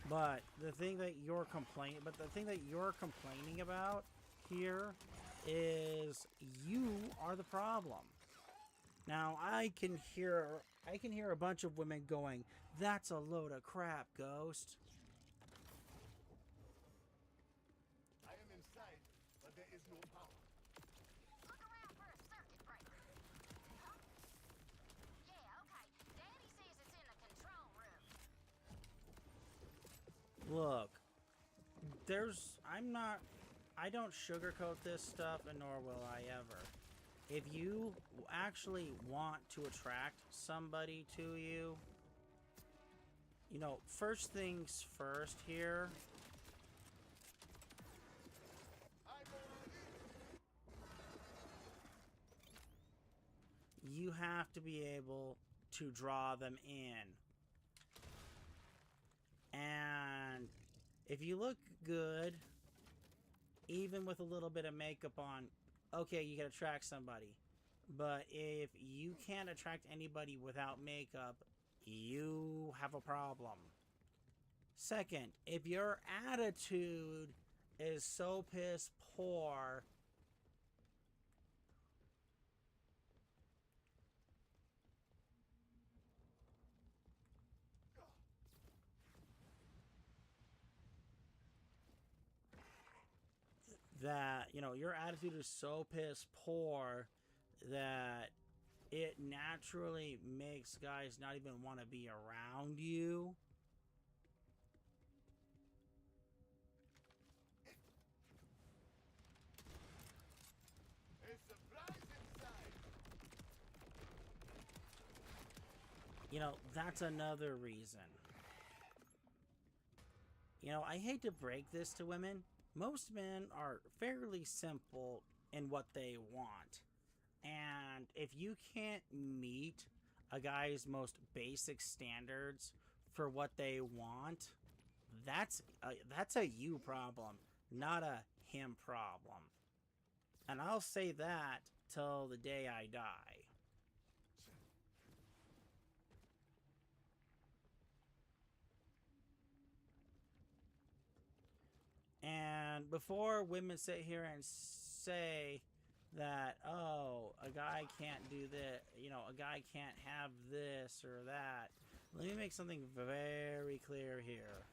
Speaker 2: But the thing that you're complaining about here is you are the problem. Now, I can hear a bunch of women going, "That's a load of crap, Ghost."
Speaker 6: I am inside, but there is no power.
Speaker 7: Look around for a circuit breaker. Huh? Yeah, okay. Daddy says it's in the control room.
Speaker 2: Look, I don't sugarcoat this stuff, and nor will I ever. If you actually want to attract somebody to you, you know, first things first here. You have to be able to draw them in. And if you look good, even with a little bit of makeup on, okay, you can attract somebody. But if you can't attract anybody without makeup, you have a problem. Second, if your attitude is so piss poor that, you know, your attitude is so piss poor that it naturally makes guys not even want to be around you. You know, that's another reason. You know, I hate to break this to women. Most men are fairly simple in what they want. And if you can't meet a guy's most basic standards for what they want, that's a you problem, not a him problem. And I'll say that till the day I die. And before women sit here and say that, oh, a guy can't do this, you know, a guy can't have this or that, let me make something very clear here.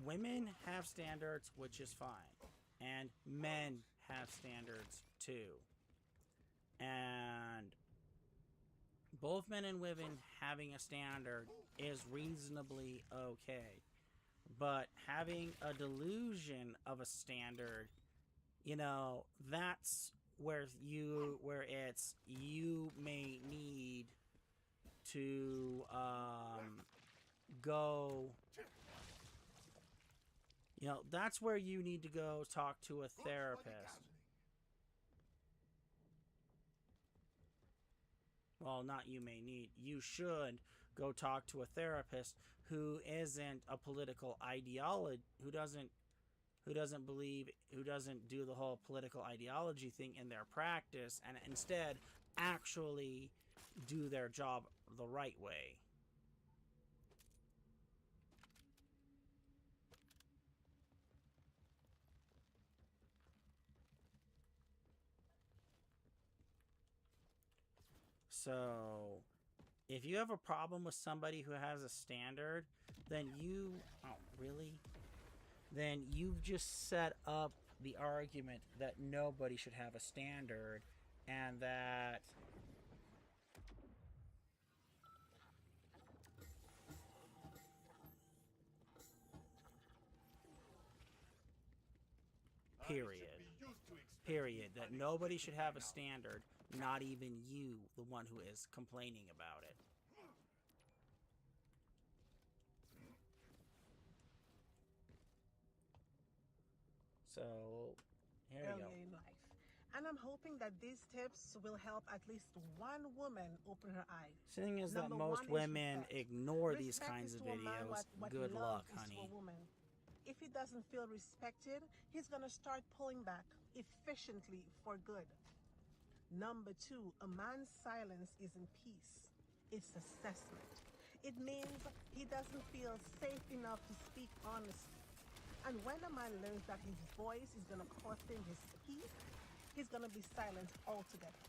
Speaker 2: Women have standards, which is fine. And men have standards too. And both men and women having a standard is reasonably okay. But having a delusion of a standard, you know, that's where you may need to go. You know, that's where you need to go talk to a therapist. Well, not you may need. You should go talk to a therapist who isn't a political ideology, who doesn't do the whole political ideology thing in their practice, and instead actually do their job the right way. So, if you have a problem with somebody who has a standard, then then you've just set up the argument that nobody should have a standard, and that period, that nobody should have a standard, not even you, the one who is complaining about it. So, here we go.
Speaker 19: In life. And I'm hoping that these tips will help at least one woman open her eye.
Speaker 2: Seeing as that most women ignore these kinds of videos, good luck, honey.
Speaker 19: If he doesn't feel respected, he's gonna start pulling back efficiently for good. Number 2, a man's silence isn't peace. It's assessment. It means he doesn't feel safe enough to speak honestly. And when a man learns that his voice is gonna cost him his peace, he's gonna be silent altogether.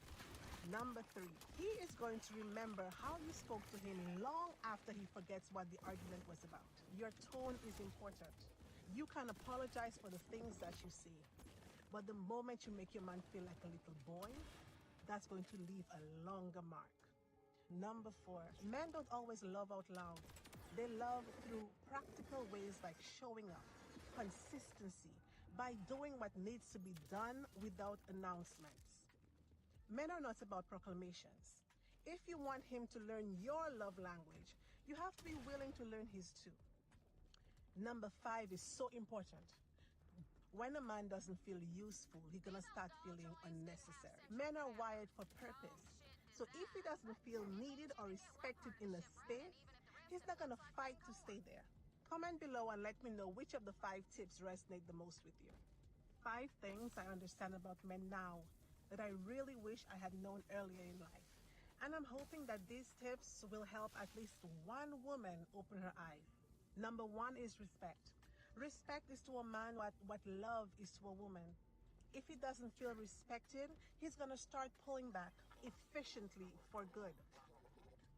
Speaker 19: Number 3, he is going to remember how you spoke to him long after he forgets what the argument was about. Your tone is important. You can apologize for the things that you say, but the moment you make your man feel like a little boy, that's going to leave a longer mark. Number 4, men don't always love out loud. They love through practical ways like showing up, consistency, by doing what needs to be done without announcements. Men are not about proclamations. If you want him to learn your love language, you have to be willing to learn his too. Number 5 is so important. When a man doesn't feel useful, he's gonna start feeling unnecessary. Men are wired for purpose. So if he doesn't feel needed or respected in a space, he's not gonna fight to stay there. Comment below and let me know which of the 5 tips resonate the most with you. 5 things I understand about men now that I really wish I had known earlier in life. And I'm hoping that these tips will help at least one woman open her eye. Number 1 is respect. Respect is to a man what love is to a woman. If he doesn't feel respected, he's gonna start pulling back efficiently for good.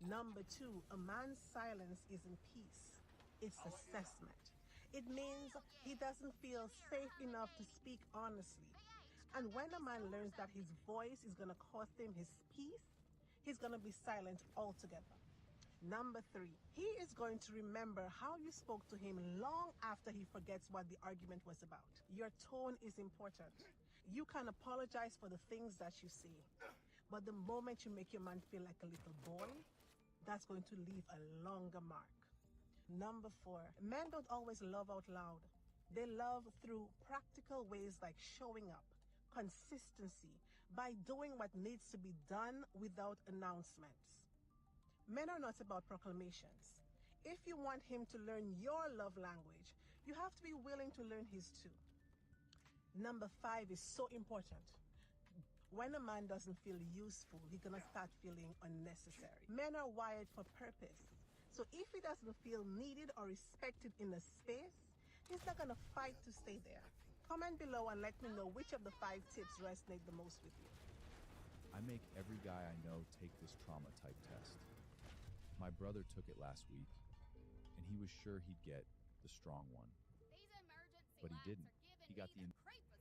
Speaker 19: Number 2, a man's silence isn't peace. It's assessment. It means he doesn't feel safe enough to speak honestly. And when a man learns that his voice is going to cost him his peace, he's going to be silent altogether. Number 3, he is going to remember how you spoke to him long after he forgets what the argument was about. Your tone is important. You can apologize for the things that you say, but the moment you make your man feel like a little boy, that's going to leave a longer mark. Number 4, men don't always love out loud. They love through practical ways like showing up, consistency, by doing what needs to be done without announcements. Men are not about proclamations. If you want him to learn your love language, you have to be willing to learn his too. Number 5 is so important. When a man doesn't feel useful, he's gonna start feeling unnecessary. Men are wired for purpose. So if he doesn't feel needed or respected in a space, he's not gonna fight to stay there. Comment below and let me know which of the 5 tips resonate the most with you.
Speaker 1: I make every guy I know take this trauma type test. My brother took it last week, and he was sure he'd get the strong one. But he didn't. He got the...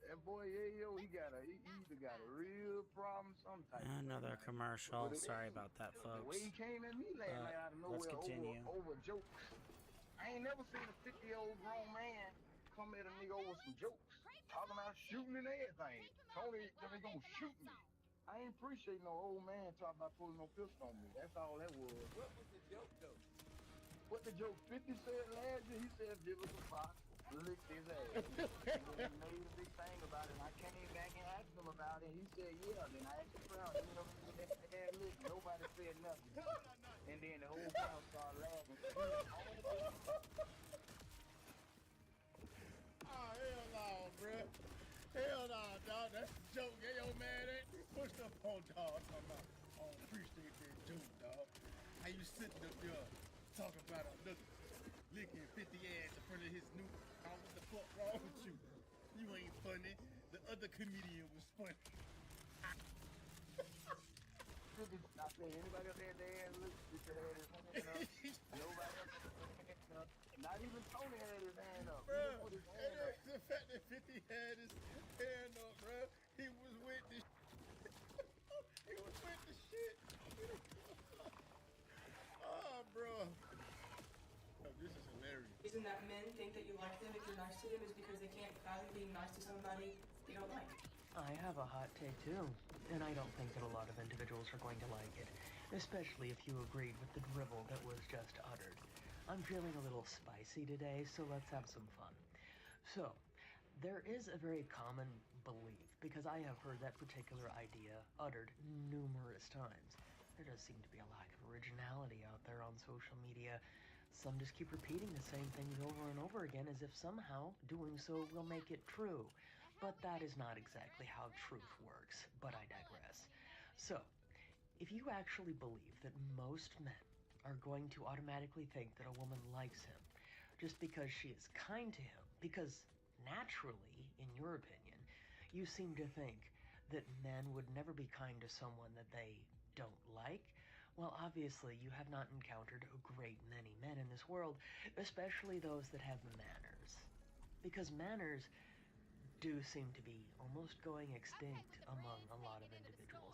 Speaker 9: That boy, he either got a real problem, some type of
Speaker 2: Another
Speaker 9: thing,
Speaker 2: commercial.
Speaker 9: But
Speaker 2: Sorry about that,
Speaker 9: The
Speaker 2: folks.
Speaker 9: way he came at me last night out of
Speaker 2: Let's
Speaker 9: nowhere
Speaker 2: continue.
Speaker 9: over jokes. I ain't never seen a 50-year-old grown man come at a nigga over some jokes. Talking about shooting and everything. Tony, they gonna shoot me. I ain't appreciate no old man talking about pulling no pistol on me. That's all that was. What was the joke, though? What the joke 50 said last year? He said give us a box, licked his ass. And then he made a big thing about it. And I came back and asked him about it. He said, yeah. Then I asked the crowd, you know, nobody said nothing. And then the whole crowd started laughing.
Speaker 18: Oh, hell no, bruh. Hell no, dog. That's a joke. Yeah, yo, man, ain't pushed up on dog. Talking about, I don't appreciate that joke, dog. How you sitting up there talking about a nigga licking 50 ass in front of his new... What the fuck wrong with you? You ain't funny. The other comedian was funny.
Speaker 9: I said, anybody up there, look, get your head his hand up. Nobody up there. Not even Tony had his hand up.
Speaker 18: Bruh,
Speaker 9: He put his hand up.
Speaker 18: the fact that 50 had his hand up, bruh, he was with the he was with the shit. Oh, bro. Oh, this is hilarious.
Speaker 3: Reason that men think that you like them if you're nice to them is because they can't value being nice to somebody they don't like.
Speaker 16: I have a hot take too, and I don't think that a lot of individuals are going to like it, especially if you agreed with the drivel that was just uttered. I'm feeling a little spicy today, so let's have some fun. So, there is a very common belief, because I have heard that particular idea uttered numerous times. There does seem to be a lack of originality out there on social media. Some just keep repeating the same things over and over again as if somehow doing so will make it true. But that is not exactly how truth works, but I digress. So, if you actually believe that most men are going to automatically think that a woman likes him just because she is kind to him, because naturally, in your opinion, you seem to think that men would never be kind to someone that they don't like, well, obviously, you have not encountered a great many men in this world, especially those that have manners. Because manners do seem to be almost going extinct among a lot of individuals.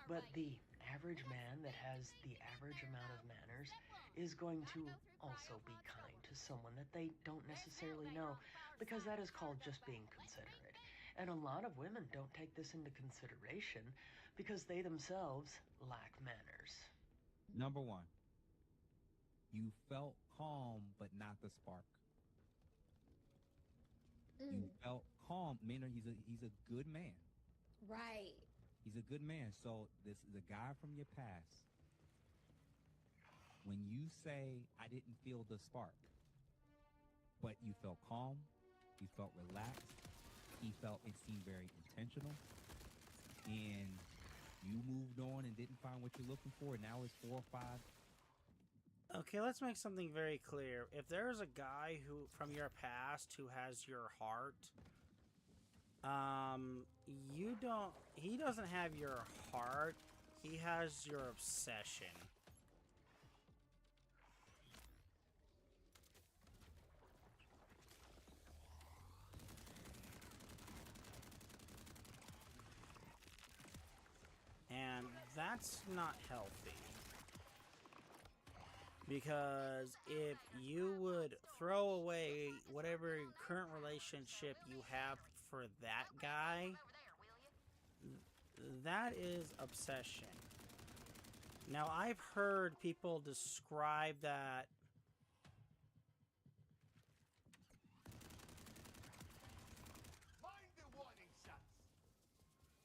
Speaker 16: But the average man that has the average amount of manners is going to also be kind to someone that they don't necessarily know, because that is called just being considerate. And a lot of women don't take this into consideration because they themselves lack manners.
Speaker 20: Number 1, you felt calm but not the spark. You felt calm. Maynard, he's a good man.
Speaker 21: Right.
Speaker 20: He's a good man. So this is a guy from your past. When you say, I didn't feel the spark, but you felt calm, you felt relaxed, he felt it seemed very intentional, and you moved on and didn't find what you're looking for, and now it's 4 or 5.
Speaker 2: Okay, let's make something very clear. If there's a guy who from your past who has your heart, he doesn't have your heart, he has your obsession. that's not healthy. Because if you would throw away whatever current relationship you have for that guy, that is obsession. Now, I've heard people describe that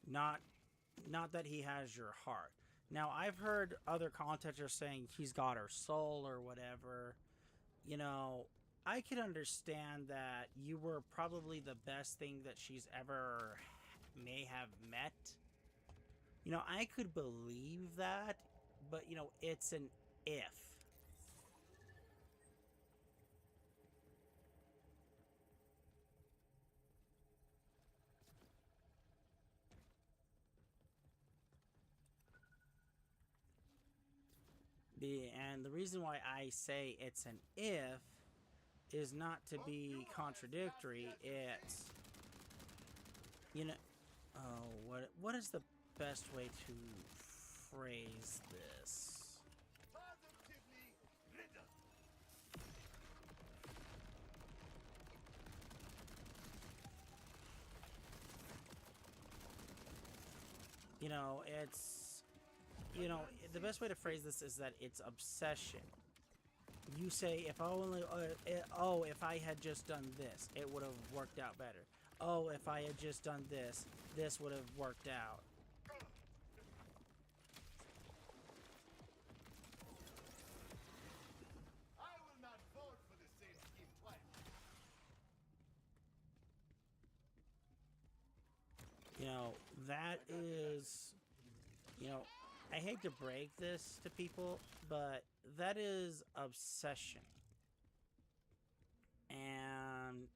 Speaker 2: not that he has your heart. Now, I've heard other commenters saying he's got her soul or whatever. You know, I could understand that you were probably the best thing that she's ever may have met. You know, I could believe that, but, you know, it's an if. And the reason why I say it's an if is not to be contradictory. It's, you know, oh, what is the best way to phrase this? You know, it's, you know, the best way to phrase this is that it's obsession. You say, if I only, if I had just done this, it would have worked out better. Oh, if I had just done this, this would have worked out.
Speaker 6: I will not vote for the same scheme twice.
Speaker 2: You know, that is, you know, I hate to break this to people, but that is obsession. And,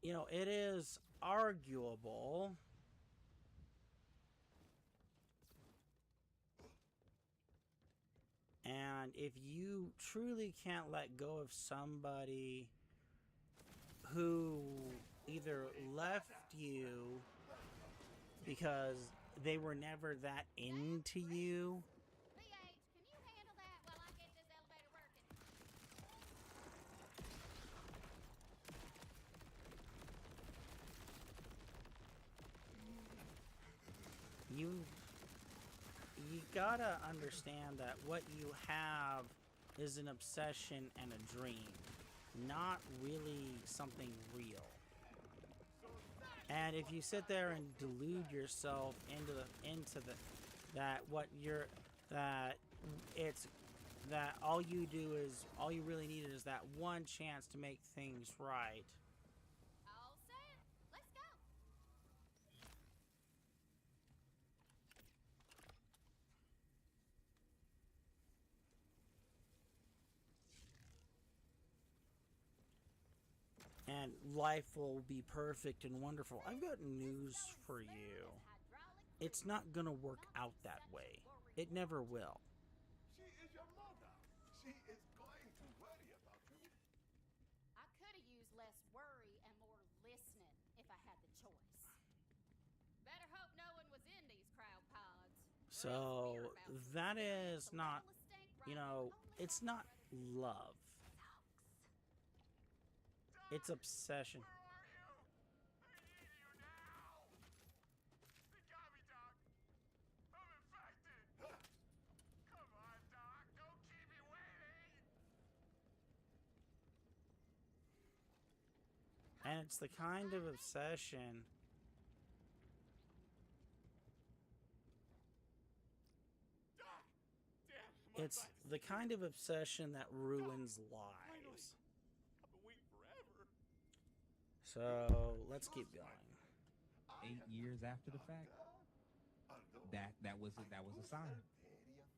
Speaker 2: you know, it is arguable. And if you truly can't let go of somebody who either left you because they were never that into you, you gotta understand that what you have is an obsession and a dream, not really something real. And if you sit there and delude yourself into that all you really needed is that one chance to make things right.
Speaker 7: All set. Let's go.
Speaker 2: And life will be perfect and wonderful. I've got news for you. It's not gonna work out that way. It never will.
Speaker 6: She is your mother. She is going to worry about you.
Speaker 7: I could have used less worry and more listening if I had the choice. Better hope no one was in these crowd pods.
Speaker 2: So that is not, you know, it's not love. It's obsession. And it's the kind of obsession it's the kind of obsession that ruins lives. So let's keep going.
Speaker 20: 8 years after the fact, that was a sign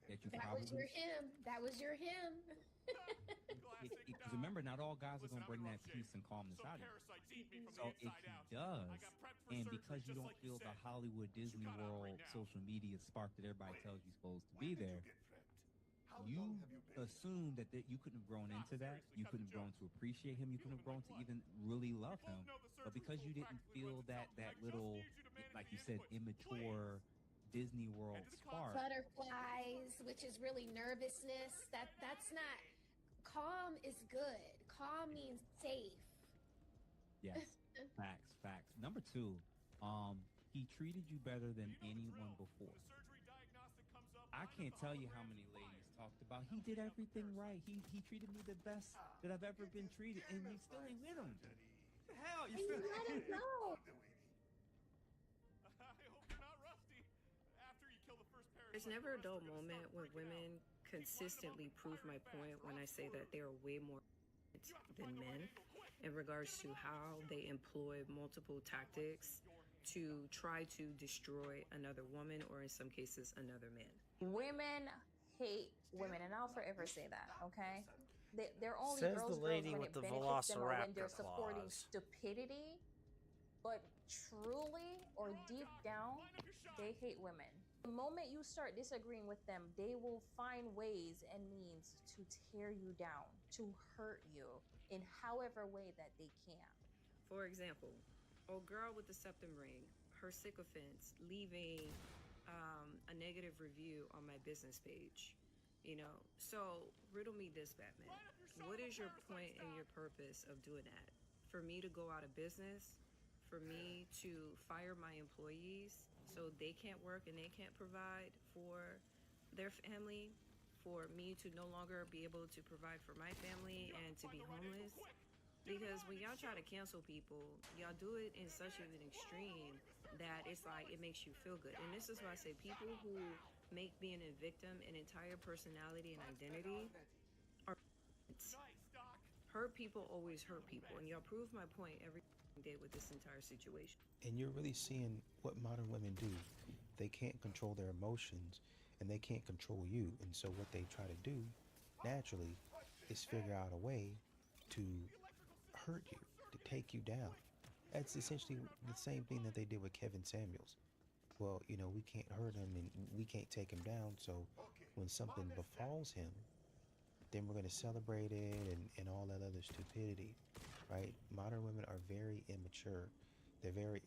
Speaker 20: that you
Speaker 5: That
Speaker 20: probably
Speaker 5: was your him. That was your him.
Speaker 20: because remember, not all guys are gonna bring that peace and calmness out of you. So if he does, and because you don't feel the Hollywood Disney World social media spark that everybody tells you supposed to be there, you assume that you couldn't have grown into that. You couldn't have grown to appreciate him. You couldn't have grown to even really love him. But because you didn't feel that little, like you said, immature Disney World spark.
Speaker 5: Butterflies, which is really nervousness. That's not. Calm is good. Calm means safe.
Speaker 20: Yes, facts. Number two, he treated you better than anyone before. I can't tell you how many ladies talked about he did everything right. He treated me the best that I've ever been treated, and you still ain't with him. What the hell? You still
Speaker 5: let him go.
Speaker 3: There's never a dull moment when women consistently prove my point when I say that they are way more than men in regards to how they employ multiple tactics to try to destroy another woman or in some cases another man.
Speaker 13: Women hate women, and I'll forever say that, okay? They're only
Speaker 2: Says
Speaker 13: girls
Speaker 2: the lady
Speaker 13: when
Speaker 2: with
Speaker 13: it
Speaker 2: the
Speaker 13: benefits them or when they're
Speaker 2: velociraptor
Speaker 13: supporting
Speaker 2: claws.
Speaker 13: stupidity, but truly or deep down, they hate women. The moment you start disagreeing with them, they will find ways and means to tear you down, to hurt you in however way that they can.
Speaker 3: For example, old girl with the septum ring, her sycophants leaving a negative review on my business page. So riddle me this, Batman. What is your point and your purpose of doing that? For me to go out of business? For me to fire my employees so they can't work and they can't provide for their family? For me to no longer be able to provide for my family and to be homeless? Because when y'all try to cancel people, y'all do it in such an extreme that it's like it makes you feel good. And this is why I say people who make being a victim an entire personality and identity are hurt people always hurt people. And y'all prove my point every day with this entire situation.
Speaker 26: And you're really seeing what modern women do. They can't control their emotions and they can't control you. And so what they try to do naturally is figure out a way to hurt you, to take you down. That's essentially the same thing that they did with Kevin Samuels. Well, we can't hurt him and we can't take him down. So when something befalls him, then we're going to celebrate it and all that other stupidity, right? Modern women are very immature. They're very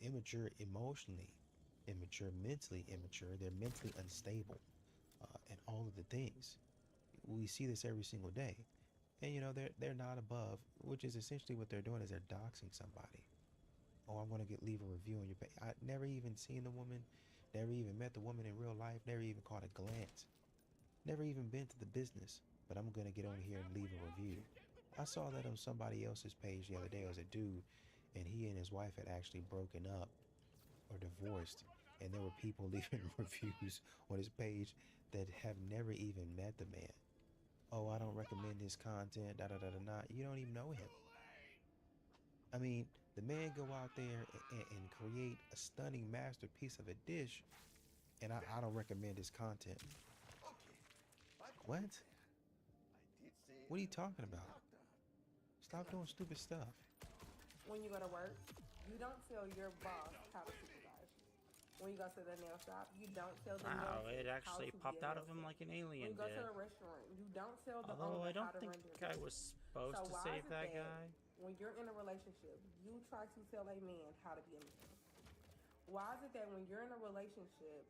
Speaker 26: immature emotionally, immature mentally, immature. They're mentally unstable, and all of the things. We see this every single day. And they're not above, which is essentially what they're doing is they're doxing somebody. Oh, I'm going to leave a review on your page. I never even seen the woman, never even met the woman in real life, never even caught a glance, never even been to the business, but I'm going to get on here and leave a review. I saw that on somebody else's page the other day. It was a dude, and he and his wife had actually broken up or divorced, and there were people leaving reviews on his page that have never even met the man. Oh, I don't recommend his content, da-da-da-da-da. You don't even know him. I mean, the man go out there and create a stunning masterpiece of a dish, and I don't recommend his content. What? What are you talking about? Stop doing stupid stuff.
Speaker 3: When you go to work, you don't tell your boss how to supervise. When you go to the nail shop, you don't tell the
Speaker 2: Wow,
Speaker 3: nail
Speaker 2: it
Speaker 3: tech
Speaker 2: actually
Speaker 3: how to
Speaker 2: popped
Speaker 3: be a
Speaker 2: out of
Speaker 3: nail
Speaker 2: him
Speaker 3: tech.
Speaker 2: like an alien
Speaker 3: When you go
Speaker 2: did.
Speaker 3: to a restaurant, you don't tell the
Speaker 2: Although
Speaker 3: owner
Speaker 2: I don't
Speaker 3: how to
Speaker 2: think
Speaker 3: run their
Speaker 2: I
Speaker 3: business.
Speaker 2: was supposed to
Speaker 3: why
Speaker 2: save
Speaker 3: is it
Speaker 2: that guy.
Speaker 3: When you're in a relationship, you try to tell a man how to be a man? Why is it that when you're in a relationship,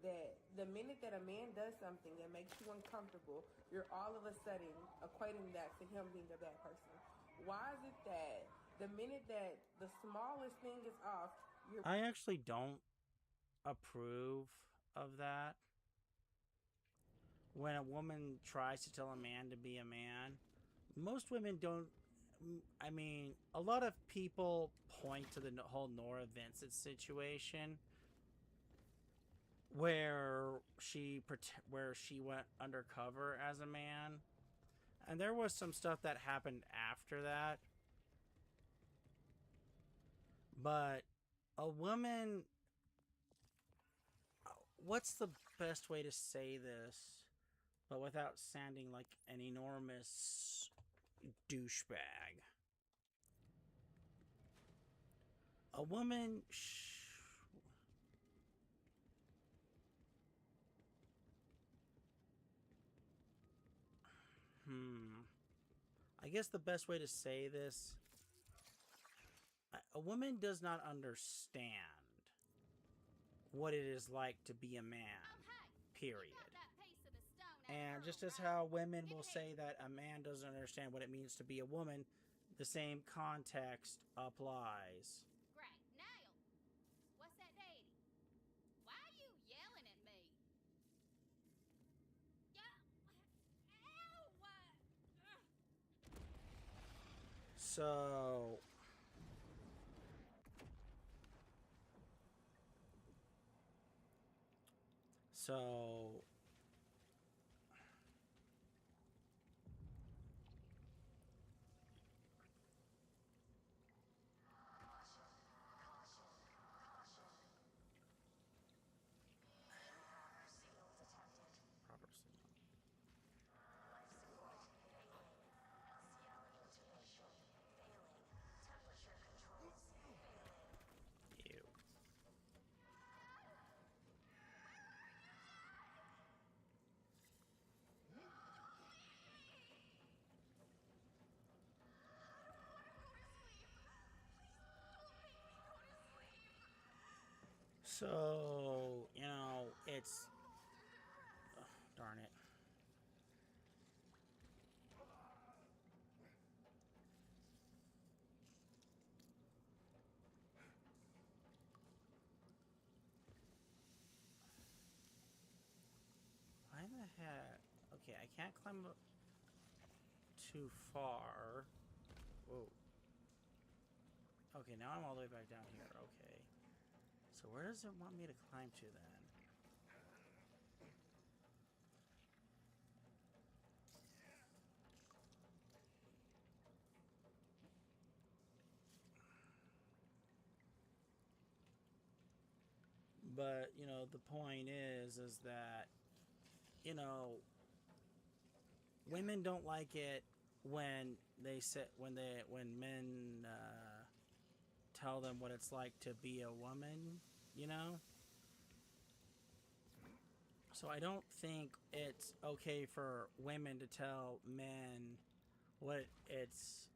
Speaker 3: that the minute that a man does something that makes you uncomfortable, you're all of a sudden equating that to him being a bad person? Why is it that the minute that the smallest thing is off, you're...
Speaker 2: I actually don't approve of that. When a woman tries to tell a man to be a man, most women don't. I mean, a lot of people point to the whole Nora Vincent situation where she went undercover as a man, and there was some stuff that happened after that. But a woman, what's the best way to say this, but without sounding like an enormous douchebag? A woman I guess the best way to say this, a woman does not understand what it is like to be a man, period. And just as how women will say that a man doesn't understand what it means to be a woman, the same context applies.
Speaker 7: Great. Nail. What's that, Daddy? Why are you yelling at me?
Speaker 2: So... So, you know, it's... Oh, darn it. Why the heck? Okay, I can't climb up too far. Whoa. Okay, now I'm all the way back down here. Okay. So where does it want me to climb to then? But, you know, the point is that, you know, women don't like it when they say, when men tell them what it's like to be a woman, you know? So I don't think it's okay for women to tell men what it's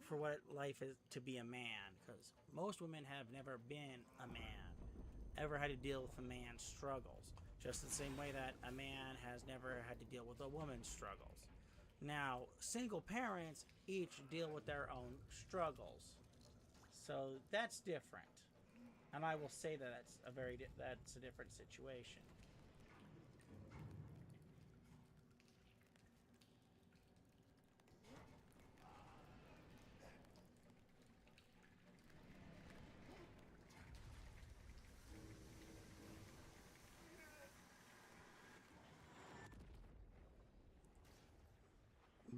Speaker 2: for what life is to be a man, because most women have never been a man, ever had to deal with a man's struggles, just the same way that a man has never had to deal with a woman's struggles. Now, single parents each deal with their own struggles, so that's different, and I will say that that's a different situation.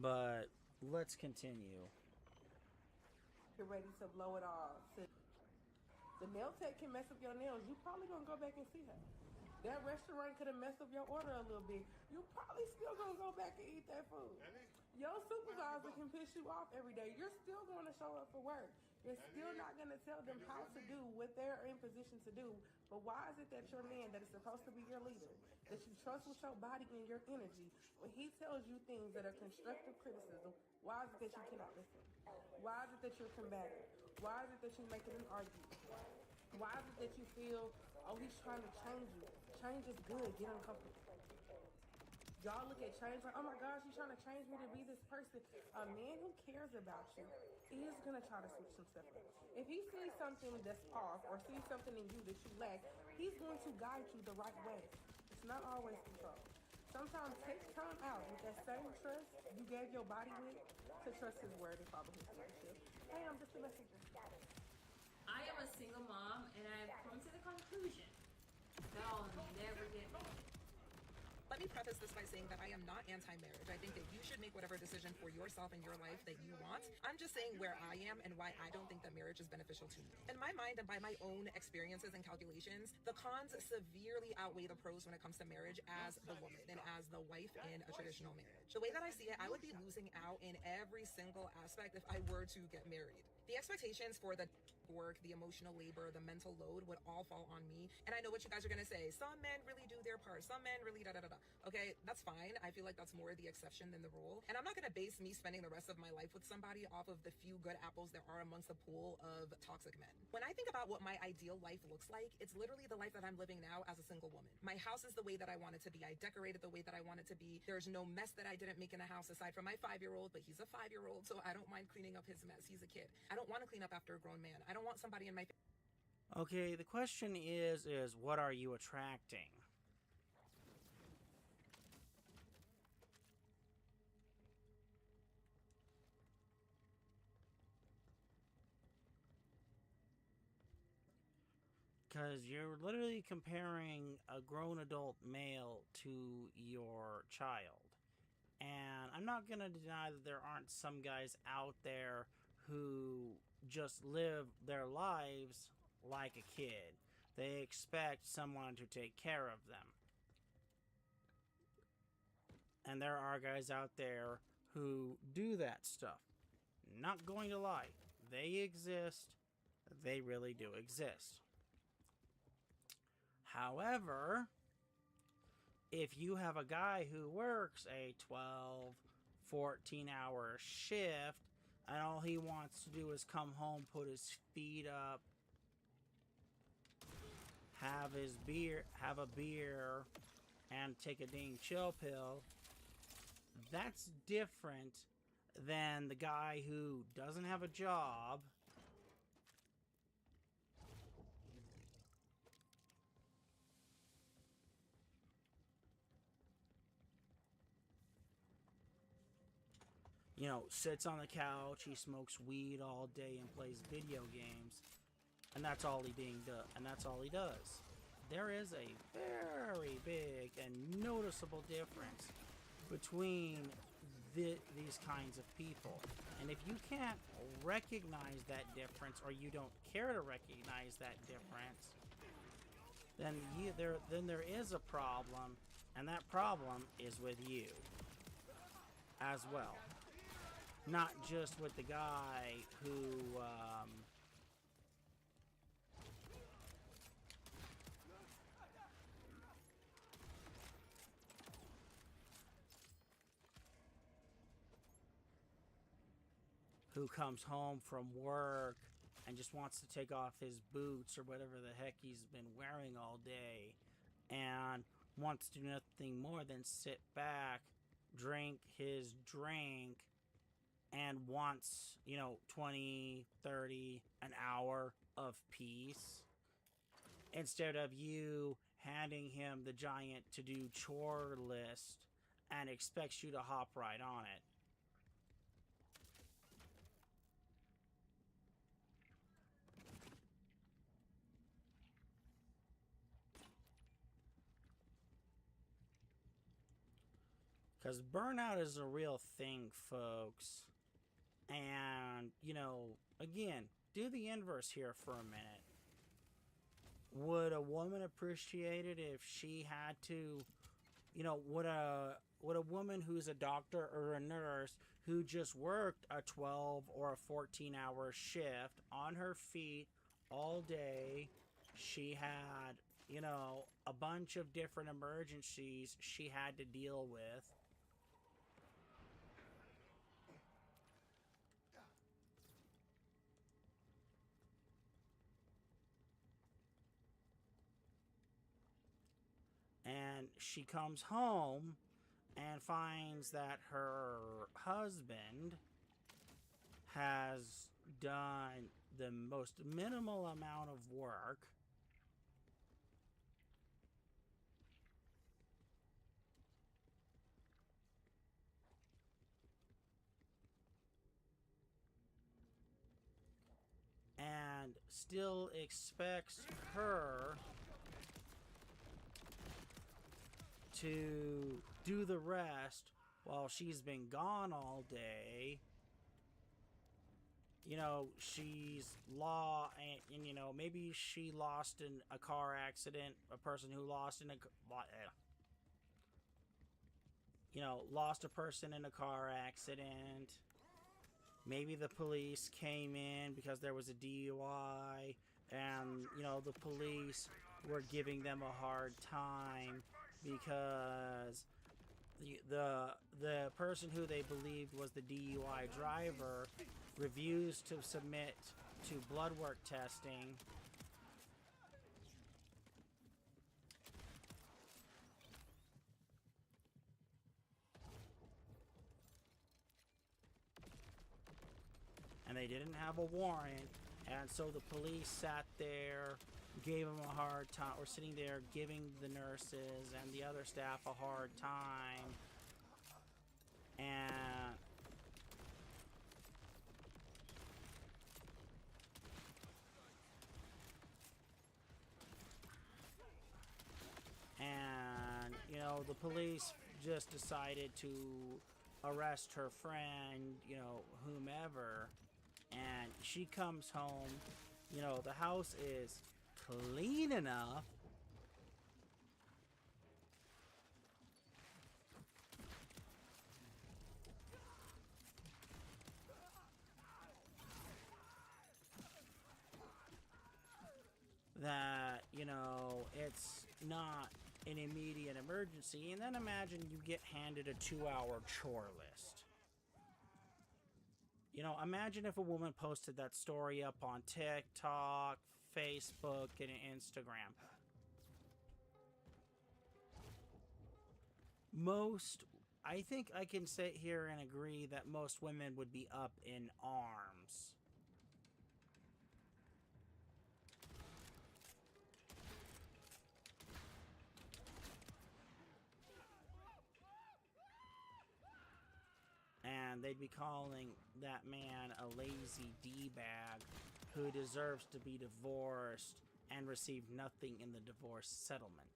Speaker 2: But let's continue.
Speaker 3: You're ready to blow it all. The nail tech can mess up your nails. You probably gonna go back and see her. That restaurant could have messed up your order a little bit. You probably still gonna go back and eat that food. Your supervisor can piss you off every day. You're still going to show up for work. You're still not going to tell them how to do what they're in position to do. But why is it that your man that is supposed to be your leader, that you trust with your body and your energy, when he tells you things that are constructive criticism, why is it that you cannot listen? Why is it that you're combative? Why is it that you're making an argument? Why is it that you feel, oh, he's trying to change you? Change is good. Get uncomfortable. Y'all look at change like, oh my gosh, he's trying to change me to be this person. A man who cares about you is going to try to switch some stuff up. If he sees something that's off or sees something in you that you lack, he's going to guide you the right way. It's not always control. Sometimes take time out with that same trust you gave your body with to trust his word and follow his leadership. Hey, I'm just a messenger.
Speaker 13: I am a single mom, and I've come to the conclusion that I'll never get married.
Speaker 3: Let me preface this by saying that I am not anti-marriage. I think that you should make whatever decision for yourself and your life that you want. I'm just saying where I am and why I don't think that marriage is beneficial to me. In my mind and by my own experiences and calculations, the cons severely outweigh the pros when it comes to marriage as the woman and as the wife in a traditional marriage. The way that I see it, I would be losing out in every single aspect if I were to get married. The expectations for the work, the emotional labor, the mental load would all fall on me. And I know what you guys are gonna say. Some men really do their part. Some men really da-da-da-da. Okay, that's fine. I feel like that's more the exception than the rule. And I'm not gonna base me spending the rest of my life with somebody off of the few good apples there are amongst the pool of toxic men. When I think about what my ideal life looks like, it's literally the life that I'm living now as a single woman. My house is the way that I want it to be. I decorated the way that I want it to be. There's no mess that I didn't make in the house aside from my 5-year-old, but he's a 5-year-old, so I don't mind cleaning up his mess. He's a kid. I don't want to clean up after a grown man. I don't want somebody in my...
Speaker 2: Okay, the question is what are you attracting? Because you're literally comparing a grown adult male to your child. And I'm not going to deny that there aren't some guys out there who just live their lives like a kid. They expect someone to take care of them. And there are guys out there who do that stuff. Not going to lie. They exist. They really do exist. However, if you have a guy who works a 12, 14-hour shift, and all he wants to do is come home, put his feet up, have a beer, and take a dang chill pill, that's different than the guy who doesn't have a job, you know, sits on the couch, he smokes weed all day and plays video games, and that's all he does. There is a very big and noticeable difference between these kinds of people. And if you can't recognize that difference, or you don't care to recognize that difference, then there is a problem, and that problem is with you as well. Not just with the guy who comes home from work and just wants to take off his boots or whatever the heck he's been wearing all day and wants to do nothing more than sit back, drink his drink, and wants, 20, 30, an hour of peace, instead of you handing him the giant to-do chore list and expects you to hop right on it. Because burnout is a real thing, folks. And, again, do the inverse here for a minute. Would a woman appreciate it if she had to, would a woman who's a doctor or a nurse who just worked a 12 or a 14-hour shift on her feet all day, she had, a bunch of different emergencies she had to deal with, and she comes home and finds that her husband has done the most minimal amount of work, and still expects her to do the rest while she's been gone all day. She's maybe she lost in a car accident, a person who lost in lost a person in a car accident, Maybe the police came in because there was a DUI, and you know, the police were giving them a hard time because the person who they believed was the DUI driver refused to submit to blood work testing. And they didn't have a warrant, and so the police sat there, gave them a hard time, or sitting there giving the nurses and the other staff a hard time. And you know, the police just decided to arrest her friend, you know, whomever, and she comes home, you know, the house is clean enough that, you know, it's not an immediate emergency. And then imagine you get handed a 2-hour chore list. You know, imagine if a woman posted that story up on TikTok, Facebook, and Instagram. I think I can sit here and agree that most women would be up in arms. And they'd be calling that man a lazy D-bag who deserves to be divorced and receive nothing in the divorce settlement.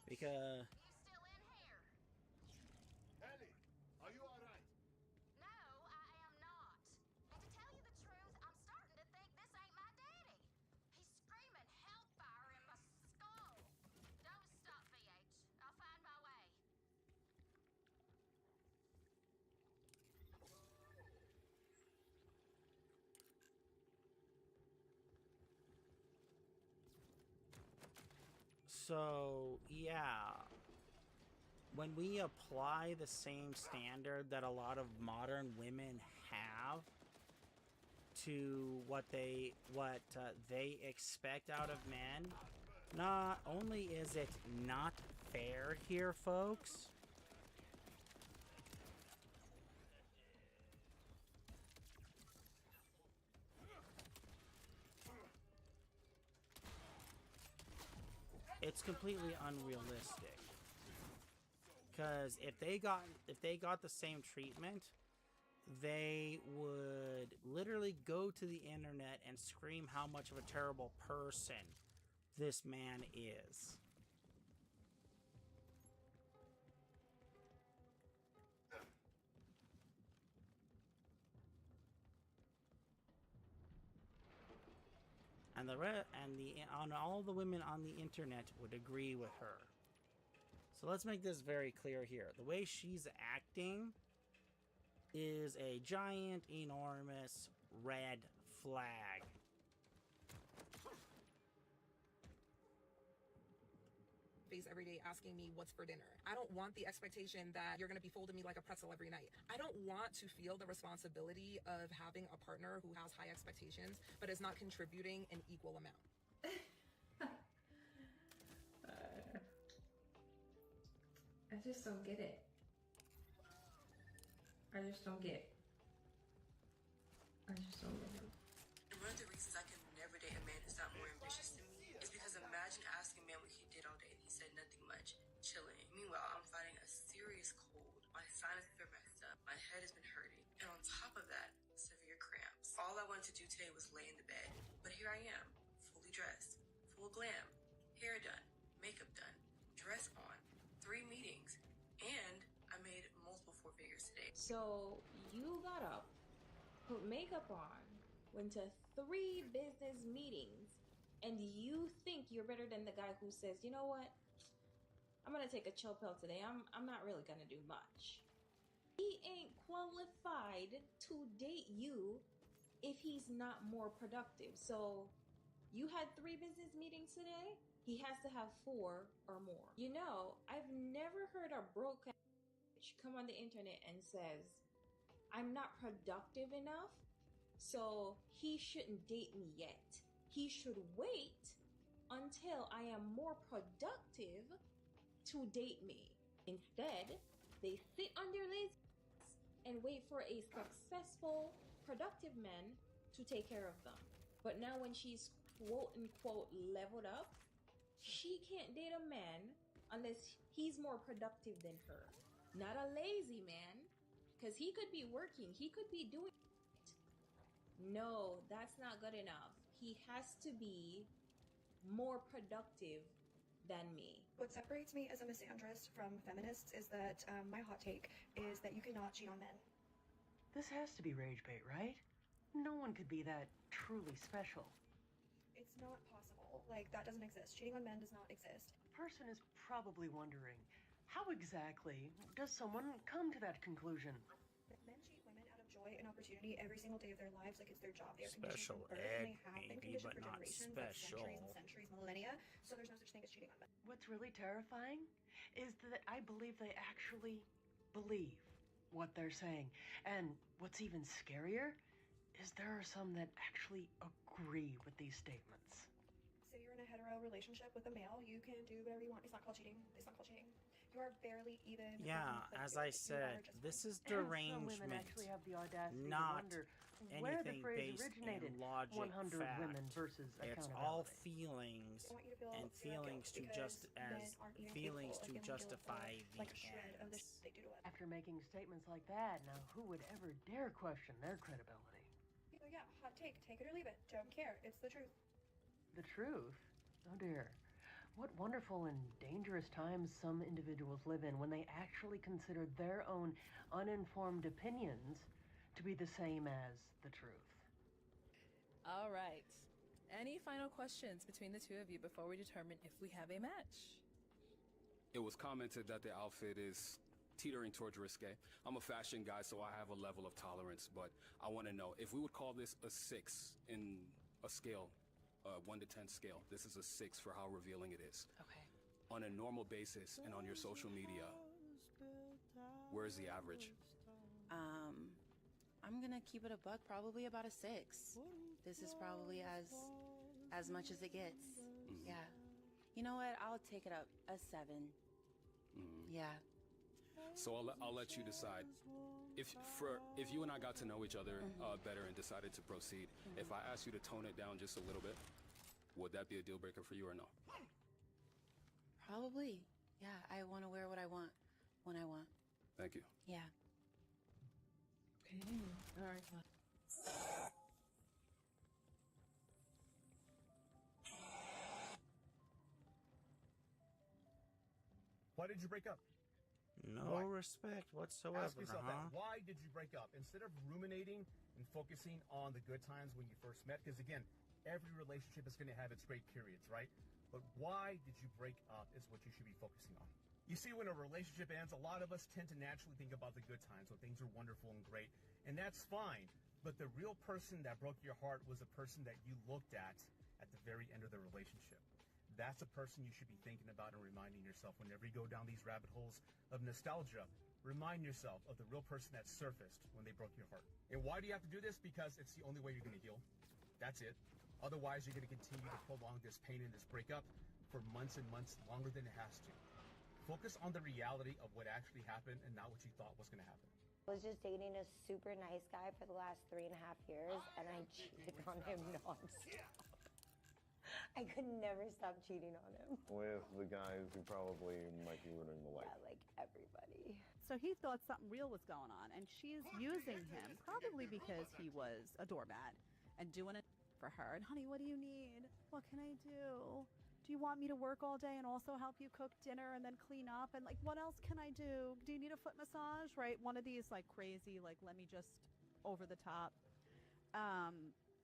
Speaker 2: Because
Speaker 6: Ellie, are you alright?
Speaker 7: No, I am not. And to tell you the truth, I'm starting to think this ain't my daddy. He's screaming hellfire in my skull. Don't stop, VH. I'll find my way.
Speaker 2: so, yeah. When we apply the same standard that a lot of modern women have to what they expect out of men, not only is it not fair here, folks, it's completely unrealistic. Because if they got the same treatment, they would literally go to the internet and scream how much of a terrible person this man is. And all the women on the internet would agree with her. So let's make this very clear here. The way she's acting is a giant, enormous red flag.
Speaker 3: Face every day asking me what's for dinner. I don't want the expectation that you're going to be folding me like a pretzel every night. I don't want to feel the responsibility of having a partner who has high expectations but is not contributing an equal amount.
Speaker 11: I just don't get it. I just don't get it. I just don't get it.
Speaker 21: And one of the reasons I can never date a man who's not more ambitious than me is because imagine asking a man what he did all day and he said nothing much, chilling. Meanwhile, I'm fighting a serious cold. My sinuses are messed up. My head has been hurting. And on top of that, severe cramps. All I wanted to do today was lay in the bed. But here I am, fully dressed, full glam, hair done, makeup done, dress on, 3 meetings, and I made multiple 4 figures today.
Speaker 11: So you gotta put makeup on,
Speaker 13: went to 3 business meetings, and you think you're better than the guy who says, you know what? I'm gonna take a chill pill today. I'm not really gonna do much. He ain't qualified to date you if he's not more productive. So you had 3 business meetings today? He has to have 4 or more. You know, I've never heard a broke bitch come on the internet and says, I'm not productive enough, so he shouldn't date me yet. He should wait until I am more productive to date me. Instead, they sit on their lazy ass and wait for a successful, productive man to take care of them. But now when she's quote unquote leveled up, she can't date a man unless he's more productive than her. Not a lazy man, because he could be working, he could be doing it. No, that's not good enough. He has to be more productive than me.
Speaker 8: What separates me as a misandrist from feminists is that my hot take is that you cannot cheat on men.
Speaker 16: This has to be rage bait, right? No one could be that truly special.
Speaker 8: It's not possible. Like, that doesn't exist. Cheating on men does not exist.
Speaker 16: A person is probably wondering, how exactly does someone come to that conclusion?
Speaker 8: Men cheat women out of joy and opportunity every single day of their lives, like it's their job. They are
Speaker 2: Special
Speaker 8: conditioned from birth, and they
Speaker 2: egg,
Speaker 8: have been
Speaker 2: maybe,
Speaker 8: conditioned
Speaker 2: but
Speaker 8: for
Speaker 2: not
Speaker 8: generations, like
Speaker 2: special.
Speaker 8: centuries, millennia. So there's no such thing as cheating on men.
Speaker 16: What's really terrifying is that I believe they actually believe what they're saying. And what's even scarier is there are some that actually agree with these statements.
Speaker 8: Say you're in a hetero relationship with a male, you can do whatever you want. It's not called cheating. It's not called cheating. You are barely even.
Speaker 2: Yeah, as I said, this is derangement,
Speaker 16: Some women actually have the audacity
Speaker 2: not
Speaker 16: to wonder where the
Speaker 2: anything
Speaker 16: phrase
Speaker 2: based
Speaker 16: originated.
Speaker 2: in logic
Speaker 16: 100
Speaker 2: fact.
Speaker 16: women versus
Speaker 2: It's
Speaker 16: accountability.
Speaker 2: all feelings
Speaker 8: I want you to feel
Speaker 2: and
Speaker 8: zero
Speaker 2: feelings
Speaker 8: guilt
Speaker 2: to
Speaker 8: because
Speaker 2: just
Speaker 8: men
Speaker 2: as
Speaker 8: aren't even
Speaker 2: feelings
Speaker 8: capable of
Speaker 2: to
Speaker 8: feeling guilt
Speaker 2: justify
Speaker 8: for,
Speaker 2: the
Speaker 8: like a shred of the
Speaker 2: ends.
Speaker 8: they do to us.
Speaker 16: After making statements like that, now who would ever dare question their credibility?
Speaker 8: So yeah, hot take. Take it or leave it. Don't care. It's the truth.
Speaker 16: The truth? Oh dear. What wonderful and dangerous times some individuals live in when they actually consider their own uninformed opinions to be the same as the truth.
Speaker 14: All right. Any final questions between the two of you before we determine if we have a match?
Speaker 22: It was commented that the outfit is teetering towards risque. I'm a fashion guy, so I have a level of tolerance, but I want to know if we would call this a 6 in a scale, 1 to 10 scale. This is a 6 for how revealing it is.
Speaker 14: Okay.
Speaker 22: On a normal basis and on your social media, where's the average?
Speaker 23: I'm gonna keep it a buck, probably about a 6. This is probably as much as it gets. Yeah. You know what? I'll take it up a 7. Yeah.
Speaker 22: So I'll let you decide. If you and I got to know each other better and decided to proceed, if I asked you to tone it down just a little bit, would that be a deal breaker for you or no?
Speaker 23: Probably. Yeah, I want to wear what I want when I want.
Speaker 22: Thank you.
Speaker 23: Yeah.
Speaker 14: Okay. All right.
Speaker 24: Why did you break up?
Speaker 2: No
Speaker 24: Why?
Speaker 2: respect whatsoever,
Speaker 24: Ask yourself
Speaker 2: huh?
Speaker 24: that. Why did you break up? Instead of ruminating and focusing on the good times when you first met, because again, every relationship is going to have its great periods, right? But why did you break up is what you should be focusing on. You see, when a relationship ends, a lot of us tend to naturally think about the good times when things are wonderful and great, and that's fine. But the real person that broke your heart was a person that you looked at the very end of the relationship. That's a person you should be thinking about and reminding yourself whenever you go down these rabbit holes of nostalgia. Remind yourself of the real person that surfaced when they broke your heart. And why do you have to do this? Because it's the only way you're going to heal. That's it. Otherwise, you're going to continue to prolong this pain and this breakup for months and months longer than it has to. Focus on the reality of what actually happened and not what you thought was going to happen.
Speaker 25: I was just dating a super nice guy for the last 3.5 years, and I cheated on him nonstop. I could never stop cheating on him.
Speaker 27: With the guys who probably might be ruining the life.
Speaker 25: Yeah, like everybody.
Speaker 28: So he thought something real was going on, and she's using him, probably because he was a doormat and doing it for her. And honey, what do you need? What can I do? Do you want me to work all day and also help you cook dinner and then clean up? And like, what else can I do? Do you need a foot massage? Right? One of these like crazy, like, let me just over the top.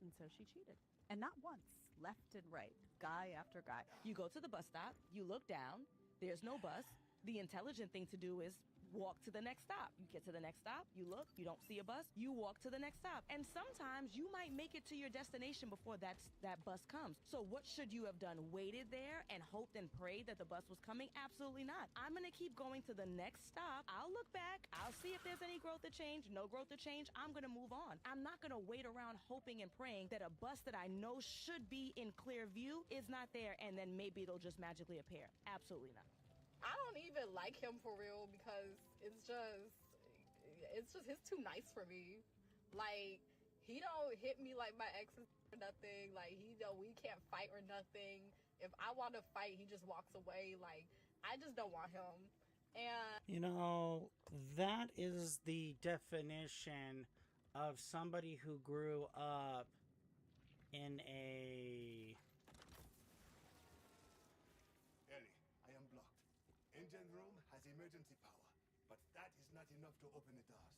Speaker 28: And so she cheated. And not once, left and right, guy after guy.
Speaker 1: You go to the bus stop, you look down, there's no bus. The intelligent thing to do is walk to the next stop. You get to the next stop, you look, you don't see a bus, you walk to the next stop. And sometimes you might make it to your destination before that bus comes. So what should you have done? Waited there and hoped and prayed that the bus was coming? Absolutely not. I'm gonna keep going to the next stop. I'll look back, I'll see if there's any growth or change. No growth or change, I'm gonna move on. I'm not gonna wait around hoping and praying that a bus that I know should be in clear view is not there, and then maybe it'll just magically appear. Absolutely not.
Speaker 11: I don't even like him for real because it's just he's too nice for me. Like, he don't hit me like my exes or nothing. Like, we can't fight or nothing. If I want to fight, he just walks away. Like, I just don't want him. And
Speaker 2: You know, that is the definition of somebody who grew up in a...
Speaker 6: Ellie, I am blocked. Engine room has emergency power, but that is not enough to open the doors.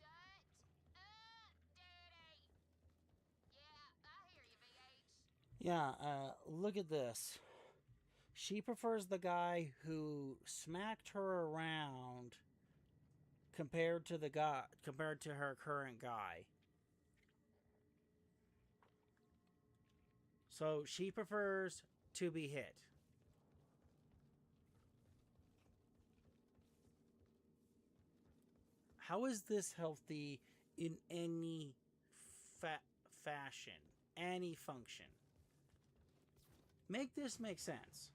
Speaker 7: Shut up, Daddy. Yeah, I hear you, VH.
Speaker 2: Yeah, look at this. She prefers the guy who smacked her around compared to her current guy. So she prefers to be hit. How is this healthy in any fashion, any function? Make this make sense.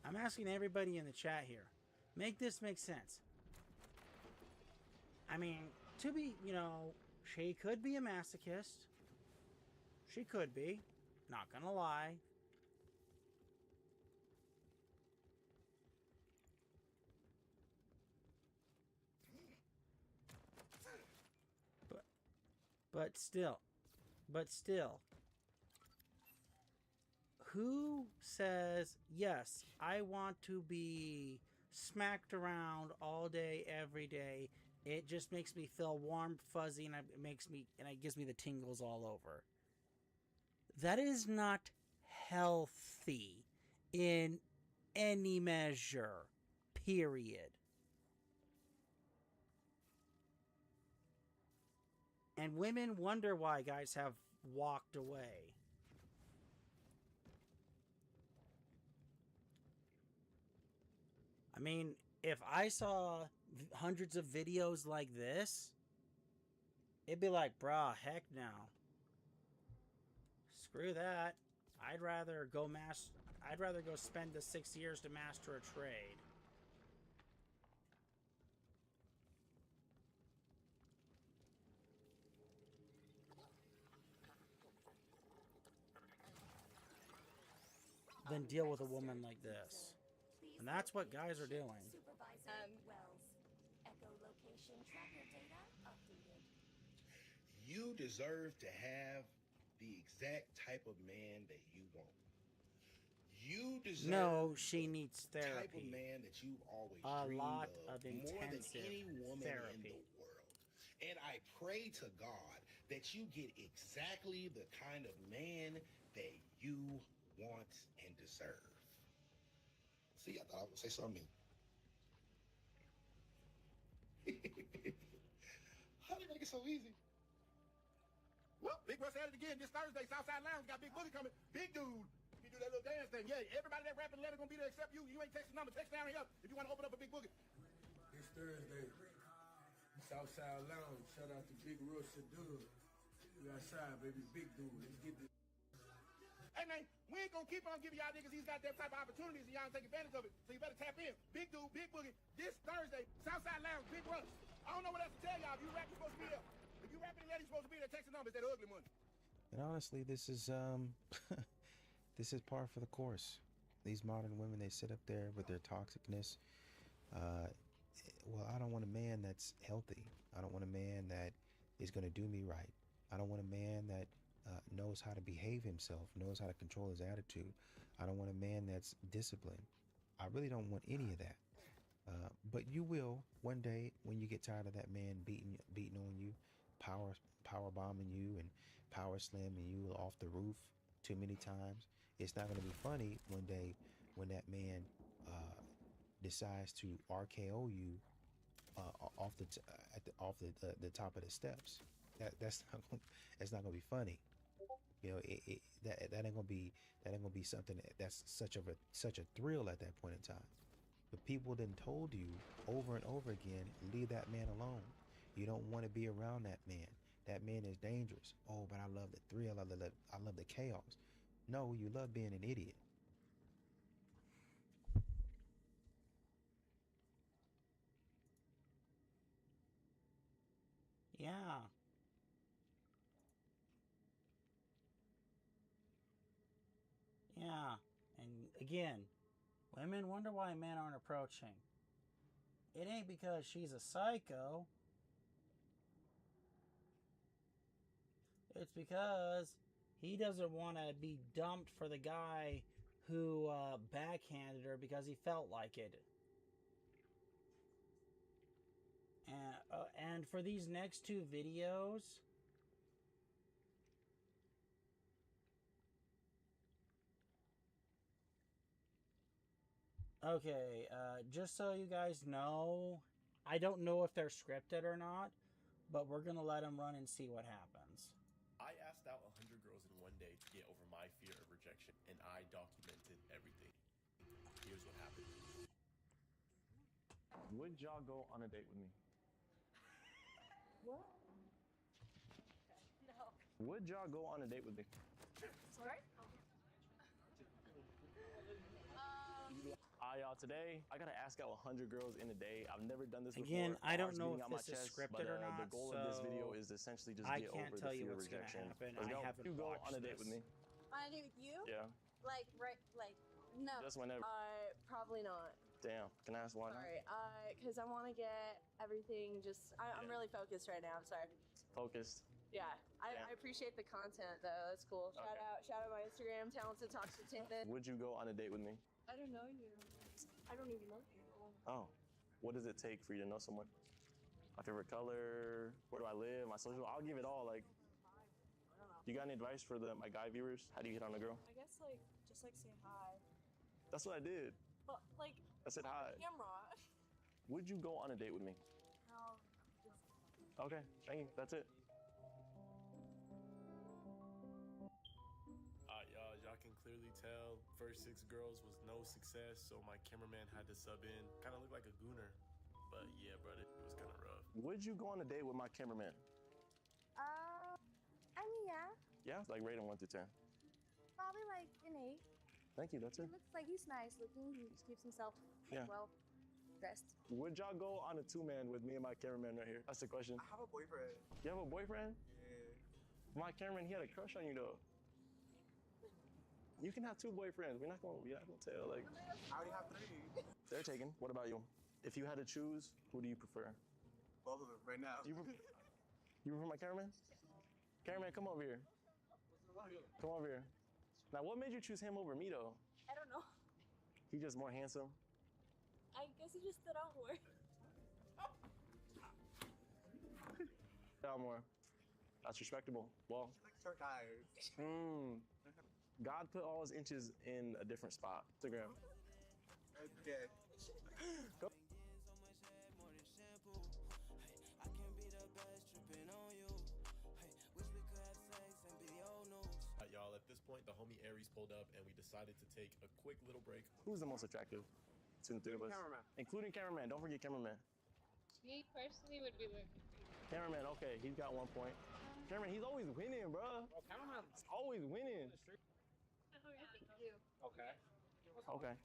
Speaker 2: I'm asking everybody in the chat here. Make this make sense. I mean, to be, she could be a masochist. She could be. Not gonna lie. But still. Who says, yes, I want to be smacked around all day, every day. It just makes me feel warm, fuzzy, and it gives me the tingles all over. That is not healthy in any measure, period. And women wonder why guys have walked away. I mean, if I saw hundreds of videos like this, it'd be like, brah, heck no. Screw that. I'd rather go spend the 6 years to master a trade. Than deal with a woman like this. And that's what guys are doing.
Speaker 4: You deserve to have the exact type of man that you want. You deserve
Speaker 2: she needs therapy.
Speaker 4: The type of man that you've always
Speaker 2: a
Speaker 4: dreamed
Speaker 2: lot of
Speaker 4: more than any woman
Speaker 2: therapy.
Speaker 4: in the world. And I pray to God that you get exactly the kind of man that you want and deserve. See, I thought I would say something. How do you make it so easy?
Speaker 18: Well, Big Russ at it again this Thursday. Southside Lounge got Big Boogie coming. Big dude. He do that little dance thing. Yeah, everybody that rapping letter gonna be there except you. You ain't texting number. Text down here if you want to open up a Big Boogie.
Speaker 9: This Thursday, Southside Lounge. Shout out to Big Russ and Doug. We outside, baby. Big dude. Let's get this.
Speaker 18: Hey, man, we ain't gonna keep on giving y'all niggas these goddamn type of opportunities and y'all don't take advantage of it. So you better tap in. Big dude, Big Boogie. This Thursday, Southside Lounge, Big Russ. I don't know what else to tell y'all. If you rap, you're supposed to be there. If you rapping and letting, you're supposed to be there. Text the numbers. That ugly money.
Speaker 26: And honestly, this is this is par for the course. These modern women, they sit up there with their toxicness. Well, I don't want a man that's healthy. I don't want a man that is going to do me right. I don't want a man that knows how to behave himself, knows how to control his attitude. I don't want a man that's disciplined. I really don't want any of that. But you will one day when you get tired of that man beating on you, power bombing you and power slamming you off the roof too many times. It's not going to be funny one day when that man decides to RKO you off the top of the steps. That's not gonna be funny. You know, that ain't gonna be something that's such a thrill at that point in time. But people then told you over and over again, leave that man alone. You don't want to be around that man. That man is dangerous. Oh, but I love the thrill. I love the chaos. No, you love being an idiot.
Speaker 2: Yeah. Yeah. And again, women wonder why men aren't approaching. It ain't because she's a psycho. It's because he doesn't want to be dumped for the guy who backhanded her because he felt like it. And for these next two videos, okay, just so you guys know, I don't know if they're scripted or not, but we're going to let them run and see what happens.
Speaker 3: I asked out 100 girls in one day to get over my fear of rejection, and I documented everything. Here's what happened.
Speaker 27: Would y'all go on a date with me?
Speaker 13: What? No.
Speaker 27: Would y'all go on a date with me?
Speaker 13: Sorry?
Speaker 27: Y'all, today I gotta ask out 100 girls in a day. I've never done this before.
Speaker 2: Again, I don't
Speaker 27: Heart's
Speaker 2: know
Speaker 27: beating
Speaker 2: if
Speaker 27: out
Speaker 2: this
Speaker 27: my
Speaker 2: is
Speaker 27: chest,
Speaker 2: scripted
Speaker 27: but,
Speaker 2: or not,
Speaker 27: the goal of this video is to essentially just
Speaker 2: I
Speaker 27: get
Speaker 2: can't
Speaker 27: over
Speaker 2: tell
Speaker 27: the
Speaker 2: you
Speaker 27: fear of
Speaker 2: what's gonna
Speaker 27: rejection.
Speaker 2: happen.
Speaker 27: Let's
Speaker 2: I
Speaker 27: go.
Speaker 2: haven't
Speaker 27: You go
Speaker 2: watched
Speaker 27: on a date with
Speaker 2: this.
Speaker 27: me.
Speaker 5: On a date with you?
Speaker 27: Yeah.
Speaker 5: Like, no.
Speaker 27: Just whenever.
Speaker 5: Probably not.
Speaker 27: Damn. Can I ask why not?
Speaker 5: Sorry. Because I want to get everything just. I'm really focused right now. I'm sorry.
Speaker 27: Focused.
Speaker 5: Yeah. I appreciate the content, though. That's cool.
Speaker 27: Okay.
Speaker 5: Shout out my Instagram, Talented Toxic Tainted.
Speaker 27: Would you go on a date with me?
Speaker 5: I don't know you. I don't even know you.
Speaker 27: Oh. What does it take for you to know someone? My favorite color, where do I live, my social, I'll give it all. Like,
Speaker 5: I don't know.
Speaker 27: you got any advice for my guy viewers? How do you hit on a girl?
Speaker 5: I guess, just say hi.
Speaker 27: That's what I did.
Speaker 5: But,
Speaker 27: I said hi.
Speaker 5: Camera.
Speaker 27: Would you go on a date with me?
Speaker 5: No.
Speaker 27: Okay, thank you. That's it.
Speaker 3: Y'all can clearly tell first 6 girls was no success, so my cameraman had to sub in. Kind of looked like a gooner, but yeah, brother, it was kind of rough.
Speaker 27: Would you go on a date with my cameraman?
Speaker 5: I mean, yeah.
Speaker 27: Yeah, like rate him 1 to 10.
Speaker 5: Probably like an 8.
Speaker 27: Thank you. That's
Speaker 5: He
Speaker 27: it.
Speaker 5: looks like he's nice looking. He keeps himself well dressed.
Speaker 27: Would y'all go on a 2-man with me and my cameraman right here? That's the question.
Speaker 10: I have a boyfriend.
Speaker 27: You have a boyfriend?
Speaker 10: Yeah.
Speaker 27: My cameraman, he had a crush on you though. You can have 2 boyfriends. We're not gonna tell. Like,
Speaker 10: I already have 3.
Speaker 27: they're taken. What about you? If you had to choose, who do you prefer?
Speaker 10: Both of them right now.
Speaker 27: You prefer my cameraman? Cameraman, come over here. Come over here. Now, what made you choose him over me though?
Speaker 5: I don't know.
Speaker 27: He just more handsome.
Speaker 5: I guess he just stood out more.
Speaker 27: Out more. That's respectable. Well.
Speaker 10: Short tires.
Speaker 27: God put all his inches in a different spot. Instagram.
Speaker 10: Okay.
Speaker 27: Go.
Speaker 3: Y'all, at this point, the homie Aries pulled up, and we decided to take a quick little break.
Speaker 27: Who's the most attractive between the 3 of us?
Speaker 10: Cameraman.
Speaker 27: Including cameraman. Don't forget cameraman.
Speaker 12: Me personally would be like.
Speaker 27: Cameraman, okay, he's got 1 point. Cameraman, he's always winning, bro.
Speaker 10: Oh, cameraman's
Speaker 27: always winning.
Speaker 10: Okay.
Speaker 27: Okay.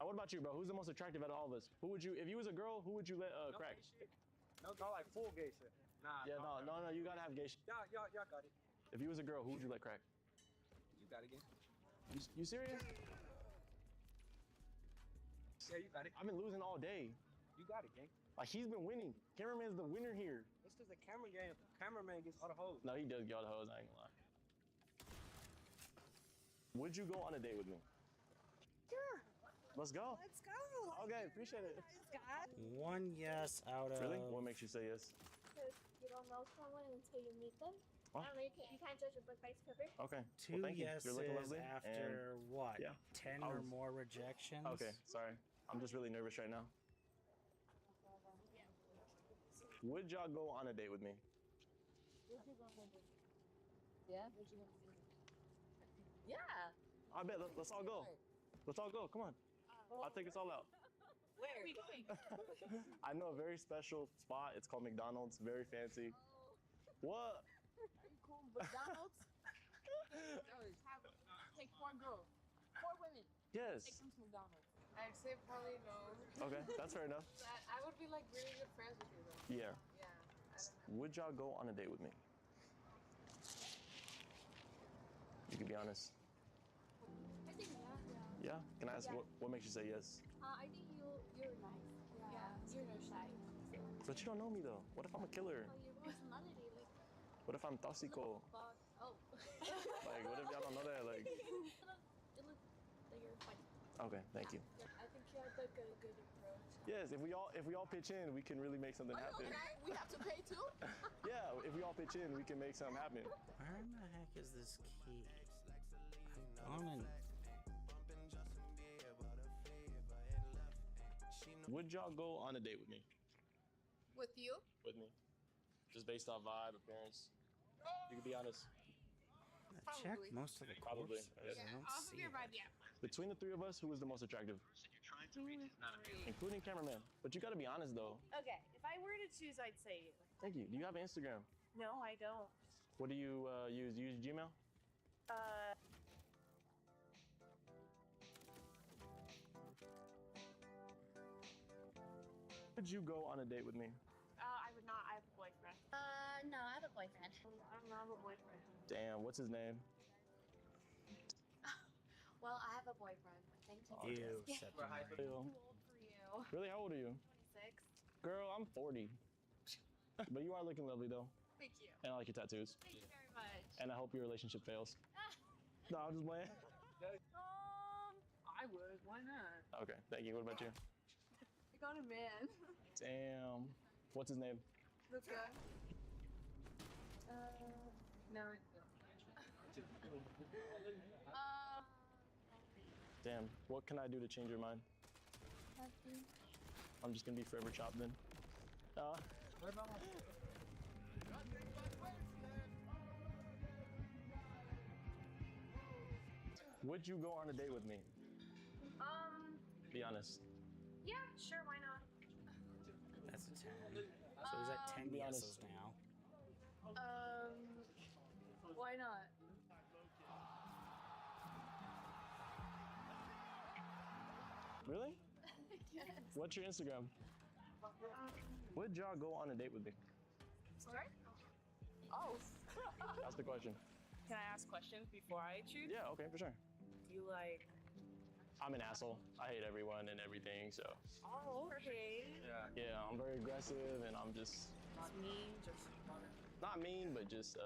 Speaker 27: What about you, bro? Who's the most attractive out of all of us? Who would you, if you was a girl, who would you let crack?
Speaker 10: No, not like full gay shit. Nah.
Speaker 27: Yeah, no, you gotta have gay shit.
Speaker 10: Y'all got it.
Speaker 27: If you was a girl, who would you let crack?
Speaker 10: You got it again.
Speaker 27: You serious?
Speaker 10: Yeah, you got it.
Speaker 27: I've been losing all day.
Speaker 10: You got it, gang.
Speaker 27: Like, he's been winning. Cameraman's the winner here.
Speaker 10: It's just a camera game. Cameraman gets all the hoes.
Speaker 27: No, he does get all the hoes, I ain't gonna lie. Would you go on a date with me?
Speaker 8: Sure.
Speaker 27: Let's go.
Speaker 8: Let's go.
Speaker 27: Okay, appreciate it.
Speaker 2: One yes out of...
Speaker 27: Really? What makes you say yes?
Speaker 12: Because you don't know someone until you meet them.
Speaker 27: Oh.
Speaker 12: I don't know, you can't judge a book by its cover.
Speaker 27: Okay.
Speaker 2: Two
Speaker 27: well, thank you.
Speaker 2: yeses
Speaker 27: You're looking lovely.
Speaker 2: after
Speaker 27: And
Speaker 2: what?
Speaker 27: yeah.
Speaker 2: 10 or more rejections?
Speaker 27: Okay, sorry. I'm just really nervous right now. Would y'all go on a date with me?
Speaker 11: Yeah. Yeah.
Speaker 27: I bet. Let's all go. Let's all go. Come on. I'll take us all out.
Speaker 11: Where are we going?
Speaker 27: I know a very special spot. It's called McDonald's. Very fancy. What?
Speaker 11: Are you cool with McDonald's? Take 4 girls, 4 women.
Speaker 27: Yes.
Speaker 11: Take them to McDonald's. I'd say probably no.
Speaker 27: Okay, that's fair enough.
Speaker 11: I would be like really good friends with you though.
Speaker 27: Yeah.
Speaker 11: Yeah. I don't know.
Speaker 27: Would y'all go on a date with me? You can be honest.
Speaker 12: I think
Speaker 27: Yeah? Can I ask what makes you say yes?
Speaker 12: I think you're nice. Yeah. You're not shy.
Speaker 27: But you don't know me though. What if I'm a killer?
Speaker 12: Oh, your personality, like.
Speaker 27: What if I'm toxico?
Speaker 12: Oh.
Speaker 27: Like, what if y'all don't know that? Like,
Speaker 12: It looks like you're funny.
Speaker 27: okay, thank you.
Speaker 12: I think you have like a good approach.
Speaker 27: Yes, if we all pitch in, we can really make something happen.
Speaker 11: Okay, we have to pay too?
Speaker 27: Yeah, if we all pitch in, we can make something happen.
Speaker 2: Where in the heck is this key? I'm gone and...
Speaker 27: Would y'all go on a date with me?
Speaker 11: With you?
Speaker 27: With me. Just based off vibe, appearance. You can be honest.
Speaker 2: I checked most of the
Speaker 27: Probably.
Speaker 2: corpses.
Speaker 27: Yes.
Speaker 2: I don't
Speaker 11: Off of
Speaker 2: see
Speaker 11: your
Speaker 2: it.
Speaker 11: vibe, yeah.
Speaker 27: Between the three of us, who was the most attractive? Including cameraman. But you gotta be honest though.
Speaker 8: Okay, if I were to choose, I'd say you.
Speaker 27: Thank you. Do you have an Instagram?
Speaker 8: No, I don't.
Speaker 27: What do you use? You use Gmail? Would you go on a date with me?
Speaker 8: I would not. I have a boyfriend.
Speaker 12: No, I have a boyfriend.
Speaker 8: I don't have a boyfriend.
Speaker 27: Damn, what's his name?
Speaker 12: Well, I have a boyfriend. Thank you.
Speaker 2: Ew,
Speaker 12: Yeah.
Speaker 2: September.
Speaker 12: Too old for you.
Speaker 27: Really? How old are you?
Speaker 12: 26.
Speaker 27: Girl, I'm 40. But you are looking lovely though.
Speaker 12: Thank you.
Speaker 27: And I like your tattoos.
Speaker 12: Thank you very much.
Speaker 27: And I hope your relationship fails. No, I'm just playing.
Speaker 11: I would. Why not?
Speaker 27: Okay, thank you. What about you?
Speaker 11: I got a man.
Speaker 27: Damn. What's his name?
Speaker 11: Luca. No.
Speaker 27: Damn. What can I do to change your mind? I'm just gonna be forever chopped then. Would you go on a date with me? Be honest.
Speaker 8: Yeah, sure, why not?
Speaker 2: That's a 10. So he's at 10
Speaker 27: Be
Speaker 2: yeses
Speaker 27: honest.
Speaker 2: now.
Speaker 11: Why not?
Speaker 27: Really?
Speaker 11: Yes.
Speaker 27: What's your Instagram? Would y'all go on a date with me?
Speaker 11: Sorry? Oh.
Speaker 27: That's the question.
Speaker 8: Can I ask questions before I choose?
Speaker 27: Yeah, okay, for sure.
Speaker 8: You like...
Speaker 27: I'm an asshole. I hate everyone and everything, so.
Speaker 8: Oh, okay.
Speaker 27: Yeah, I'm very aggressive and I'm just,
Speaker 8: Not me, just...
Speaker 27: not mean, but just,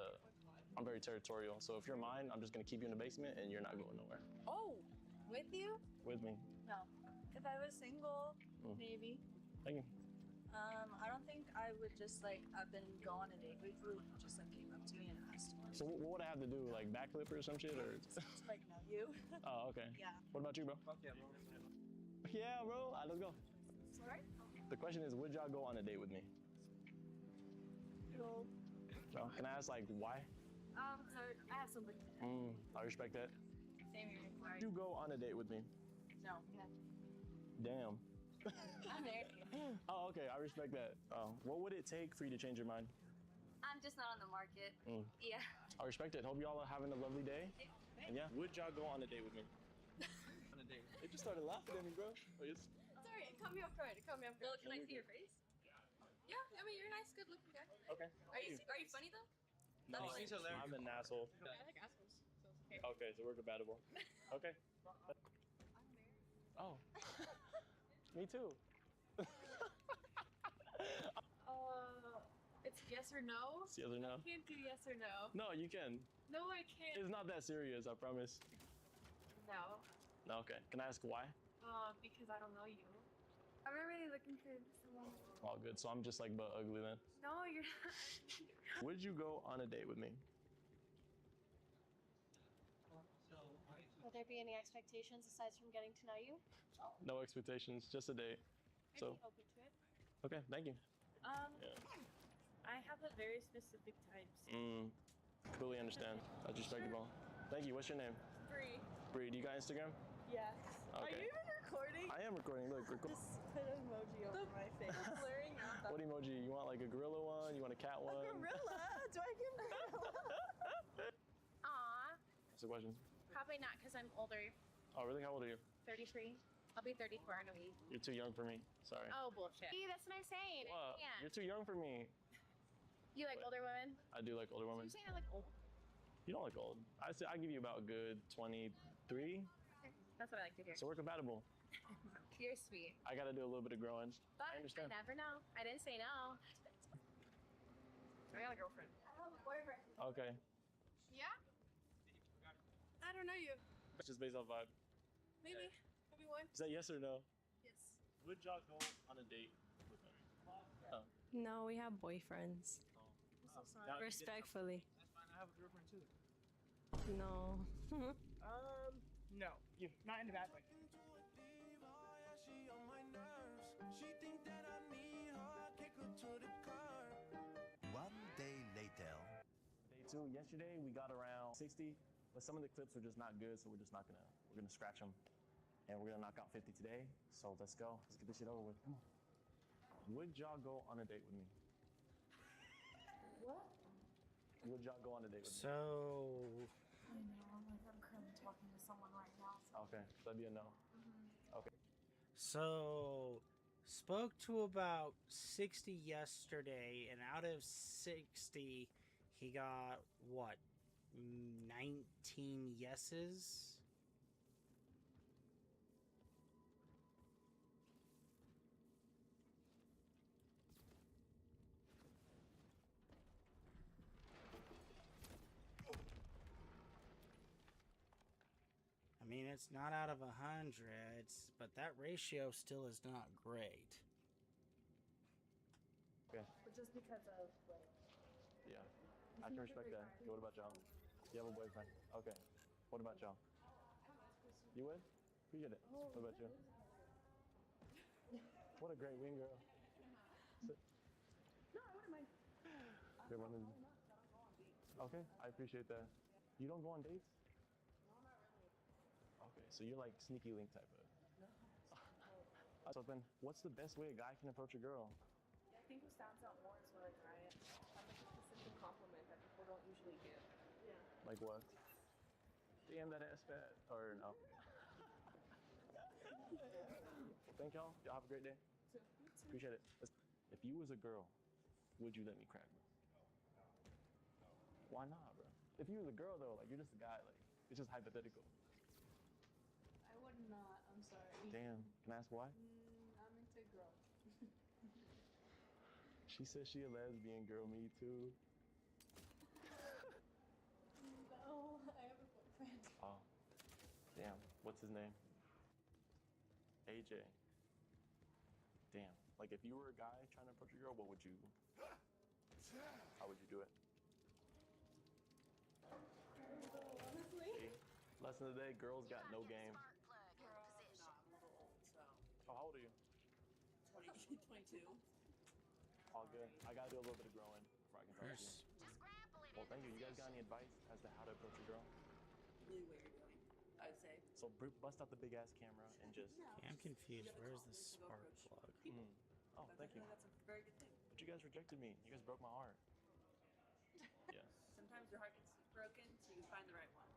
Speaker 27: I'm very territorial. So if you're mine, I'm just gonna keep you in the basement and you're not going nowhere.
Speaker 11: Oh, with you?
Speaker 27: With me.
Speaker 11: No.
Speaker 15: If I was single,
Speaker 27: Mm.
Speaker 15: maybe.
Speaker 27: Thank you.
Speaker 15: I don't think I would just like up and go on a date with you. Just like came up to me and asked me.
Speaker 27: So what would I have to do? Like backflip or some shit or?
Speaker 15: Just like know you.
Speaker 27: Oh, okay.
Speaker 15: Yeah.
Speaker 27: What about you, bro?
Speaker 10: Fuck yeah, bro.
Speaker 27: Yeah, bro. All right, let's go.
Speaker 15: Sorry?
Speaker 27: The question is, would y'all go on a date with me?
Speaker 15: No.
Speaker 27: No. Can I ask like why?
Speaker 15: So I have something.
Speaker 27: I respect that.
Speaker 15: Same here. Sorry.
Speaker 27: Would you go on a date with me?
Speaker 15: No.
Speaker 27: Damn.
Speaker 15: I'm married.
Speaker 27: Oh, okay. I respect that. What would it take for you to change your mind?
Speaker 15: I'm just not on the market.
Speaker 27: Mm.
Speaker 15: Yeah.
Speaker 27: I respect it. Hope y'all are having a lovely day. And yeah, would y'all go on a date with me?
Speaker 10: On a date.
Speaker 27: They just started laughing at me, bro.
Speaker 11: Sorry, it caught me off guard. It caught me off guard.
Speaker 15: Can I see your face?
Speaker 11: Yeah, I mean, you're a nice, good-looking guy.
Speaker 27: Okay.
Speaker 11: Are you funny, though?
Speaker 27: No,
Speaker 11: That's
Speaker 10: he's hilarious.
Speaker 27: I'm an asshole.
Speaker 11: I like assholes, so it's okay.
Speaker 27: Okay, so we're compatible. Okay. Oh. Me too.
Speaker 11: It's yes or no?
Speaker 27: It's yes or no?
Speaker 11: I can't do yes or no.
Speaker 27: No, you can.
Speaker 11: No, I can't.
Speaker 27: It's not that serious, I promise.
Speaker 15: No.
Speaker 27: No, okay. Can I ask why?
Speaker 15: Because I don't know you. I'm already looking for someone.
Speaker 27: All good. So I'm just like but ugly then.
Speaker 15: No, you're not.
Speaker 27: Would you go on a date with me?
Speaker 12: Will there be any expectations aside from getting to know you?
Speaker 27: No expectations, just a date.
Speaker 8: I'd
Speaker 27: So,
Speaker 8: be open to it.
Speaker 27: okay, thank you.
Speaker 8: Yeah. I have a very specific type.
Speaker 27: Completely understand. That's respectable. Thank you. What's your name?
Speaker 8: Bree.
Speaker 27: Bree, do you got Instagram?
Speaker 8: Yes. Are
Speaker 27: Okay.
Speaker 8: you even recording?
Speaker 27: I am recording. Look, record.
Speaker 8: Just put an emoji over my face. Blurring out the...
Speaker 27: What emoji? You want like a gorilla one? You want a cat one?
Speaker 8: A gorilla? Do I get gorilla?
Speaker 12: Aw.
Speaker 27: What's the question?
Speaker 12: Probably not because I'm older.
Speaker 27: Oh, really? How old are you?
Speaker 12: 33. I'll be 34 in a week.
Speaker 27: You're too young for me. Sorry.
Speaker 12: Oh, bullshit. See, that's what I'm saying.
Speaker 27: What?
Speaker 12: I can't.
Speaker 27: You're too young for me.
Speaker 12: You like older women?
Speaker 27: I do like older
Speaker 12: So
Speaker 27: women.
Speaker 12: you're saying I like old?
Speaker 27: You don't look old. I'd say I give you about a good 23.
Speaker 12: That's what I like to hear.
Speaker 27: So we're compatible.
Speaker 12: You're sweet.
Speaker 27: I gotta do a little bit of growing.
Speaker 12: But
Speaker 27: I understand.
Speaker 12: never know. I didn't say no. I got a girlfriend. I have a boyfriend.
Speaker 27: Okay.
Speaker 15: Yeah? I don't know you.
Speaker 27: It's just based off vibe.
Speaker 15: Maybe. Maybe one.
Speaker 27: Is that yes or no?
Speaker 15: Yes.
Speaker 27: Would y'all go on a date with me? Oh.
Speaker 15: No, we have boyfriends.
Speaker 27: Now,
Speaker 15: Respectfully.
Speaker 10: That's fine. I have a girlfriend too.
Speaker 15: No.
Speaker 10: No. You. Not in a bad way.
Speaker 14: One day later.
Speaker 27: Day 2. Yesterday we got around 60, but some of the clips were just not good, so we're gonna scratch them, and we're gonna knock out 50 today. So let's go. Let's get this shit over with. Come on. Would y'all go on a date with me?
Speaker 15: What?
Speaker 27: Would y'all go on a date with me?
Speaker 2: So,
Speaker 15: I know. I'm currently talking to someone right now.
Speaker 27: Okay, that'd be a no. Okay.
Speaker 2: so spoke to about 60 yesterday, and out of 60, he got what? 19 yeses? I mean, it's not out of 100, but that ratio still is not great.
Speaker 27: Okay.
Speaker 15: But just because of, like...
Speaker 27: Yeah. I can respect that. Okay, what about y'all? You have a boyfriend. Okay. What about y'all? You would? Appreciate it. What about you? What a great wing girl. Sit.
Speaker 15: No, I wouldn't mind.
Speaker 27: Good one. Okay, I appreciate that. You don't go on dates? Okay, so you're like sneaky link type of. So then, what's the best way a guy can approach a girl?
Speaker 8: I think what stands out more is what a guy has like a specific compliment that people don't usually give. Yeah.
Speaker 27: Like what? Damn, that ass fat. Or no? Well, thank y'all. Y'all have a great day. Appreciate it. If you was a girl, would you let me crack me? Why not, bro? If you was a girl though, like you're just a guy, like it's just hypothetical.
Speaker 15: I would not. I'm sorry.
Speaker 27: Damn. Can I ask why?
Speaker 15: I'm into girls.
Speaker 27: She says she a lesbian girl. Me too.
Speaker 15: No, I have a boyfriend.
Speaker 27: Oh. Damn. What's his name? AJ. Damn. Like if you were a guy trying to approach a girl, what would you? How would you do it?
Speaker 15: Honestly.
Speaker 27: See? Lesson of the day: girls got no game. Oh, how old are you?
Speaker 8: 22.
Speaker 27: All good. I gotta do a little bit of growing before I can talk to you. Well, thank you. You guys got any advice as to how to approach a girl?
Speaker 8: Really what you're doing, I would say.
Speaker 27: So bust out the big ass camera and just.
Speaker 2: Yeah, I'm confused. Where's the spark plug?
Speaker 27: Oh, thank you.
Speaker 8: That's a very good thing.
Speaker 27: But you guys rejected me. You guys broke my heart. Yeah.
Speaker 8: Sometimes your heart gets broken, so you find the right one.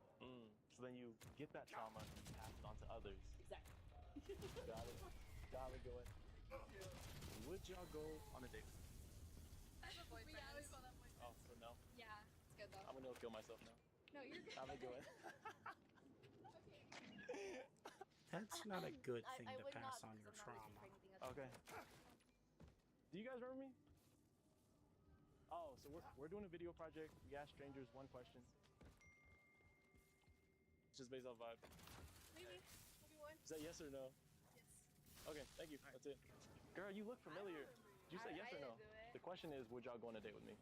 Speaker 27: So then you get that trauma and you pass it on to others.
Speaker 8: Exactly.
Speaker 27: Got it. Got it going. Would y'all go on a date with me?
Speaker 11: I have a boyfriend. Yeah, we both have boyfriends.
Speaker 27: Oh, so no?
Speaker 11: Yeah, it's good though.
Speaker 27: I'm gonna kill myself now.
Speaker 11: No, you're good.
Speaker 27: Have a good one.
Speaker 2: That's not a good thing
Speaker 12: I
Speaker 2: to
Speaker 12: would
Speaker 2: pass
Speaker 12: not,
Speaker 2: on
Speaker 12: because
Speaker 2: your
Speaker 12: I'm not looking
Speaker 2: trauma.
Speaker 12: for anything
Speaker 27: Okay. Do you guys remember me? Oh, so we're doing a video project. We asked strangers one question. It's just based off vibe.
Speaker 8: Maybe. Maybe one.
Speaker 27: Is that yes or no?
Speaker 8: Yes.
Speaker 27: Okay, thank you. That's it. Girl, you look familiar. Did you say yes or no?
Speaker 8: didn't do it.
Speaker 27: The question is, would y'all go on a date with me?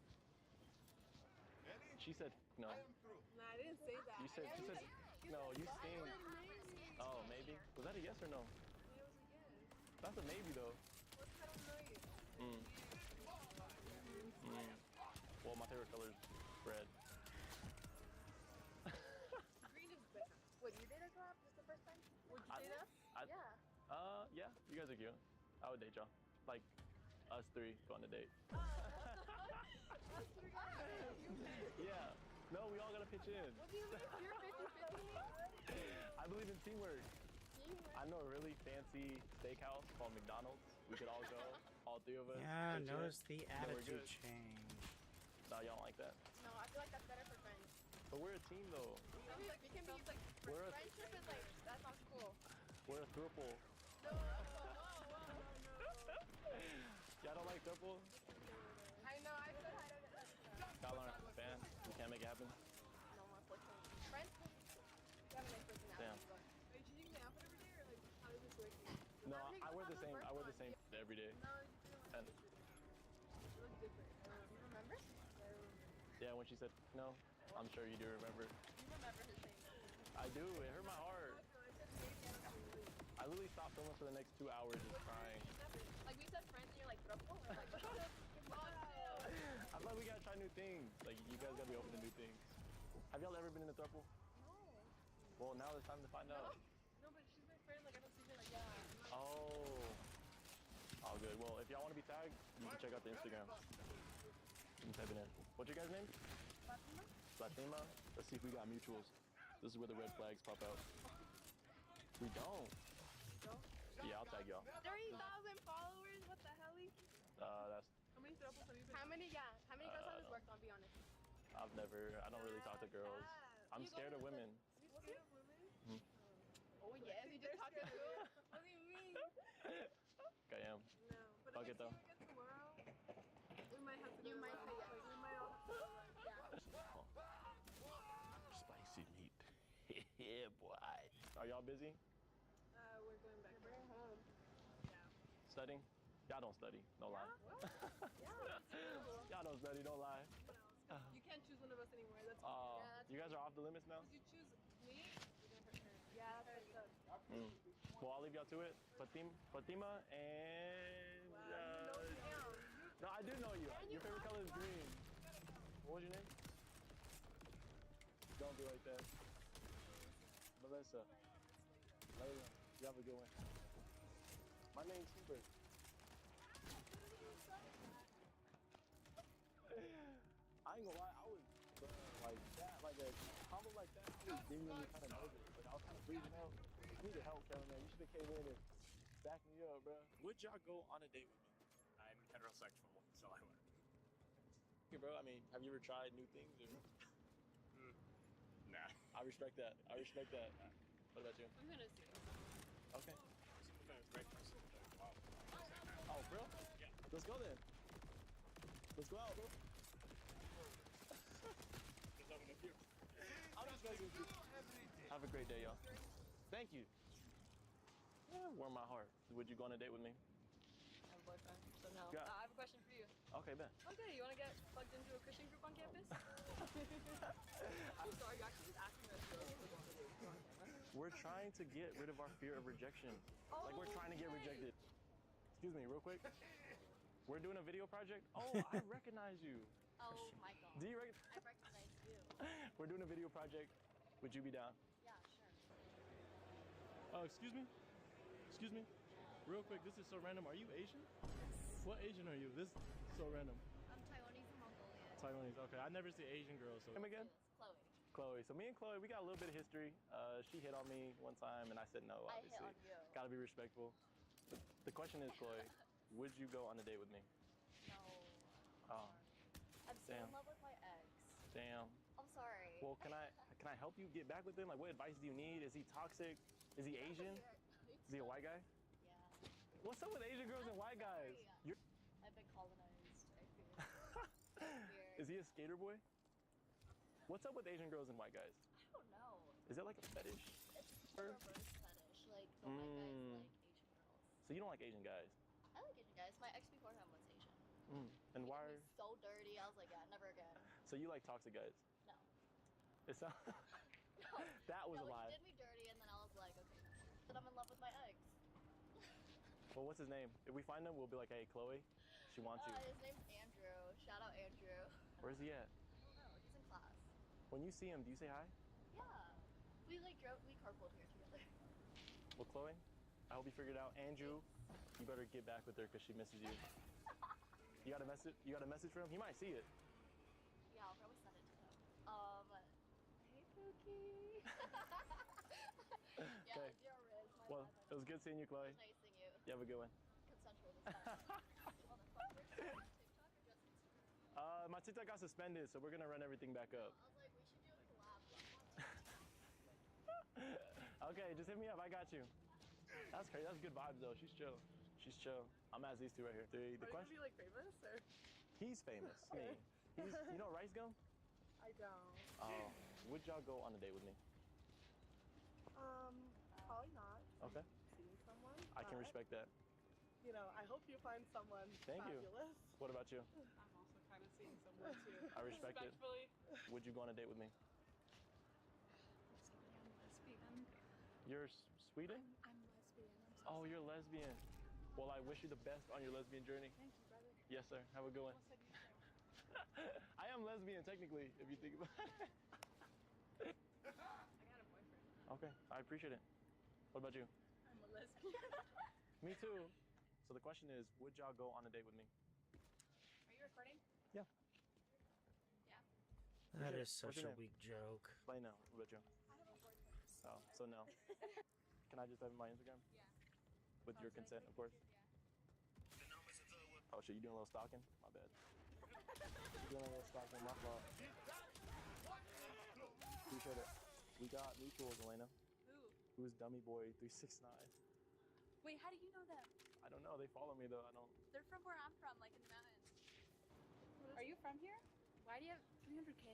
Speaker 27: She said no.
Speaker 8: No, I didn't say that.
Speaker 27: You said, she said, no, you sting. Oh, maybe? Was that a yes or no?
Speaker 8: It was a yes.
Speaker 27: That's a maybe though.
Speaker 8: What's I don't know you?
Speaker 27: Well, my favorite color is red.
Speaker 8: Green is better.
Speaker 11: Would you date a collab? Just the first time?
Speaker 8: Would you date us?
Speaker 11: Yeah.
Speaker 27: Yeah, you guys are cute. I would date y'all. Like, us three go on a date.
Speaker 8: Us three guys.
Speaker 27: Yeah. No, we all gotta pitch in.
Speaker 8: What do you mean? You're 50-50?
Speaker 27: I believe in teamwork. I know a really fancy steakhouse called McDonald's. We could all go, all three of us.
Speaker 2: Yeah,
Speaker 27: pitch in.
Speaker 2: notice the
Speaker 27: Then we're
Speaker 2: attitude
Speaker 27: good.
Speaker 2: change.
Speaker 27: No, y'all don't like that.
Speaker 11: No, I feel like that's better for friends.
Speaker 27: But we're a team though.
Speaker 11: I mean, like, we can be like,
Speaker 27: We're a-
Speaker 11: friendship is like, that sounds cool.
Speaker 27: We're a throuple.
Speaker 11: No.
Speaker 27: Y'all don't like throuple?
Speaker 11: I know, I said I don't
Speaker 27: Y'all aren't a fan. We can't make it happen.
Speaker 11: No, unfortunately. Friends, you have a nice personality.
Speaker 27: Damn.
Speaker 11: But...
Speaker 8: Are you changing the outfit every day or like how does this work?
Speaker 27: No, I wear the same. I wear the same every day.
Speaker 8: No, you do
Speaker 27: And
Speaker 8: you look different.
Speaker 11: You remember?
Speaker 27: yeah, when she said no, I'm sure you do remember.
Speaker 11: You remember her saying that.
Speaker 27: I do. It hurt my heart. I literally stopped filming for the next 2 hours just crying.
Speaker 11: Like we said friends and you're like throuple or like
Speaker 27: I thought we gotta try new things. Like you guys gotta be open to new things. Have y'all ever been in a throuple?
Speaker 8: No.
Speaker 27: Well, now it's time to find out.
Speaker 8: No, but she's my friend. Like I don't see her like that.
Speaker 27: Oh. All good. Well, if y'all want to be tagged, you can check out the Instagram. You can type it in. What's your guys' name?
Speaker 8: Fatima?
Speaker 27: Fatima. Let's see if we got mutuals. This is where the red flags pop out. We don't. Yeah, I'll tag y'all.
Speaker 8: 30,000 followers? What the hell?
Speaker 27: That's.
Speaker 8: How many throuples have you been?
Speaker 11: How many girls have this worked on, be honest?
Speaker 27: I've never. I don't really talk to girls. I'm scared of women.
Speaker 8: You scared of women?
Speaker 11: Oh yes, you just talked to two? What do you mean?
Speaker 27: I am.
Speaker 8: No, but
Speaker 27: Fuck
Speaker 8: if
Speaker 27: it
Speaker 8: I
Speaker 27: though.
Speaker 8: see you again tomorrow, we might have to
Speaker 11: You
Speaker 8: go
Speaker 11: might
Speaker 8: around.
Speaker 11: say yes.
Speaker 8: Like, we might all have to go around.
Speaker 27: Spicy meat. Yeah, boy. Are y'all busy?
Speaker 8: We're going back. We're going home.
Speaker 27: Studying? Y'all don't study. No lie. Y'all don't study. Don't lie.
Speaker 8: You can't choose one of us anymore. That's
Speaker 27: You guys are off the limits now?
Speaker 8: If you choose me, you're gonna hurt her. Yeah, that's
Speaker 27: Mm. Well, I'll leave y'all to it. Fatima and. No, I do know you. Your favorite color is green. What was your name? Don't be like that. Melissa. Layla. You have a good one. My name's Hubert. I ain't gonna lie, I was like that, like a combo like that. I was genuinely kind of nervous. Like I was kind of freezing out. I need help, Kevin, man. You should have came in and backed me up, bro. Would y'all go on a date with me?
Speaker 16: I'm heterosexual, so I would.
Speaker 27: Okay, bro. I mean, have you ever tried new things? Or...
Speaker 16: Nah.
Speaker 27: I respect that. I respect that. What about you?
Speaker 8: I'm gonna see.
Speaker 27: Okay.
Speaker 16: Great person. Wow.
Speaker 27: Oh, bro?
Speaker 16: Yeah.
Speaker 27: Let's go then. Let's go out, bro. I'm just messing with you. Have a great day, y'all. Thank you. Yeah, warm my heart. Would you go on a date with me?
Speaker 15: I have a boyfriend, so no.
Speaker 27: Yeah.
Speaker 15: I have a question for you.
Speaker 27: Okay, Ben.
Speaker 15: Okay, you want to get plugged into a Christian group on campus? I'm sorry, you actually just asked me that.
Speaker 27: We're trying to get rid of our fear of rejection. Like we're trying to get rejected. Excuse me, real quick. We're doing a video project. Oh, I recognize you.
Speaker 11: Oh my god.
Speaker 27: Do you
Speaker 11: I recognize you.
Speaker 27: We're doing a video project. Would you be down?
Speaker 11: Yeah, sure.
Speaker 3: Excuse me? Excuse me? Real quick, this is so random. Are you Asian? What Asian are you? This is so random.
Speaker 11: I'm Taiwanese from Mongolia.
Speaker 3: Taiwanese. Okay, I never see Asian girls. So.
Speaker 27: Come again?
Speaker 11: Chloe.
Speaker 27: Chloe. So me and Chloe, we got a little bit of history. She hit on me one time and I said no, obviously.
Speaker 11: I hit on you.
Speaker 27: Gotta be respectful. The question is, Chloe, would you go on a date with me?
Speaker 11: No.
Speaker 27: Oh.
Speaker 11: I'm still
Speaker 27: Damn.
Speaker 11: in love with my ex.
Speaker 27: Damn.
Speaker 11: I'm sorry.
Speaker 27: Well, can I help you get back with him? Like, what advice do you need? Is he toxic? Is he Asian? Is he a white guy?
Speaker 11: Yeah.
Speaker 27: What's up with Asian girls and white guys? You're...
Speaker 11: I've been colonized. I feel.
Speaker 27: Is he a skater boy? What's up with Asian girls and white guys?
Speaker 11: I don't know.
Speaker 27: Is that like a fetish?
Speaker 11: It's
Speaker 12: Reverse fetish. Like, don't like guys like Asian girls.
Speaker 27: So you don't like Asian guys?
Speaker 12: I like Asian guys. My ex beforehand was Asian.
Speaker 27: And
Speaker 12: He
Speaker 27: why?
Speaker 12: did me so dirty. I was like, yeah, never again.
Speaker 27: So you like toxic guys?
Speaker 12: No.
Speaker 27: It's not. That was a lie.
Speaker 12: He did me dirty, and then I was like, okay, no. Then I'm in love with my ex.
Speaker 27: Well, what's his name? If we find him, we'll be like, hey, Chloe, she wants you.
Speaker 12: His name's Andrew. Shout out Andrew.
Speaker 27: Where's he at?
Speaker 12: I don't know. He's in class.
Speaker 27: When you see him, do you say hi?
Speaker 12: Yeah. We carpooled here together.
Speaker 27: Well, Chloe, I hope you figured out. Andrew, you better get back with her because she misses you. You got a message? You got a message for him? He might see it.
Speaker 12: Yeah, I'll probably send it to him. Hey, Pookie. Yeah,
Speaker 27: Okay.
Speaker 12: dear Riz, my
Speaker 27: Well,
Speaker 12: bad.
Speaker 27: it was good seeing you, Chloe.
Speaker 12: Nice seeing you.
Speaker 27: You have a good one.
Speaker 12: Consensual this time. Motherfucker. TikTok or just Instagram?
Speaker 27: My TikTok got suspended, so we're gonna run everything back up.
Speaker 12: I was like, we should do a collab.
Speaker 27: Okay, just hit me up. I got you. That's crazy. That's good vibes though. She's chill. She's chill. I'm as these two right here. The
Speaker 8: Are you gonna
Speaker 27: question.
Speaker 8: be like famous or?
Speaker 27: He's famous. Me. You know Rice Gum?
Speaker 8: I don't.
Speaker 27: Oh, would y'all go on a date with me?
Speaker 8: Probably not.
Speaker 27: Okay.
Speaker 8: Seeing someone.
Speaker 27: I can
Speaker 8: but,
Speaker 27: respect that.
Speaker 8: You know, I hope you find someone
Speaker 27: Thank you.
Speaker 8: fabulous.
Speaker 27: What about you?
Speaker 8: I'm also kind of seeing someone too.
Speaker 27: I respect it.
Speaker 8: Respectfully.
Speaker 27: Would you go on a date with me?
Speaker 8: I'm lesbian.
Speaker 27: You're Sweden?
Speaker 8: I'm lesbian.
Speaker 27: Oh, you're lesbian. Well, I wish you the best on your lesbian journey.
Speaker 8: Thank you, brother.
Speaker 27: Yes, sir. Have a good one. I am lesbian, technically, if you think about it.
Speaker 8: I got a boyfriend.
Speaker 27: Okay, I appreciate it. What about you?
Speaker 8: I'm a lesbian.
Speaker 27: Me too. So the question is, would y'all go on a date with me?
Speaker 8: Are you recording?
Speaker 27: Yeah.
Speaker 8: Yeah.
Speaker 2: That
Speaker 27: What's
Speaker 2: is such
Speaker 27: your
Speaker 2: a
Speaker 27: name?
Speaker 2: weak joke.
Speaker 27: Play now. What about you?
Speaker 8: I have a boyfriend.
Speaker 27: Oh, so no. Can I just have my Instagram?
Speaker 8: Yeah.
Speaker 27: With your consent, of course. Oh shit, you doing a little stalking? My bad. You doing a little stalking, my fault. Appreciate it. We got mutuals, Elena.
Speaker 8: Who?
Speaker 27: Who's Dummy Boy 369?
Speaker 8: Wait, how do you know them?
Speaker 27: I don't know. They follow me though. I don't.
Speaker 8: They're from where I'm from, like in the mountains. Are you from here? Why do you have 300K?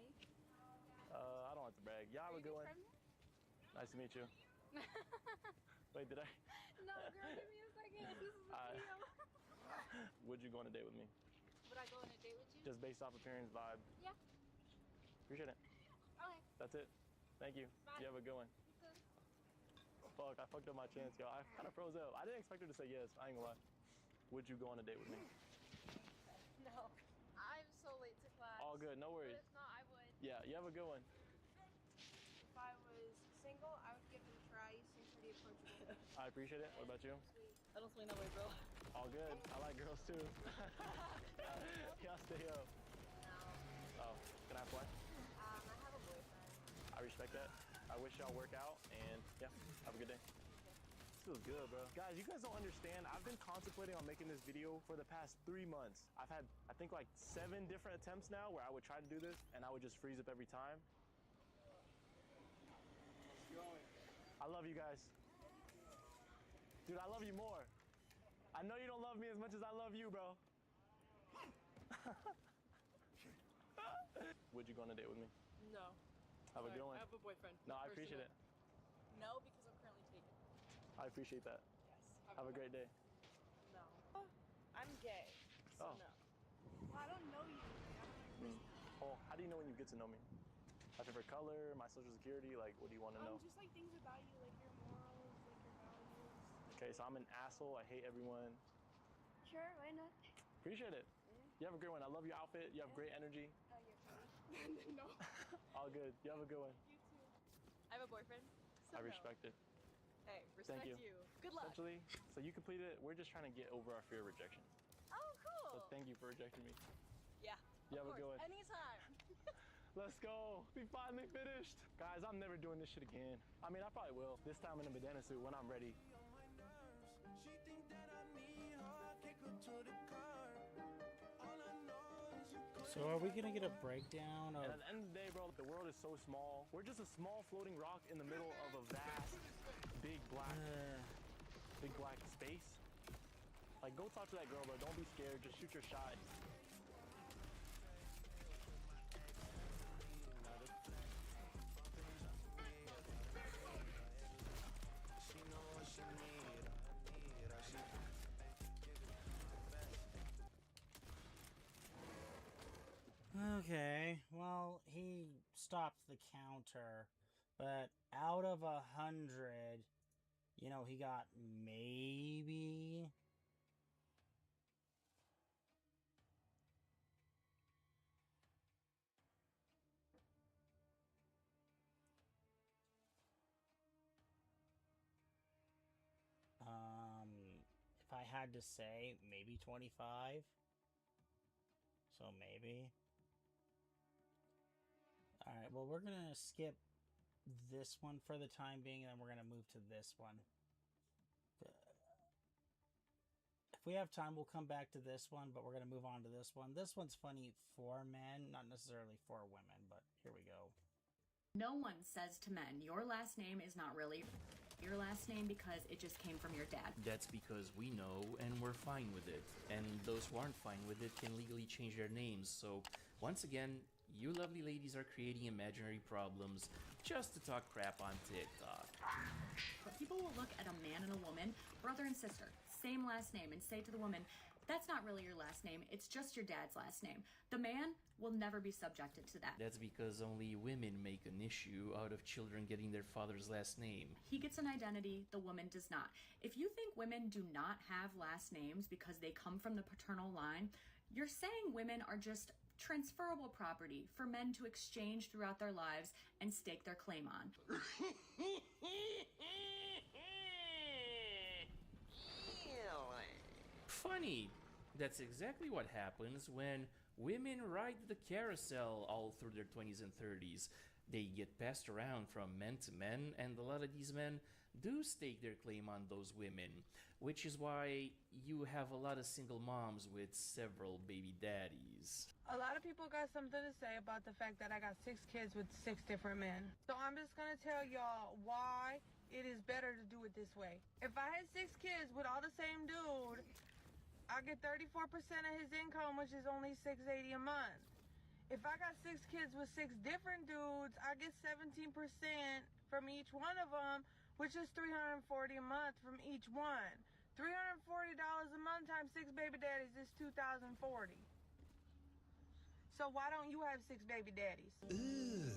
Speaker 27: I don't have to brag. Yeah, I
Speaker 8: Are
Speaker 27: would
Speaker 8: you
Speaker 27: go
Speaker 8: guys
Speaker 27: in.
Speaker 8: from here?
Speaker 27: Nice to meet you. Wait, did I?
Speaker 8: No, girl, give me a second. This is a video.
Speaker 27: Would you go on a date with me?
Speaker 8: Would I go on a date with you?
Speaker 27: Just based off appearance, vibe.
Speaker 8: Yeah.
Speaker 27: Appreciate it.
Speaker 8: Okay.
Speaker 27: That's it. Thank you.
Speaker 8: Bye.
Speaker 27: You have a good one. Fuck, I fucked up my chance, y'all. I kind of froze up. I didn't expect her to say yes. I ain't gonna lie. Would you go on a date with me?
Speaker 8: No. I'm so late to class.
Speaker 27: All good, no worries.
Speaker 8: But if not, I would.
Speaker 27: Yeah, you have a good one.
Speaker 8: If I was single, I would give it a try. You seem pretty approachable.
Speaker 27: I appreciate it. What about you?
Speaker 8: I don't swing that way, bro.
Speaker 27: All good. I like girls too. Y'all stay up.
Speaker 8: No.
Speaker 27: Oh, can I play?
Speaker 8: I have a boyfriend.
Speaker 27: I respect that. I wish y'all work out and yeah, have a good day. This feels good, bro. Guys, you guys don't understand. I've been contemplating on making this video for the past 3 months. I've had, I think like 7 different attempts now where I would try to do this and I would just freeze up every time. I love you guys. Dude, I love you more. I know you don't love me as much as I love you, bro. Would you go on a date with me?
Speaker 8: No.
Speaker 27: Have a good one.
Speaker 8: I have a boyfriend.
Speaker 27: No, I appreciate it.
Speaker 8: No, because I'm currently taken.
Speaker 27: I appreciate that.
Speaker 8: Yes.
Speaker 27: Have a great day.
Speaker 8: No. I'm gay. So
Speaker 27: Oh.
Speaker 8: no. Well, I don't know you. I don't know your personality.
Speaker 27: Oh, how do you know when you get to know me? My favorite color, my social security, like what do you want to know?
Speaker 8: Just like things about you, like your morals, like your values.
Speaker 27: Okay, so I'm an asshole. I hate everyone.
Speaker 8: Sure, why not?
Speaker 27: Appreciate it. You have a great one. I love your outfit. You have great energy.
Speaker 8: Oh, you're funny. No.
Speaker 27: All good. You have a good one.
Speaker 8: You too. I have a boyfriend. So
Speaker 27: I
Speaker 8: no.
Speaker 27: respect it.
Speaker 8: Hey, respect
Speaker 27: Thank you.
Speaker 8: Good luck.
Speaker 27: Essentially, so you completed it. We're just trying to get over our fear of rejection.
Speaker 8: Oh, cool.
Speaker 27: So thank you for rejecting me.
Speaker 8: Yeah.
Speaker 27: You have a good one.
Speaker 8: Anytime.
Speaker 27: Let's go. We finally finished. Guys, I'm never doing this shit again. I mean, I probably will. This time in a bandana suit when I'm ready.
Speaker 2: So are we gonna get a breakdown of...
Speaker 27: And at the end of the day, bro, the world is so small. We're just a small floating rock in the middle of a vast, big black space. Like, go talk to that girl, bro. Don't be scared. Just shoot your shot.
Speaker 2: Okay, well, he stopped the counter, but out of 100, you know, he got maybe... if I had to say, maybe 25. So maybe. Alright, well, we're gonna skip this one for the time being, and then we're gonna move to this one. If we have time, we'll come back to this one, but we're gonna move on to this one. This one's funny for men, not necessarily for women, but here we go.
Speaker 17: No one says to men, your last name is not really your last name because it just came from your dad.
Speaker 19: That's because we know and we're fine with it. And those who aren't fine with it can legally change their names. So, once again, you lovely ladies are creating imaginary problems just to talk crap on TikTok.
Speaker 17: But people will look at a man and a woman, brother and sister, same last name, and say to the woman, that's not really your last name, it's just your dad's last name. The man will never be subjected to that.
Speaker 19: That's because only women make an issue out of children getting their father's last name.
Speaker 17: He gets an identity, the woman does not. If you think women do not have last names because they come from the paternal line, you're saying women are just transferable property for men to exchange throughout their lives and stake their claim on.
Speaker 19: Funny. That's exactly what happens when women ride the carousel all through their 20s and 30s. They get passed around from men to men, and a lot of these men do stake their claim on those women, which is why you have a lot of single moms with several baby daddies.
Speaker 10: A lot of people got something to say about the fact that I got 6 kids with 6 different men. So I'm just gonna tell y'all why it is better to do it this way. If I had 6 kids with all the same dude, I get 34% of his income, which is only $680 a month. If I got 6 kids with 6 different dudes, I get 17% from each one of them, which is $340 a month from each one. $340 a month times 6 baby daddies is $2,040. So why don't you have 6 baby daddies?
Speaker 26: Ugh.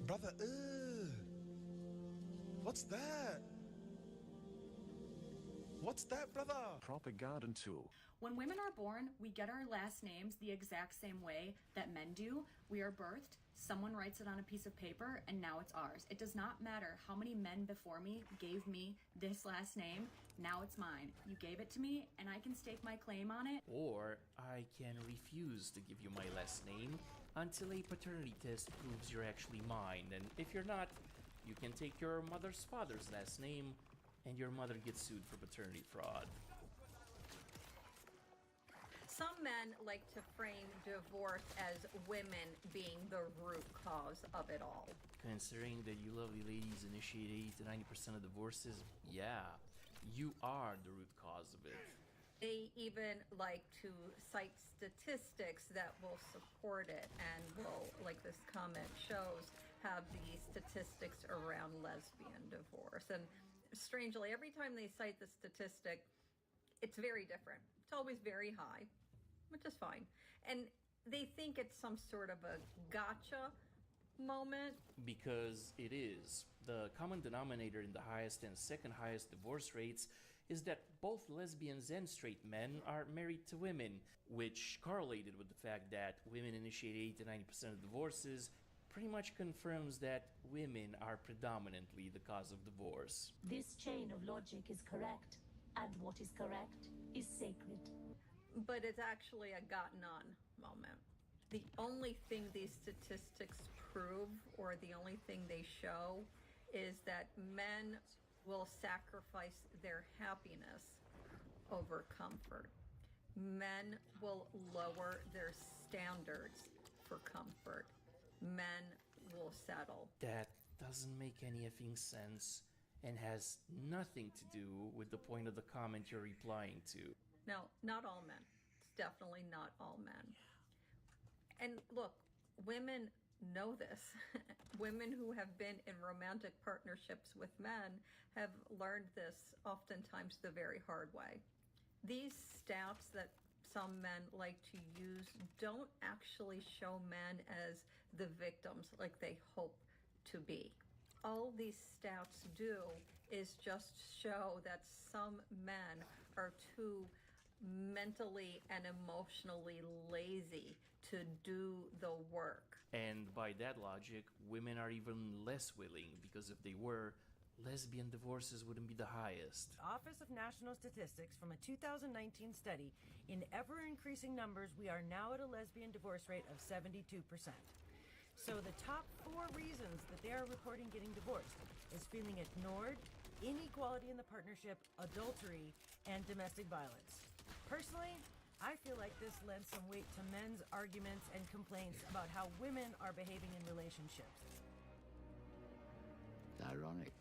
Speaker 26: Brother, ugh. What's that? What's that, brother?
Speaker 20: Proper garden tool.
Speaker 17: When women are born, we get our last names the exact same way that men do. We are birthed, someone writes it on a piece of paper, and now it's ours. It does not matter how many men before me gave me this last name. Now it's mine. You gave it to me, and I can stake my claim on it.
Speaker 19: Or I can refuse to give you my last name until a paternity test proves you're actually mine. And if you're not, you can take your mother's father's last name, and your mother gets sued for paternity fraud.
Speaker 21: Some men like to frame divorce as women being the root cause of it all.
Speaker 19: Considering that you lovely ladies initiate 80 to 90% of divorces, yeah, you are the root cause of it.
Speaker 21: They even like to cite statistics that will support it and will, like this comment shows, have the statistics around lesbian divorce. And strangely, every time they cite the statistic, it's very different. It's always very high, which is fine. And they think it's some sort of a gotcha moment.
Speaker 19: Because it is. The common denominator in the highest and second highest divorce rates is that both lesbians and straight men are married to women, which correlated with the fact that women initiate 80 to 90% of divorces pretty much confirms that women are predominantly the cause of divorce.
Speaker 22: This chain of logic is correct, and what is correct is sacred.
Speaker 21: But it's actually a gotten on moment. The only thing these statistics prove, or the only thing they show, is that men will sacrifice their happiness over comfort. Men will lower their standards for comfort. Men will settle.
Speaker 19: That doesn't make any effing sense and has nothing to do with the point of the comment you're replying to.
Speaker 21: No, not all men. It's definitely not all men. And look, women know this. Women who have been in romantic partnerships with men have learned this oftentimes the very hard way. These stats that some men like to use don't actually show men as the victims like they hope to be. All these stats do is just show that some men are too mentally and emotionally lazy to do the work.
Speaker 19: And by that logic, women are even less willing, because if they were, lesbian divorces wouldn't be the highest.
Speaker 1: Office of National Statistics, from a 2019 study, in ever-increasing numbers, we are now at a lesbian divorce rate of 72%. So the top 4 reasons that they are reporting getting divorced is feeling ignored, inequality in the partnership, adultery, and domestic violence. Personally, I feel like this lends some weight to men's arguments and complaints about how women are behaving in relationships.
Speaker 6: Ironic.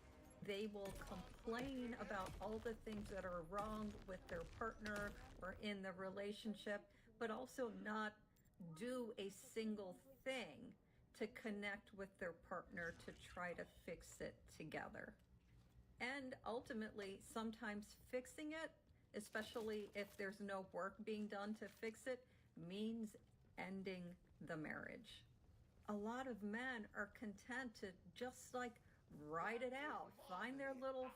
Speaker 21: They will complain about all the things that are wrong with their partner or in the relationship, but also not do a single thing to connect with their partner to try to fix it together. And ultimately, sometimes fixing it, especially if there's no work being done to fix it, means ending the marriage. A lot of men are content to just ride it out, find their little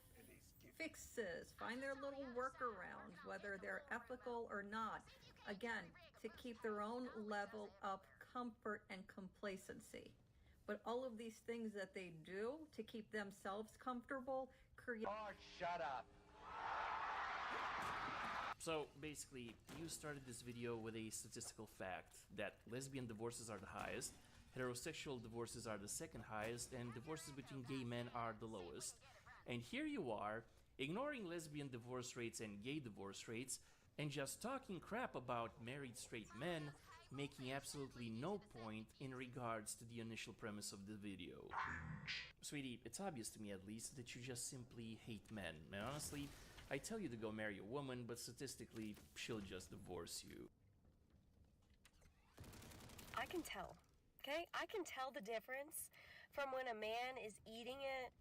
Speaker 21: fixes, find their little workarounds, whether they're ethical or not, again, to keep their own level of comfort and complacency. But all of these things that they do to keep themselves comfortable create...
Speaker 6: Oh, shut up.
Speaker 19: So basically, you started this video with a statistical fact that lesbian divorces are the highest, heterosexual divorces are the second highest, and divorces between gay men are the lowest. And here you are, ignoring lesbian divorce rates and gay divorce rates, and just talking crap about married straight men, making absolutely no point in regards to the initial premise of the video. Sweetie, it's obvious to me at least that you just simply hate men. And honestly, I tell you to go marry a woman, but statistically, she'll just divorce you.
Speaker 7: I can tell, okay? I can tell the difference from when a man is eating it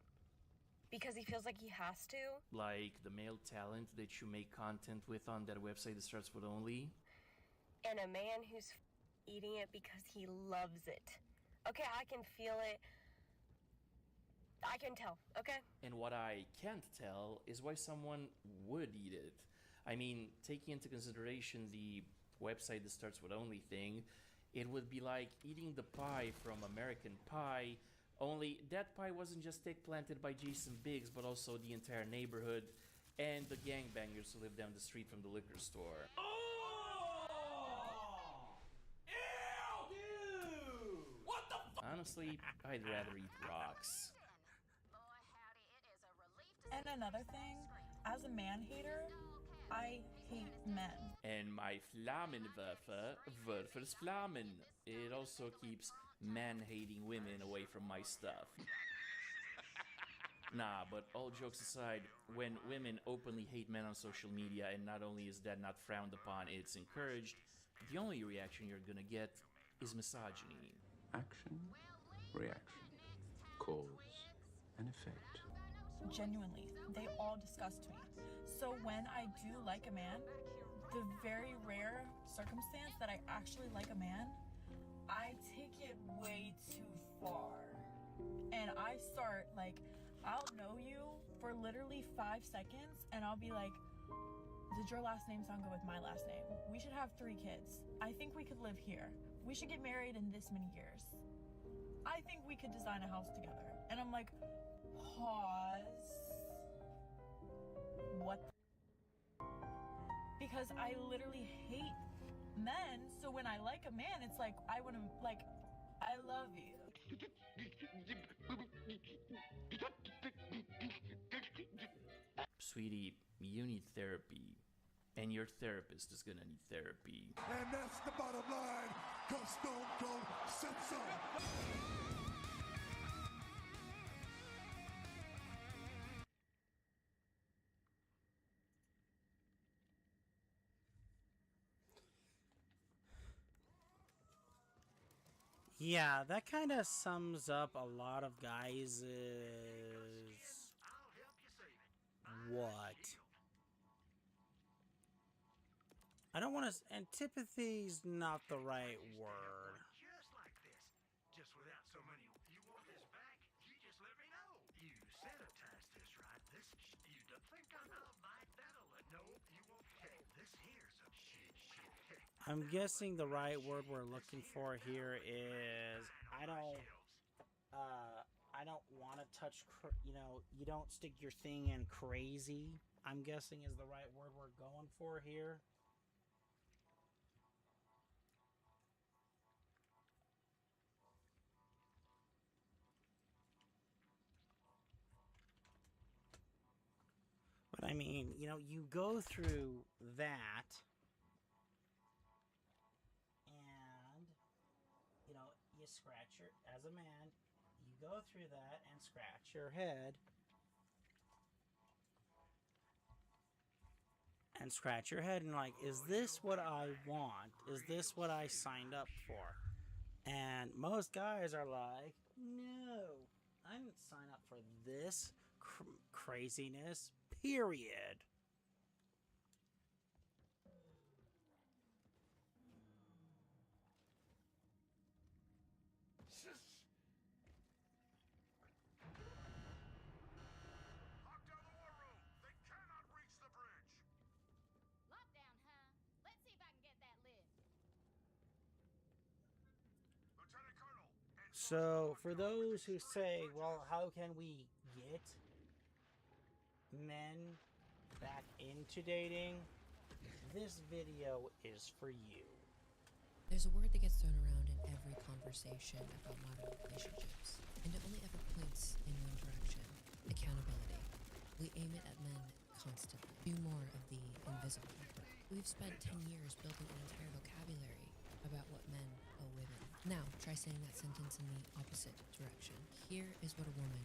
Speaker 7: because he feels like he has to.
Speaker 19: Like the male talent that you make content with on that website that starts with only.
Speaker 7: And a man who's eating it because he loves it. Okay, I can feel it. I can tell, okay?
Speaker 19: And what I can't tell is why someone would eat it. I mean, taking into consideration the website that starts with only thing, it would be like eating the pie from American Pie, only that pie wasn't just planted by Jason Biggs, but also the entire neighborhood and the gangbangers who live down the street from the liquor store. Honestly, I'd rather eat rocks.
Speaker 8: And another thing, as a man hater, I hate men.
Speaker 19: And my Flammenwerfer Werfer's Flammen. It also keeps man-hating women away from my stuff. Nah, but all jokes aside, when women openly hate men on social media, and not only is that not frowned upon, it's encouraged, the only reaction you're gonna get is misogyny.
Speaker 20: Action, reaction, cause, and effect.
Speaker 8: Genuinely, they all disgust me. So when I do like a man, the very rare circumstance that I actually like a man, I take it way too far. And I start, I'll know you for literally 5 seconds, and I'll be like, did your last name sound good with my last name? We should have 3 kids. I think we could live here. We should get married in this many years. I think we could design a house together. And I'm like, pause. What the because I literally hate men, so when I like a man, it's like, I want to, I love you.
Speaker 19: Sweetie, you need therapy. And your therapist is gonna need therapy.
Speaker 23: And that's the bottom line, 'cause Stone Cold said so.
Speaker 2: Yeah, that kind of sums up a lot of guys' what? I don't want to. Antipathy's not the right word.
Speaker 4: Just like this. Just without so many. You want this back? You just let me know. You sanitize this, right? This. You don't think I'm out like that'll no. You won't. Hey, this here's some shit.
Speaker 2: I'm guessing the right word we're looking for here is I don't want to touch. You don't stick your thing in crazy. I'm guessing is the right word we're going for here. But I mean, you go through that, and, you scratch as a man, you go through that and scratch your head. And scratch your head and like, is this what I want? Is this what I signed up for? And most guys are like, no, I didn't sign up for this craziness, period. So, for those who say, well, how can we get men back into dating? This video is for you.
Speaker 6: There's a word that gets thrown around in every conversation about modern relationships, and it only ever points in one direction: accountability. We aim it at men constantly. Do more of the invisible work. We've spent 10 years building an entire vocabulary about what men owe women. Now, try saying that sentence in the opposite direction. Here is what a woman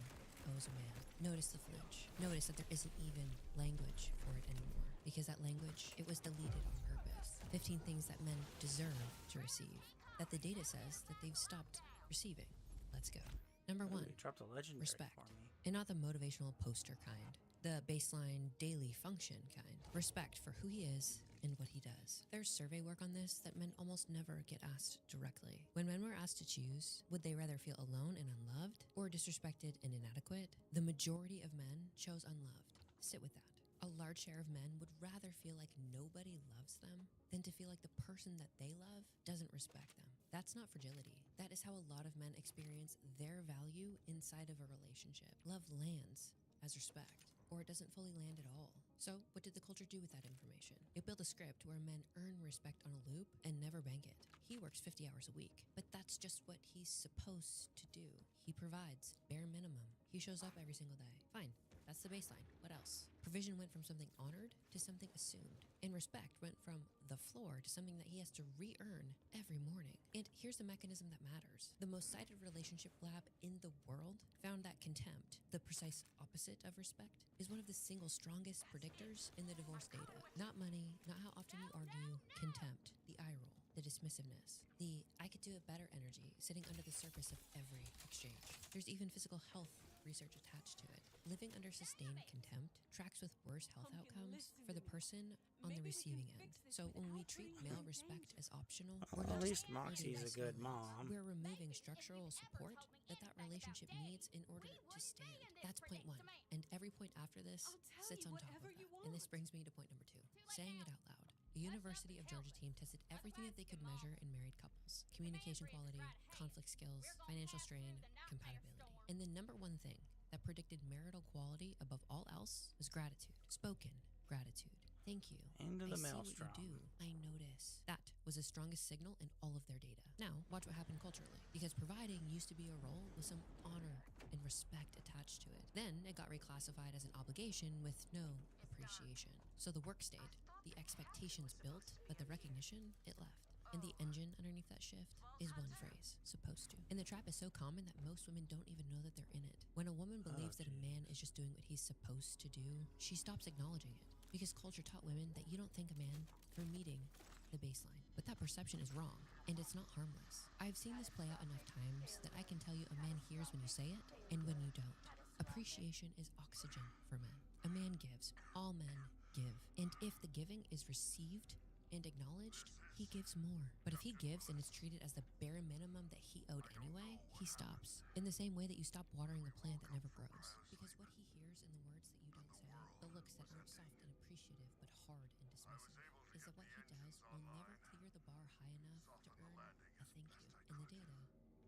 Speaker 6: owes a man. Notice the flinch. Notice that there isn't even language for it anymore, because that language, it was deleted on purpose. 15 things that men deserve to receive, that the data says that they've stopped receiving. Let's go. Number 1,
Speaker 2: dropped a legendary
Speaker 6: respect.
Speaker 2: for me.
Speaker 6: And not the motivational poster kind, the baseline daily function kind. Respect for who he is and what he does. There's survey work on this that men almost never get asked directly. When men were asked to choose, would they rather feel alone and unloved or disrespected and inadequate? The majority of men chose unloved. Sit with that. A large share of men would rather feel like nobody loves them than to feel like the person that they love doesn't respect them. That's not fragility. That is how a lot of men experience their value inside of a relationship. Love lands as respect, or it doesn't fully land at all. So, what did the culture do with that information? It built a script where men earn respect on a loop and never bank it. He works 50 hours a week, but that's just what he's supposed to do. He provides bare minimum. He shows up every single day. Fine. That's the baseline. What else? Provision went from something honored to something assumed. And respect went from the floor to something that he has to re-earn every morning. And here's the mechanism that matters. The most cited relationship lab in the world found that contempt, the precise opposite of respect, is one of the single strongest predictors in the divorce data. Not money, not how often you argue, contempt, the eye roll, the dismissiveness, the I could do it better energy sitting under the surface of every exchange. There's even physical health research attached to it. Living under sustained contempt tracks with worse health outcomes for the person on the receiving end. So when we treat male respect as optional, we're not
Speaker 2: At least
Speaker 6: just
Speaker 2: Moxie's a good mom.
Speaker 6: We're removing structural support that relationship needs in order to stand. That's point 1. And every point after this sits on top of that. And this brings me to point number 2. Saying it out loud. The University of Georgia team tested everything that they could measure in married couples: communication quality, conflict skills, financial strain, compatibility. And the number 1 thing that predicted marital quality above all else was gratitude. Spoken gratitude. Thank you.
Speaker 2: Into the
Speaker 6: I see
Speaker 2: maelstrom.
Speaker 6: what you do. I notice. That was the strongest signal in all of their data. Now, watch what happened culturally. Because providing used to be a role with some honor and respect attached to it. Then it got reclassified as an obligation with no appreciation. So the work stayed. The expectations built, but the recognition, it left. And the engine underneath that shift is one phrase: supposed to. And the trap is so common that most women don't even know that they're in it. When a woman believes that a man is just doing what he's supposed to do, she stops acknowledging it. Because culture taught women that you don't thank a man for meeting the baseline. But that perception is wrong, and it's not harmless. I've seen this play out enough times that I can tell you a man hears when you say it and when you don't. Appreciation is oxygen for men. A man gives. All men give. And if the giving is received and acknowledged, he gives more. But if he gives and is treated as the bare minimum that he owed anyway, he stops. In the same way that you stop watering the plant that never grows. Because what he hears in the words that you don't say, the looks that aren't soft and appreciative but hard and dismissive, is that what he does will never clear the bar high enough to earn a thank you. And the data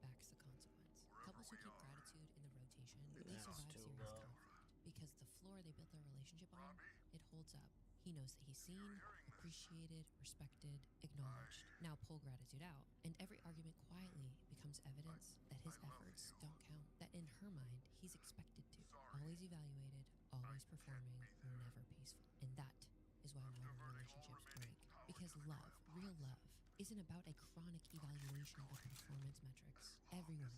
Speaker 6: backs the consequence. Couples who keep gratitude in the rotation, they survive serious conflict. Because the floor they built their relationship on, it holds up. He knows that he's seen, appreciated, respected, acknowledged. Now pull gratitude out, and every argument quietly becomes evidence that his efforts don't count. That in her mind, he's expected to. Always evaluated, always performing, never peaceful. And that is why modern relationships break. Because love, real love, isn't about a chronic evaluation of performance metrics. Everyone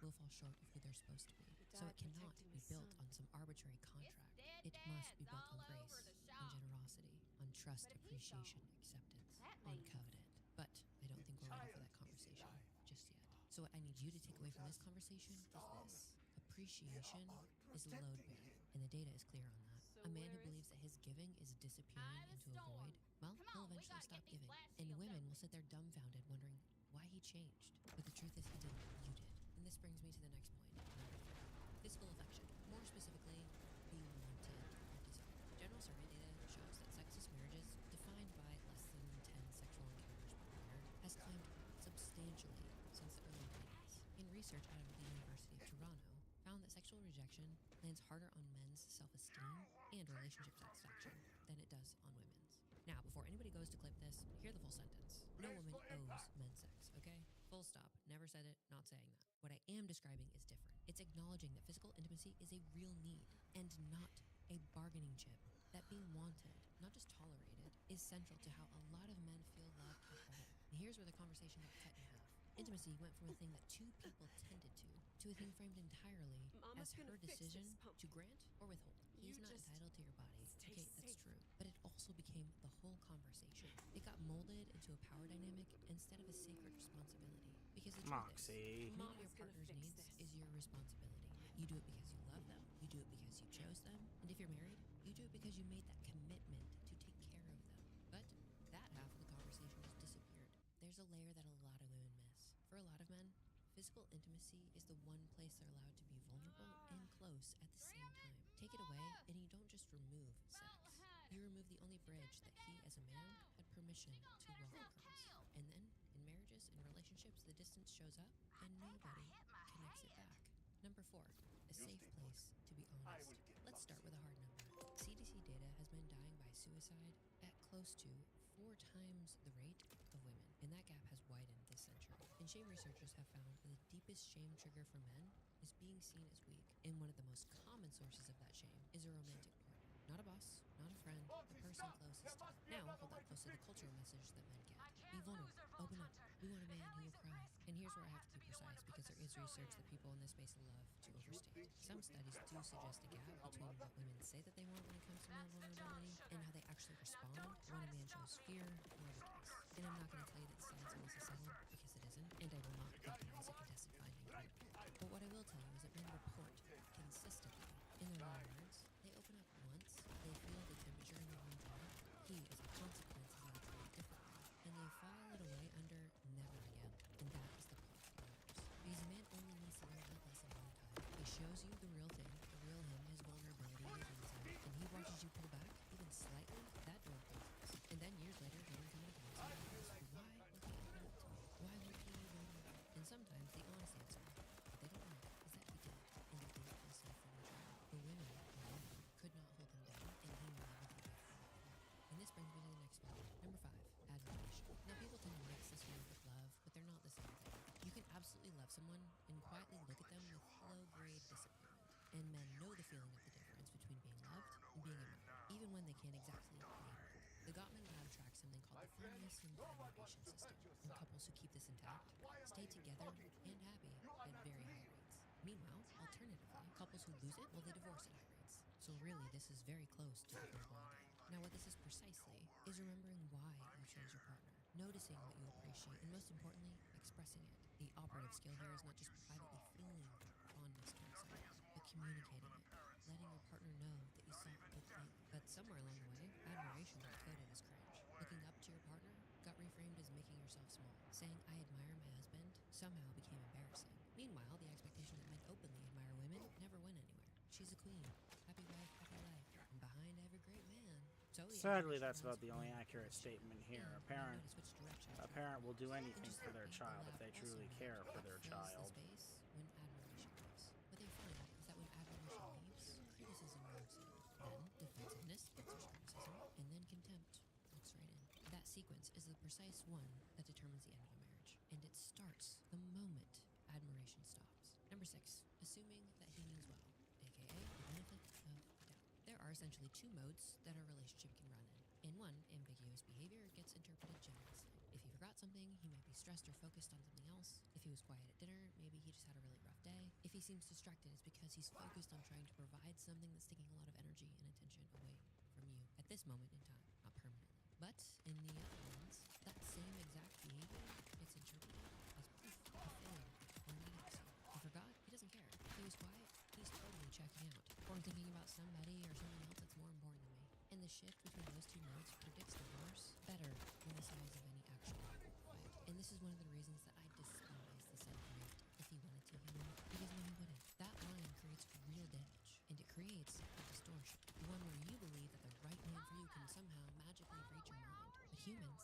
Speaker 6: will fall short of who they're supposed to be. So it cannot be built on some arbitrary contract. It must be built on grace, on generosity, on trust, appreciation, acceptance, on covenant. But I don't think we're ready for that conversation just yet. So what I need you to take away from this conversation is this. Appreciation is load bearing, and the data is clear on that. A man who believes that his giving is disappearing into a void, well, he'll eventually stop giving. And women will sit there dumbfounded wondering why he changed. But the truth is he didn't, you did. And this brings me to the next point, number 3. Physical affection, more specifically, being wanted or desired. General survey data shows that sexless marriages, defined by less than 10 sexual encounters per year, has climbed substantially since the early 90s. In research out of the University of Toronto, found that sexual rejection lands harder on men's self-esteem and relationship satisfaction than it does on women's. Now, before anybody goes to clip this, hear the full sentence. No woman owes men sex, okay? Full stop. Never said it, not saying that. What I am describing is different. It's acknowledging that physical intimacy is a real need and not a bargaining chip. That being wanted, not just tolerated, is central to how a lot of men feel loved at home. And here's where the conversation got cut in half. Intimacy went from a thing that two people tended to a thing framed entirely as her decision to grant or withhold. He's not entitled to your body. Okay, that's true. But it also became the whole conversation. It got molded into a power dynamic instead of a sacred responsibility. Because the truth is, meeting your partner's needs is your responsibility. You do it because you love them. You do it because you chose them. And if you're married, you do it because you made that commitment to take care of them. But that half of the conversation just disappeared. There's a layer that a lot of women miss. For a lot of men, physical intimacy is the one place they're allowed to be vulnerable and close at the same time. Take it away, and you don't just remove sex. You remove the only bridge that he, as a man, had permission to walk across. And then, in marriages and relationships, the distance shows up, and nobody connects it back. Number 4, a safe place to be honest. Let's start with a hard number. CDC data has men dying by suicide at close to 4 times the rate of women, and that gap has widened this century. And shame researchers have found that the deepest shame trigger for men is being seen as weak, and one of the most common sources of that shame is a romantic partner. Not a boss, not a friend, the person closest to you. Now, hold that close to the cultural message that men get. Be vulnerable, open up. We want a man who will cry. And here's where I have to be precise, because there is research that people in this space love to overstate. Some studies do suggest a gap between what women say that they want when it comes to male vulnerability and how they actually respond when a man shows fear or a kiss. And I'm not going to tell you that the science always is settled, because it isn't, and I will not recognize a contested finding here. But what I will tell you is that men report consistently, in their own words, they open up once, they feel the temperature in the room drop, he, as a consequence, is allowed to leave differently, and they file it away under never again. And that is the part that matters. Because a man only needs to learn that lesson one time. He shows you the real thing, the real him, his vulnerability, his insight, and he watches you pull back, even slightly, that door closes. And then years later, women come into counseling and ask, why won't he open up to me? Why won't he vulnerable? And sometimes the honest answer, what they don't know, is that he did, and he didn't feel safe from the trial. The women, however, could not hold him down, and he never gave up from that point. And this brings me to the next one. Number 5, admiration. Now, people tend to mix this word with love, but they're not the same thing. You can absolutely love someone and quietly look at them with low-grade disappointment. And men know the feeling of the difference between being loved and being admired, even when they can't exactly name it. The Gottman Lab tracks something called the firmness and admiration system, and couples who keep this intact stay together and happy at very high rates. Meanwhile, alternatively, couples who lose it, well, they divorce at high rates. So really, this is very close to equal bonding. Now, what this is precisely is remembering why you chose your partner, noticing what you appreciate, and most importantly, expressing it. The operative skill here is not just privately feeling fondness towards someone, but communicating it, letting your partner know that you saw a good thing. But somewhere along the way, admiration got coded as cringe. Looking up to your partner Saying I admire my husband somehow became embarrassing. Meanwhile, the expectation that men openly admire women never went anywhere. She's a queen. Happy wife, happy life. And behind every great man. So
Speaker 2: Sadly, that's about the only accurate statement here. A parent will do anything for their child if they truly care for their child.
Speaker 6: When admiration leaves. What they find is that when admiration leaves, criticism moves in. Then defensiveness answers criticism, and then contempt walks right in. That sequence is the precise one that determines the end of a marriage, and it starts the moment admiration stops. Number 6, assuming that he means well, aka the benefit of the doubt. There are essentially 2 modes that a relationship can run in. In one, ambiguous behavior gets interpreted generously. If he forgot something, he might be stressed or focused on something else. If he was quiet at dinner, maybe he just had a really rough day. If he seems distracted, it's because he's focused on trying to provide something that's taking a lot of energy and attention away from you at this moment in time, not permanently. But in the other ones, that same exact behavior gets interpreted as proof of failure or inadequacy. He forgot, he doesn't care. If he was quiet, he's totally checking out or thinking about somebody or something else that's more important than me. And the shift between those 2 modes predicts divorce better than the size of any actual fight. And this is one of the reasons that I despise the sentiment, if he wanted to, he would, because no, he wouldn't. That line creates real damage, and it creates a distortion, one where you believe that the right man for you can somehow magically read your mind. But humans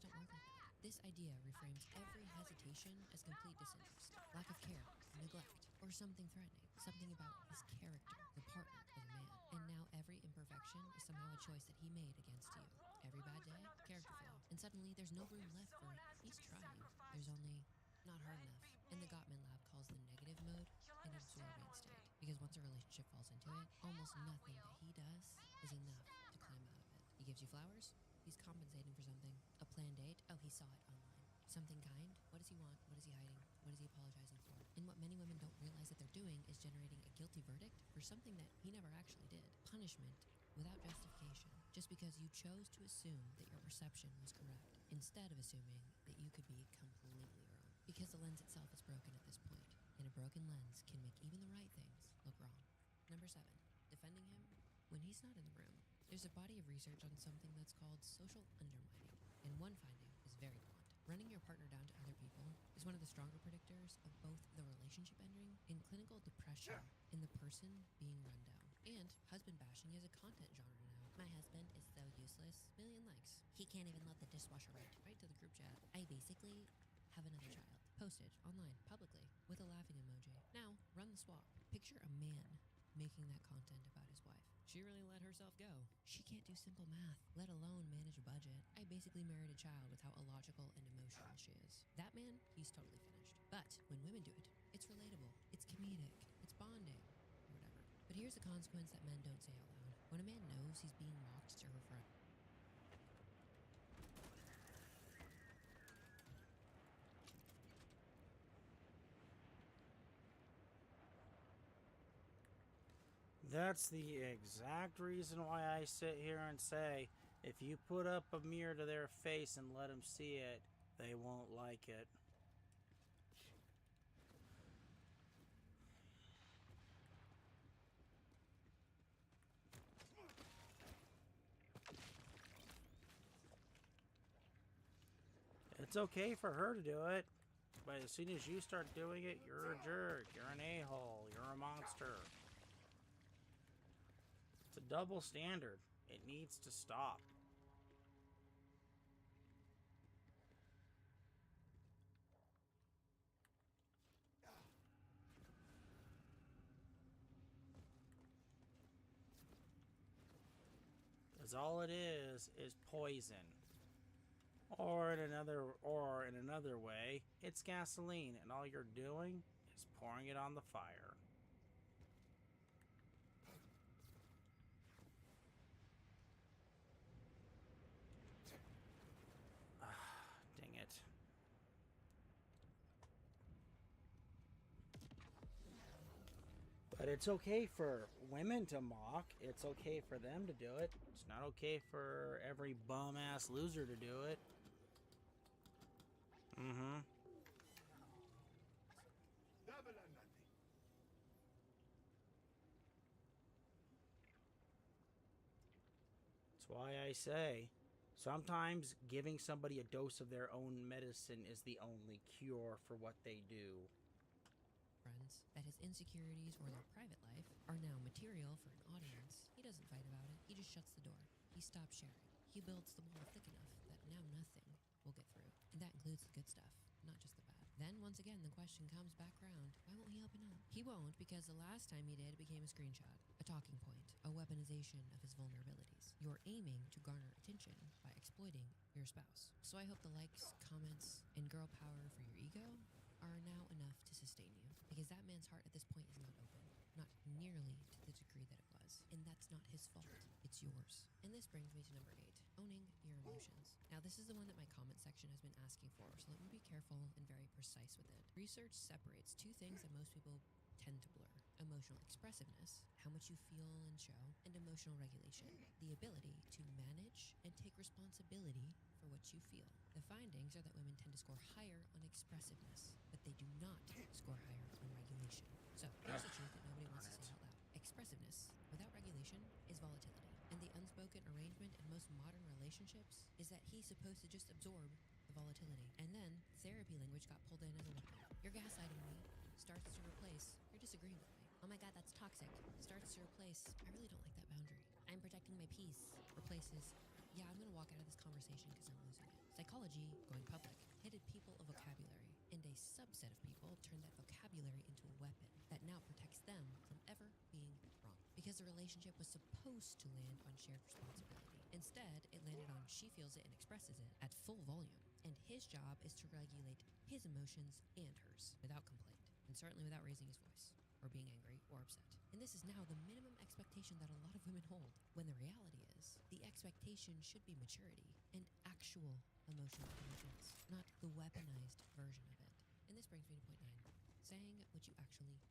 Speaker 6: don't work like that. This idea reframes every hesitation as complete disinterest, lack of care, neglect, or something threatening, something about his character, the partner of the man. And now every imperfection is somehow a choice that he made against you. Every bad day, character flaw. And suddenly there's no room left for he's trying. There's only not hard enough. And the Gottman lab calls the negative mode an absorbing state. Because once a relationship falls into it, almost nothing that he does is enough to climb out of it. He gives you flowers, he's compensating for something. A planned date, oh, he saw it online. Something kind, what does he want? What is he hiding? What is he apologizing for? And what many women don't realize that they're doing is generating a guilty verdict for something that he never actually did. Punishment without justification, just because you chose to assume that your perception was correct, instead of assuming that you could be completely wrong. Because the lens itself is broken at this point, and a broken lens can make even the right things look wrong. Number 7, defending him when he's not in the room. There's a body of research on something that's called social undermining, and one finding is very blunt. Running your partner down to other people is one of the stronger predictors of both the relationship ending and clinical depression in the person being run down. And husband bashing is a content genre now. My husband is so useless. Million likes. He can't even load the dishwasher right to the group chat. I basically have another child. Posted online, publicly, with a laughing emoji. Now, run the swap. Picture a man making that content about his wife. She really let herself go. She can't do simple math, let alone manage a budget. I basically married a child with how illogical and emotional she is. That man, he's totally finished. But when women do it, it's relatable, it's comedic, it's bonding, or whatever. But here's the consequence that men don't say out loud. When a man knows he's being mocked to her friend,
Speaker 2: That's the exact reason why I sit here and say, if you put up a mirror to their face and let them see it, they won't like it. It's okay for her to do it, but as soon as you start doing it, you're a jerk, you're an a-hole, you're a monster. It's a double standard. It needs to stop. Because all it is poison. Or in another way, it's gasoline, and all you're doing is pouring it on the fire. Dang it. But it's okay for women to mock. It's okay for them to do it. It's not okay for every bum-ass loser to do it. Mm-hmm.
Speaker 23: Double or nothing.
Speaker 2: That's why I say, Sometimes giving somebody a dose of their own medicine is the only cure for what they do.
Speaker 6: Friends, that his insecurities or their private life are now material for an audience. He doesn't fight about it. He just shuts the door. He stops sharing. He builds the wall thick enough that now nothing will get through. And that includes the good stuff, not just the bad. Then, once again, the question comes back round. Why won't he open up? He won't because the last time he did, it became a screenshot, a talking point, a weaponization of his vulnerabilities. You're aiming to garner attention by exploiting your spouse. So I hope the likes, comments, and girl power for your ego are now enough to sustain you. Because that man's heart at this point is not open. Not nearly to the degree that it was. And that's not his fault. It's yours. And this brings me to number 8. Owning your emotions. Now, this is the one that my comment section has been asking for, so let me be careful and very precise with it. Research separates two things that most people tend to blur. Emotional expressiveness, how much you feel and show, and emotional regulation, the ability to manage and take responsibility for what you feel. The findings are that women tend to score higher on expressiveness, but they do not score higher on regulation. So, here's the truth that nobody wants to say out loud. Expressiveness without regulation is volatility. And the unspoken arrangement in most modern relationships is that he's supposed to just absorb the volatility. And then therapy language got pulled in as a weapon. You're gaslighting me starts to replace you're disagreeing with me. Oh my god, that's toxic. Starts to replace I really don't like that boundary. I'm protecting my peace. Replaces yeah, I'm gonna walk out of this conversation because I'm losing it. Psychology, going public, handed people a vocabulary, and a subset of people turned that vocabulary into a weapon that now protects them from ever being wrong. Because the relationship was supposed to land on shared responsibility. Instead, it landed on she feels it and expresses it at full volume. And his job is to regulate his emotions and hers without complaint, and certainly without raising his voice, or being angry or upset. And this is now the minimum expectation that a lot of women hold, when the reality is, the expectation should be maturity and actual emotional intelligence, not the weaponized version of it. And this brings me to point 9, saying what you actually mean.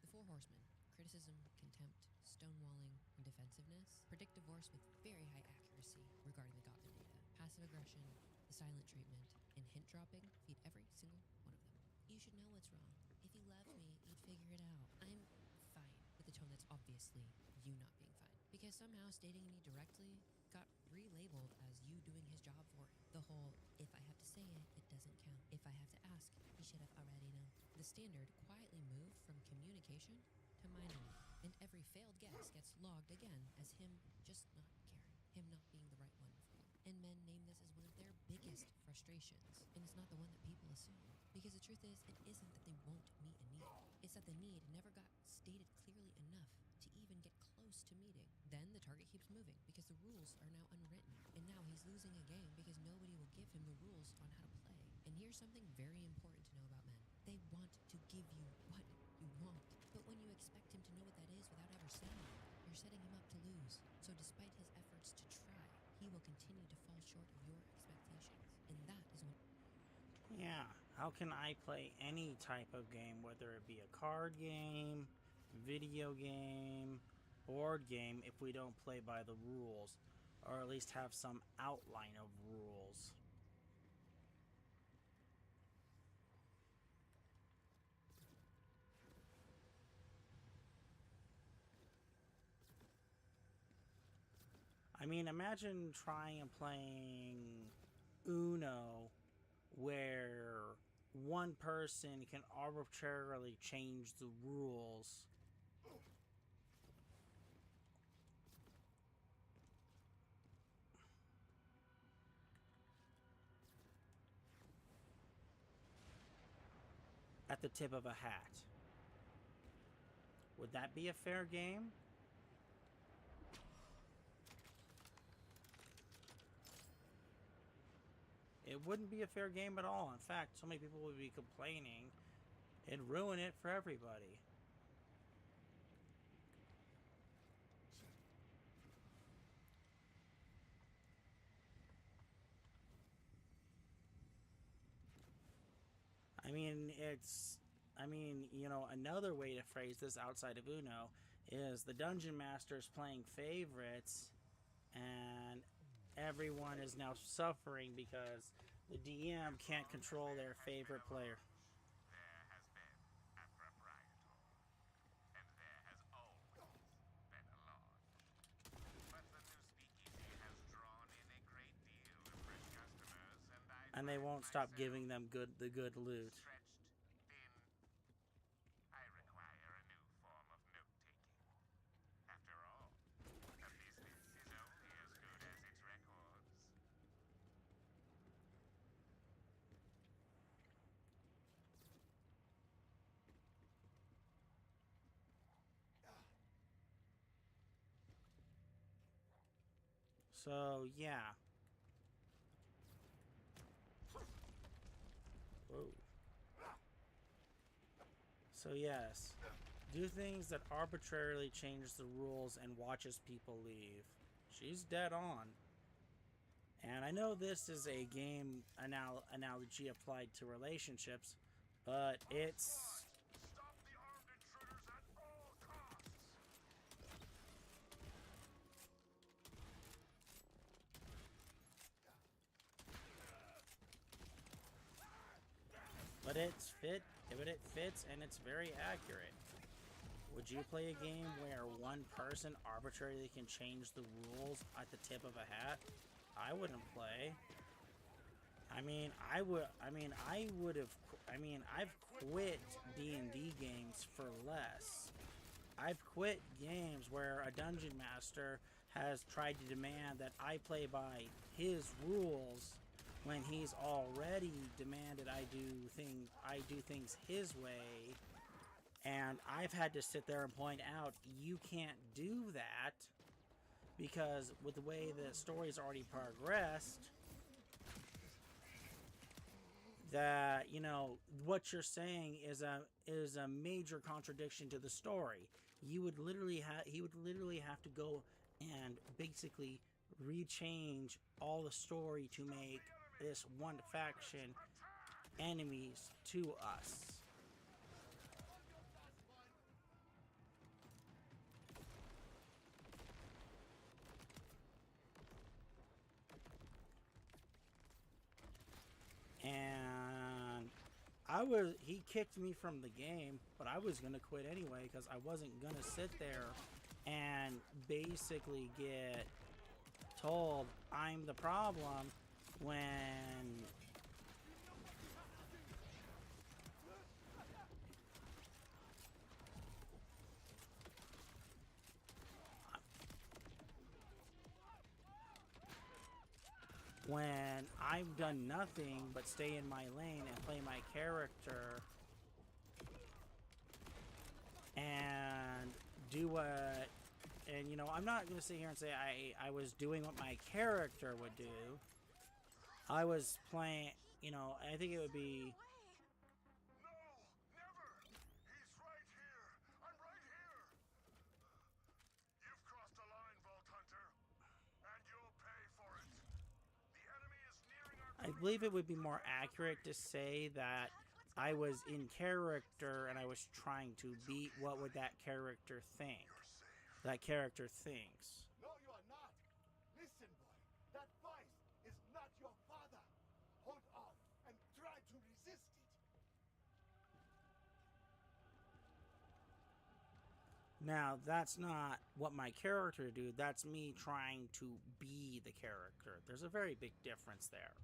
Speaker 6: The 4 horsemen, criticism, contempt, stonewalling, and defensiveness, predict divorce with very high accuracy regarding the Gottman data. Passive aggression, the silent treatment, and hint dropping feed every single one of them. You should know what's wrong. If you loved me, you'd figure it out. I'm fine with the tone that's obviously you not being fine. Because somehow stating me directly got relabeled as you doing his job for him. The whole, if I have to say it, it doesn't count. If I have to ask, he should have already known. The standard quietly moved from communication to minding it. And every failed guess gets logged again as him just not caring. Him not being the right one for you. And men name this as one of their biggest frustrations. And it's not the one that people assume. Because the truth is, it isn't that they won't meet a need. It's that the need never got stated clearly enough to even get close to meeting. Then the target keeps moving because the rules are now unwritten. And now he's losing a game because nobody will give him the rules on how to play. And here's something very important to know about men. They want to give you what you want. But when you expect him to know what that is without ever saying it, you're setting him up to lose. So despite his efforts to try, he will continue to fall short of your expectations. And that is when...
Speaker 2: Yeah, how can I play any type of game, whether it be a card game, video game, board game, if we don't play by the rules, or at least have some outline of rules? I mean, imagine trying and playing Uno where one person can arbitrarily change the rules. At the tip of a hat. Would that be a fair game? It wouldn't be a fair game at all. In fact, so many people would be complaining. It'd ruin it for everybody. I mean, you know, another way to phrase this outside of Uno is the dungeon master's playing favorites and everyone is now suffering because the DM can't control their favorite player. And they won't stop giving them the good loot.
Speaker 5: I require a new form of note-taking. After all, a business is only as good as its records.
Speaker 2: So, yeah. Whoa. So, yes. Do things that arbitrarily change the rules and watches people leave. She's dead on. And I know this is a game analogy applied to relationships, but it's... But it fits and it's very accurate. Would you play a game where one person arbitrarily can change the rules at the tip of a hat? I wouldn't play. I've quit D&D games for less. I've quit games where a dungeon master has tried to demand that I play by his rules when he's already demanded I do things his way, and I've had to sit there and point out, you can't do that, because with the way the story's already progressed, that, you know, what you're saying is a major contradiction to the story. He would literally have to go and basically rechange all the story to make this one faction enemies to us. And he kicked me from the game, but I was gonna quit anyway because I wasn't gonna sit there and basically get told I'm the problem when I've done nothing but stay in my lane and play my character and do what, and you know, I'm not going to sit here and say I was doing what my character would do. I was playing, you know, I think it would be... I believe it would be more accurate to say that I was in character and I was trying to beat what would that character think. That character thinks.
Speaker 23: No, you are not. Listen, boy. That vice is not your father. Hold off and try to resist it.
Speaker 2: Now, that's not what my character do. That's me trying to be the character. There's a very big difference there.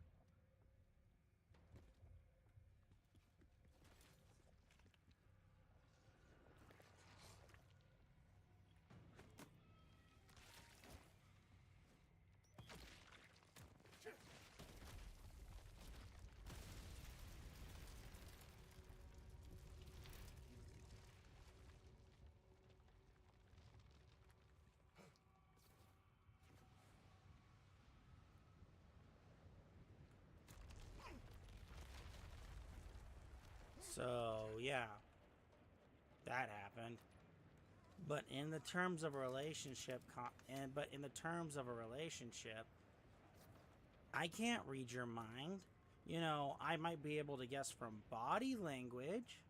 Speaker 2: So, yeah, that happened. But in the terms of a relationship, I can't read your mind. You know, I might be able to guess from body language.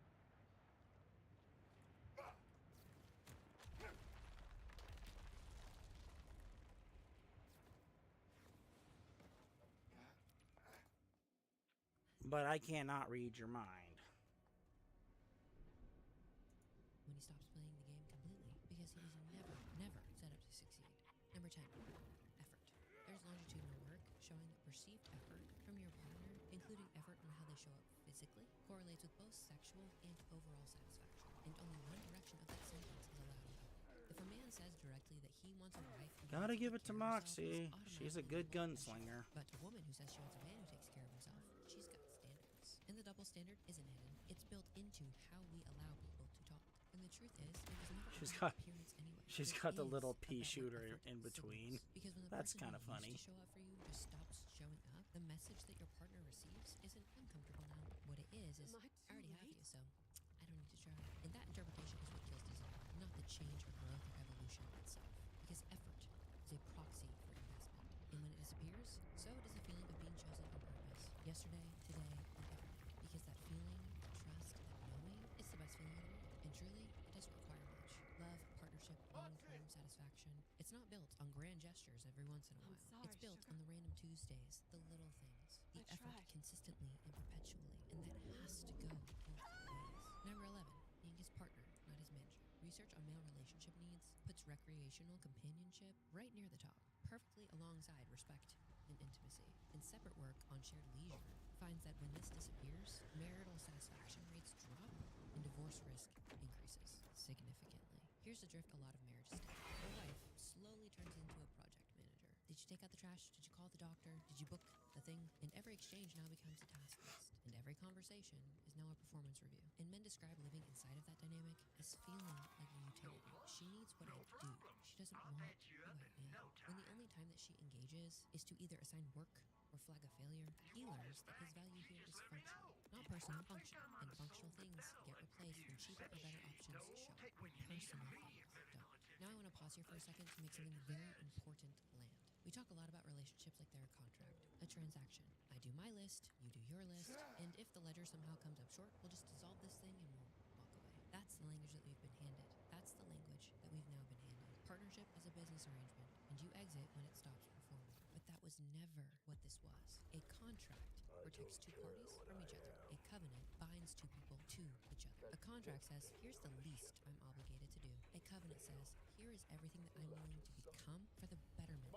Speaker 2: But I cannot read your mind.
Speaker 6: When he stops playing the game completely because he was never set up to succeed. Number 10, effort. There's longitudinal work showing that perceived effort from your partner including effort on how they show up physically, correlates with both sexual and overall satisfaction, and only one direction of that sentence is allowed in public. If a man says directly that he wants a wife who
Speaker 2: Gotta
Speaker 6: takes
Speaker 2: give it to
Speaker 6: care of herself,
Speaker 2: Moxie.
Speaker 6: it's
Speaker 2: She's a
Speaker 6: automatically
Speaker 2: good
Speaker 6: more than
Speaker 2: gunslinger.
Speaker 6: But a woman who says she wants a man who takes care of himself, she's got standards. And the double standard isn't hidden. It's built into how we allow people to talk. And the truth is, it was never
Speaker 2: She's
Speaker 6: about
Speaker 2: got-
Speaker 6: appearance anyway.
Speaker 2: She's
Speaker 6: It
Speaker 2: got the
Speaker 6: is
Speaker 2: little
Speaker 6: about
Speaker 2: pea
Speaker 6: what
Speaker 2: shooter
Speaker 6: effort
Speaker 2: in between.
Speaker 6: signals. Because when the
Speaker 2: That's
Speaker 6: person
Speaker 2: kind of
Speaker 6: who
Speaker 2: funny.
Speaker 6: used to show up for you just stops showing up, the message that your partner receives isn't uncomfortable now. What it is I already have you, so I don't need to try. And that interpretation is what kills desire, not the change or growth or evolution itself. Because effort is a proxy for investment. And when it disappears, so does the feeling of being chosen on purpose. Yesterday, today, and every day. Because that feeling, that trust, that knowing, it's the best feeling in the world. And truly, it doesn't require much. Love, partnership, long-term satisfaction. It's not built on grand gestures every once in a while. It's built on the random Tuesdays, the little things, the effort consistently and perpetually. And that has to go both ways. Number 11, being his partner, not his manager. Research on male relationship needs puts recreational companionship right near the top, perfectly alongside respect and intimacy. And separate work on shared leisure finds that when this disappears, marital satisfaction rates drop and divorce risk increases significantly. Here's the drift a lot of marriages take. Your wife slowly turns into a project manager. Did you take out the trash? Did you call the doctor? Did you book the thing? And every exchange now becomes a task list. And every conversation is now a performance review. And men describe living inside of that dynamic as feeling like a utility. She needs what I do. She doesn't want who I am. When the only time that she engages is to either assign work or flag a failure, he learns that his value here is functional, not personal function. And functional things get replaced when cheaper or better options show up. Personal things don't. Now I want to pause here for a second to make something very important land. We talk a lot about relationships like they're a contract, a transaction. I do my list, you do your list, and if the ledger somehow comes up short, we'll just dissolve this thing and we'll walk away. That's the language that we've been handed. That's the language that we've now been handed. Partnership as a business arrangement, and you exit when it stops performing. But that was never what this was. A contract protects two parties from each other. A covenant binds two people to each other. A contract says, here's the least I'm obligated to do. A covenant says, here is everything that I'm willing to become for the betterment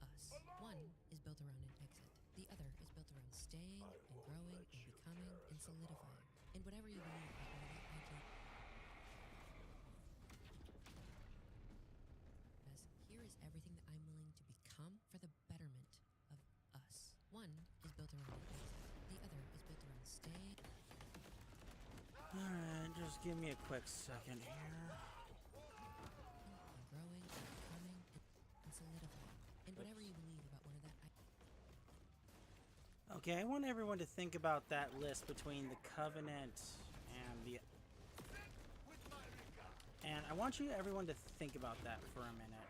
Speaker 6: of us. One is built around an exit. The other is built around staying and growing and becoming and solidifying. And whatever you believe about where that ideal says, here is everything that I'm willing to become for the betterment of us. One is built around an exit. The other is built around staying.
Speaker 2: Alright, just give me a quick second here.
Speaker 6: And growing and becoming and solidifying. And whatever you believe about where that
Speaker 2: Okay, I want everyone to think about that list between the Covenant and the... And I want everyone to think about that for a minute.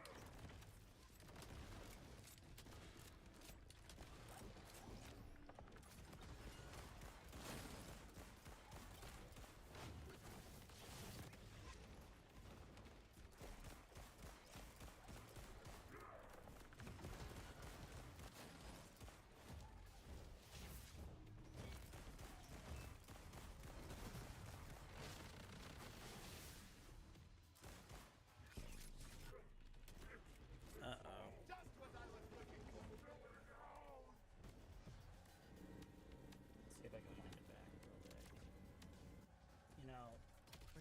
Speaker 2: You know,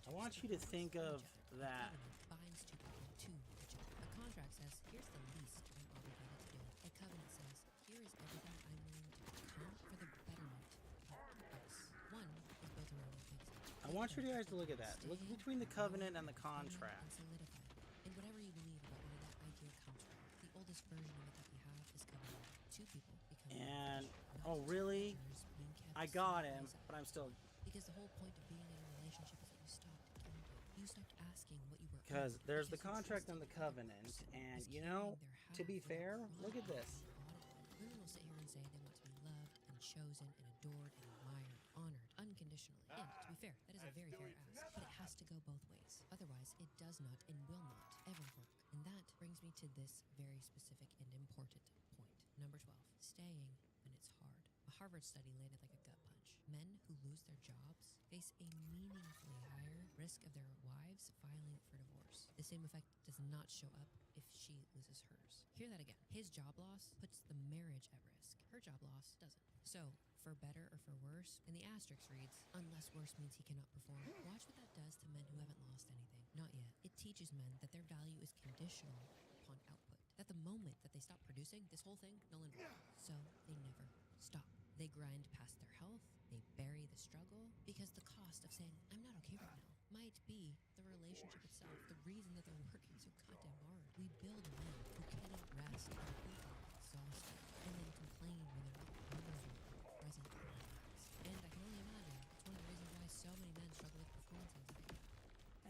Speaker 2: I want you to think of that.
Speaker 6: binds two people to each other. A contract says, here's the least I'm obligated to do. A covenant says, here is everything I'm willing to become for the betterment of us. One is built around an exit.
Speaker 2: I want you guys to look at that. Look between the Covenant and the contract.
Speaker 6: And solidify. And whatever you believe about where that idea comes from, the oldest version of it that we have is covenant. Two people become
Speaker 2: And,
Speaker 6: one.
Speaker 2: oh really?
Speaker 6: Being kept
Speaker 2: I got
Speaker 6: separate
Speaker 2: him,
Speaker 6: from
Speaker 2: but I'm still...
Speaker 6: because the whole point of being in a relationship is that you stopped counting. You stopped asking what you were
Speaker 2: Because
Speaker 6: owed
Speaker 2: there's the
Speaker 6: because you
Speaker 2: contract
Speaker 6: trusted
Speaker 2: and the
Speaker 6: the other
Speaker 2: Covenant,
Speaker 6: person
Speaker 2: and
Speaker 6: was
Speaker 2: you know,
Speaker 6: carrying their
Speaker 2: to be
Speaker 6: half
Speaker 2: fair,
Speaker 6: without
Speaker 2: look at
Speaker 6: running
Speaker 2: this.
Speaker 6: and audited. Women will sit here and say they want to be loved and chosen and adored and admired, honored, unconditionally. And to be fair, that is a very fair ask, but it has to go both ways. Otherwise, it does not and will not ever work. And that brings me to this very specific and important point. Number 12, staying when it's hard. A Harvard study landed like a gut punch. Men who lose their jobs face a meaningfully higher risk of their wives filing for divorce. The same effect does not show up if she loses hers. Hear that again. His job loss puts the marriage at risk. Her job loss doesn't. So, for better or for worse, and the asterisk reads, unless worse means he cannot perform. Watch what that does to men who haven't lost anything. Not yet. It teaches men that their value is conditional upon output. That the moment that they stop producing, this whole thing, null and void. So they never stop. They grind past their health, they bury the struggle, because the cost of saying, I'm not okay right now, might be the relationship itself, the reason that they're working so goddamn hard. We build men who cannot rest and who are exhausted, and then complain when they're not present in their lives. And I can only imagine it's one of the reasons why so many men struggle with performance anxiety.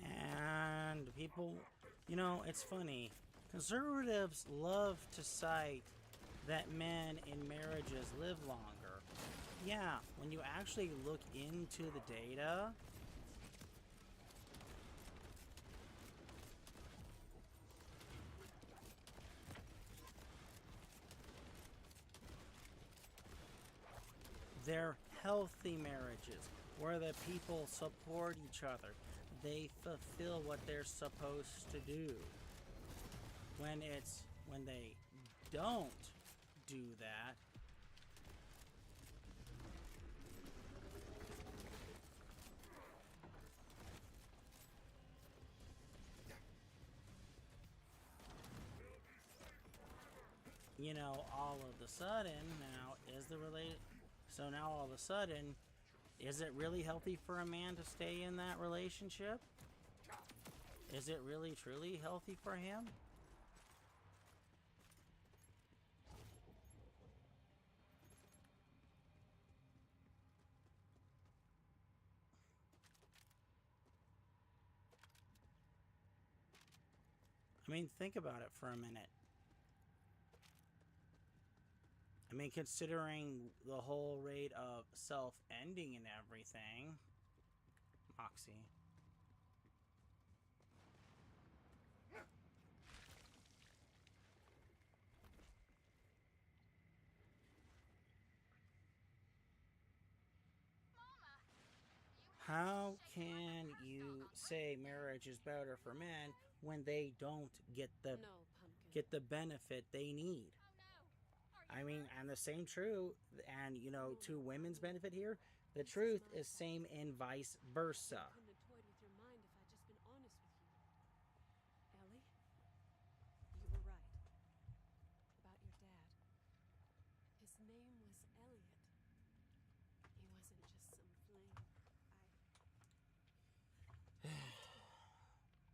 Speaker 2: And people, you know, it's funny. Conservatives love to cite that men in marriages live longer. Yeah, when you actually look into the data, they're healthy marriages where the people support each other. They fulfill what they're supposed to do. When they don't do that, you know, all of a sudden now all of a sudden, is it really healthy for a man to stay in that relationship? Is it really truly healthy for him? I mean, think about it for a minute. I mean, considering the whole rate of self-ending and everything. Moxie. How can you say marriage is better for men when they don't get the benefit they need? I mean, and the same true, and you know, to women's benefit here, the truth is same in vice versa.
Speaker 9: Couldn't have toyed with your mind if I'd just been honest with you. Ellie, you were right about your dad. His name was Elliot. He wasn't just some flame.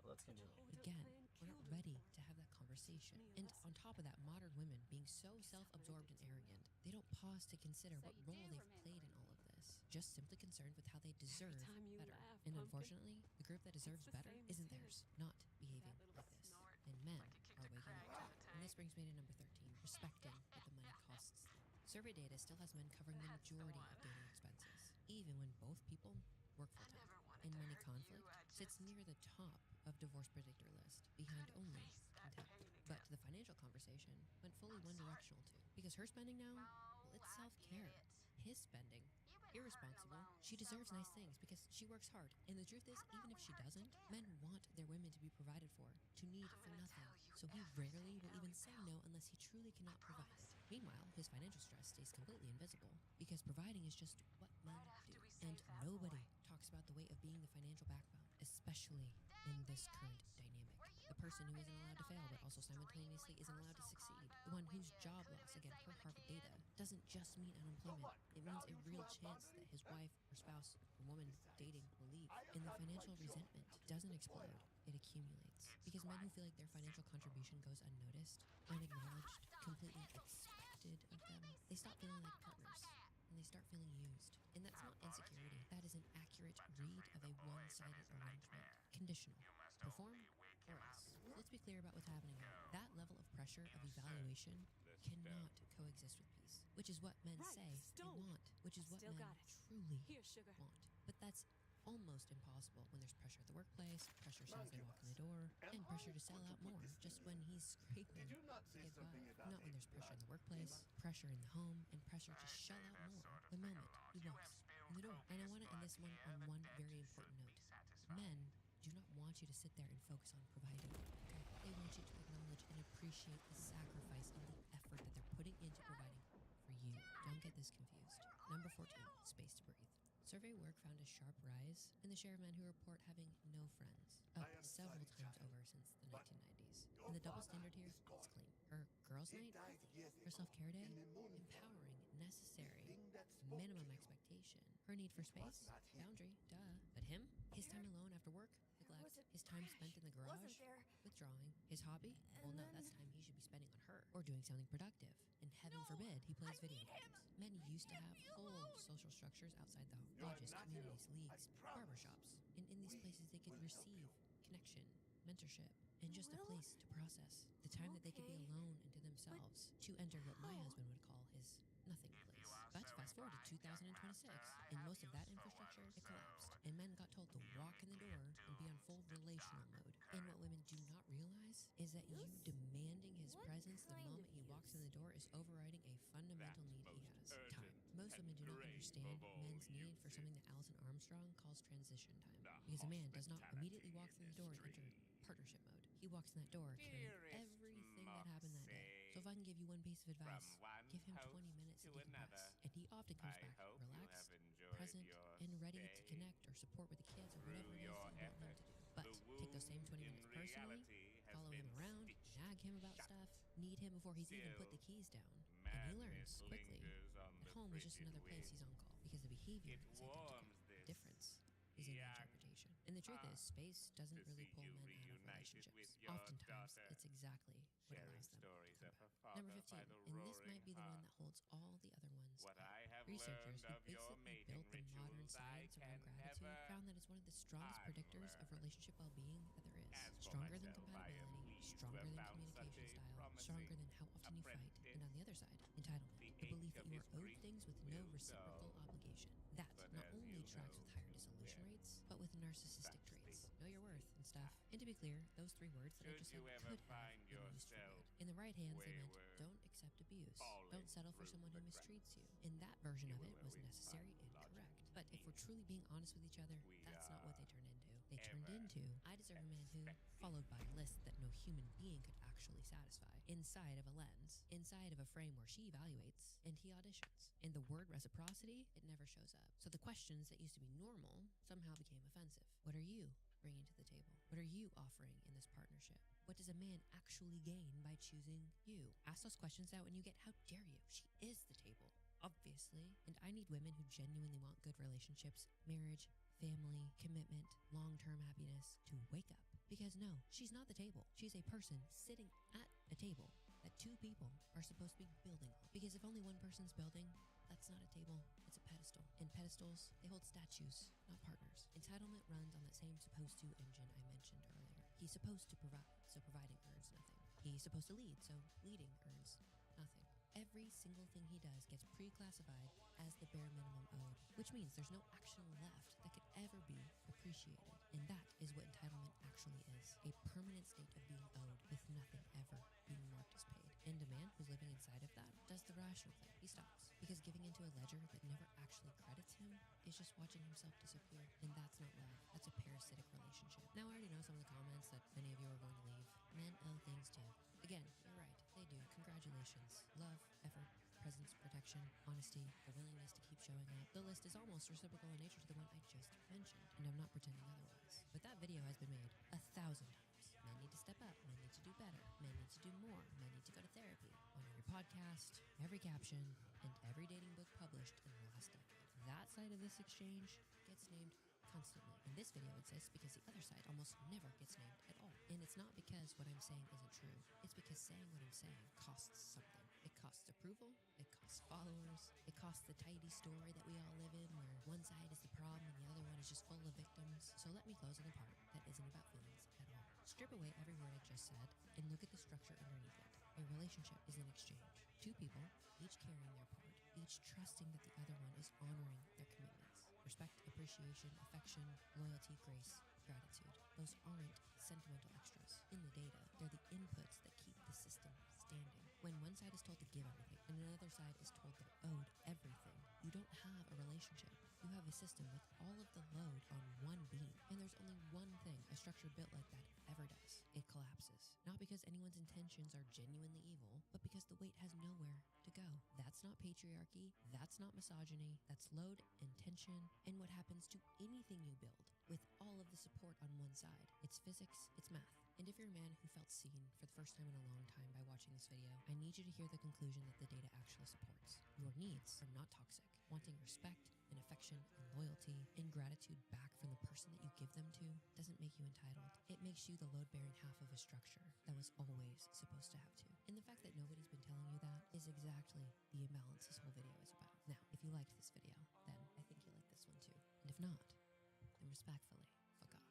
Speaker 2: Let's continue.
Speaker 6: Again, we're not ready to have that conversation. And on top of that, modern women being so self-absorbed and arrogant, they don't pause to consider what role they've played in all of this. Just simply concerned with how they deserve better. And unfortunately, the group that deserves better isn't theirs, not behaving like this. And men are waking up to it. And this brings me to number 13, respecting what the money costs them. Survey data still has men covering the majority of dating expenses, even when both people work full-time. And money conflict sits near the top of divorce predictor list, behind only contempt. But the financial conversation went fully one-directional too, because her spending now, well, it's self-care. His spending, irresponsible. She deserves nice things because she works hard. And the truth is, even if she doesn't, men want their women to be provided for, to need for nothing. So he rarely will even say no unless he truly cannot provide it. Meanwhile, his financial stress stays completely invisible because providing is just what men do. And nobody talks about the weight of being the financial backbone, especially in this current dynamic. The person who isn't allowed to fail but also simultaneously isn't allowed to succeed. The one whose job loss, again per Harvard data, doesn't just mean unemployment. It means a real chance that his wife or spouse or woman dating will leave. And the financial resentment doesn't explode, it accumulates. Because men who feel like their financial contribution goes unnoticed, unacknowledged, completely expected of them, they stop feeling like partners. And they start feeling used. And that's not insecurity. That is an accurate read of a one-sided arrangement. Conditional. Perform or else. So let's be clear about what's happening here. That level of pressure of evaluation cannot coexist with peace. Which is what men say they want. Which is what men truly want. But that's almost impossible when there's pressure at the workplace, pressure as soon as they walk in the door, and pressure to sell out more just when he's scraping to get by. Not when there's pressure in the workplace, pressure in the home, and pressure to shell out more the moment he walks in the door. And I want to end this one on one very important note. Men do not want you to sit there and focus on providing. Okay? They want you to acknowledge and appreciate the sacrifice and the effort that they're putting into providing for you. you. Don't get this confused. Number 14, space to breathe. Survey work found a sharp rise in the share of men who report having no friends, up several times over since the 1990s. And the double standard here, it's clean. Her girls' night, her self-care day, empowering, necessary, minimum expectation. Her need for space, boundary, duh. But him, his time alone after work, neglect. His time spent in the garage, withdrawing. His hobby, well no, that's time he should be spending on her, or doing something productive. And heaven forbid he plays video games. Men used to have whole social structures outside the home. Lodges, communities, leagues, barbershops. And in these places they could receive connection, mentorship, and just a place to process. The time that they could be alone and to themselves. To enter what my husband would call his nothing place. But fast forward to 2026, and most of that infrastructure, it collapsed. And men got told to walk in the door and be on full relational mode. And what women do not realize is that you demanding his presence the moment he walks in the door is overriding a fundamental need he has. Time. Most women do not understand men's need for something that Alison Armstrong calls transition time. Because a man does not immediately walk through the door and enter partnership mode. He walks in that door carrying everything that happened that day. So if I can give you one piece of advice, give him 20 minutes to decompress. And he often comes back relaxed, present, and ready to connect or support with the kids or whatever it is that you want him to do. But take those same 20 minutes personally, follow him around, nag him about stuff, need him before he's even put the keys down. And he learns quickly. At home is just another place he's on call because the behavior is identical. The difference is in the interpretation. And the truth is, space doesn't really pull men out of relationships. Oftentimes, it's exactly what allows them to come back. Number 15, and this might be the one that holds all the other ones up. Researchers who basically built the modern science around gratitude found that it's one of the strongest predictors of relationship well-being that there is. Stronger than compatibility, stronger than communication style, stronger than how often you fight. And on the other side, entitlement, the belief that you are owed things with no reciprocal obligation. That not only tracks with higher dissolution rates, but with narcissistic traits. Know your worth and stuff. And to be clear, those three words that I just said could have been used for good. In the right hands, they meant don't accept abuse. Don't settle for someone who mistreats you. And that version of it was necessary and correct. But if we're truly being honest with each other, that's not what they turned into. They turned into, I deserve a man who, followed by a list that no human being could actually satisfy, inside of a lens, inside of a frame where she evaluates and he auditions. And the word reciprocity, it never shows up. So the questions that used to be normal somehow became offensive. What are you bringing to the table? What are you offering in this partnership? What does a man actually gain by choosing you? Ask those questions out and you get, how dare you? She is the table, obviously. And I need women who genuinely want good relationships, marriage, family, commitment, long-term happiness to wake up. Because no, she's not the table. She's a person sitting at a table that two people are supposed to be building on. Because if only one person's building, that's not a table, it's a pedestal. And pedestals, they hold statues, not partners. Entitlement runs on that same supposed to engine I mentioned earlier. He's supposed to provide, so providing earns nothing. He's supposed to lead, so leading earns nothing. Every single thing he does gets pre-classified as the bare minimum owed, which means there's no action left that could ever be appreciated. And that is what entitlement actually is. A permanent state of being owed with nothing ever being marked as paid. And a man who's living inside of that does the rational thing. He stops. Because giving into a ledger that never actually credits him is just watching himself disappear. And that's not love. That's a parasitic relationship. Now I already know some of the comments that many of you are going to leave. Men owe things too. Again, you're right. They do. Congratulations. Love, effort, presence, protection, honesty, the willingness to keep showing up. The list is almost reciprocal in nature to the one I just mentioned, and I'm not pretending otherwise. But that video has been made 1,000 times. Men need to step up. Men need to do better. Men need to do more. Men need to go to therapy. On every podcast, every caption, and every dating book published in the last decade. That side of this exchange gets named constantly. And this video exists because the other side almost never gets named at all. And it's not because what I'm saying isn't true. It's because saying what I'm saying costs something. It costs approval. It costs followers. It costs the tidy story that we all live in where one side is the problem and the other one is just full of victims. So let me close on the part that isn't about feelings at all. Strip away every word I just said and look at the structure underneath it. A relationship is an exchange. Two people, each carrying their part, each trusting that the other one is honoring their commitments. Respect, appreciation, affection, loyalty, grace, gratitude. Those aren't sentimental extras. In the data, they're the inputs that keep the system standing. When one side is told to give everything and another side is told they're owed everything, you don't have a relationship. You have a system with all of the load on one beam, and there's only one thing a structure built like that ever does. It collapses. Not because anyone's intentions are genuinely evil, but because the weight has nowhere to go. That's not patriarchy, that's not misogyny, that's load and tension, and what happens to anything you build with all of the support on one side. It's physics, it's math. And if you're a man who felt seen for the first time in a long time by watching this video, I need you to hear the conclusion that the data actually supports. Your needs are not toxic. Wanting respect and affection and loyalty and gratitude back from the person that you give them to doesn't make you entitled. It makes you the load-bearing half of a structure that was always supposed to have to. And the fact that nobody's been telling you that is exactly the imbalance this whole video is about. Now, if you liked this video, then I think you'll like this one too. And if not, then respectfully, fuck off.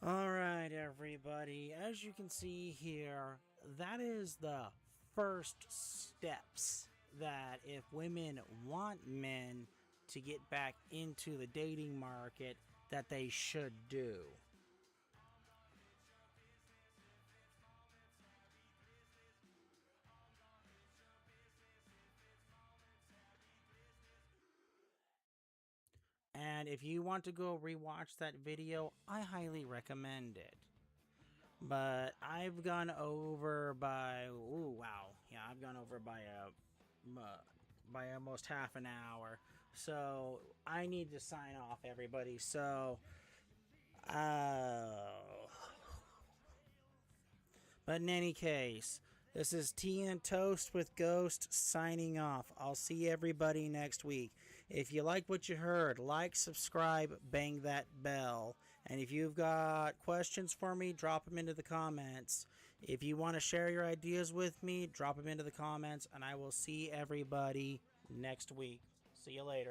Speaker 2: All right, everybody. As you can see here, that is the first steps that if women want men to get back into the dating market, that they should do. And if you want to go rewatch that video, I highly recommend it. But I've gone over by, ooh, wow. Yeah, I've gone over by almost half an hour. So I need to sign off, everybody. So, but in any case, this is Tea and Toast with Ghost signing off. I'll see everybody next week. If you like what you heard, like, subscribe, bang that bell. And if you've got questions for me, drop them into the comments. If you want to share your ideas with me, drop them into the comments. And I will see everybody next week. See you later.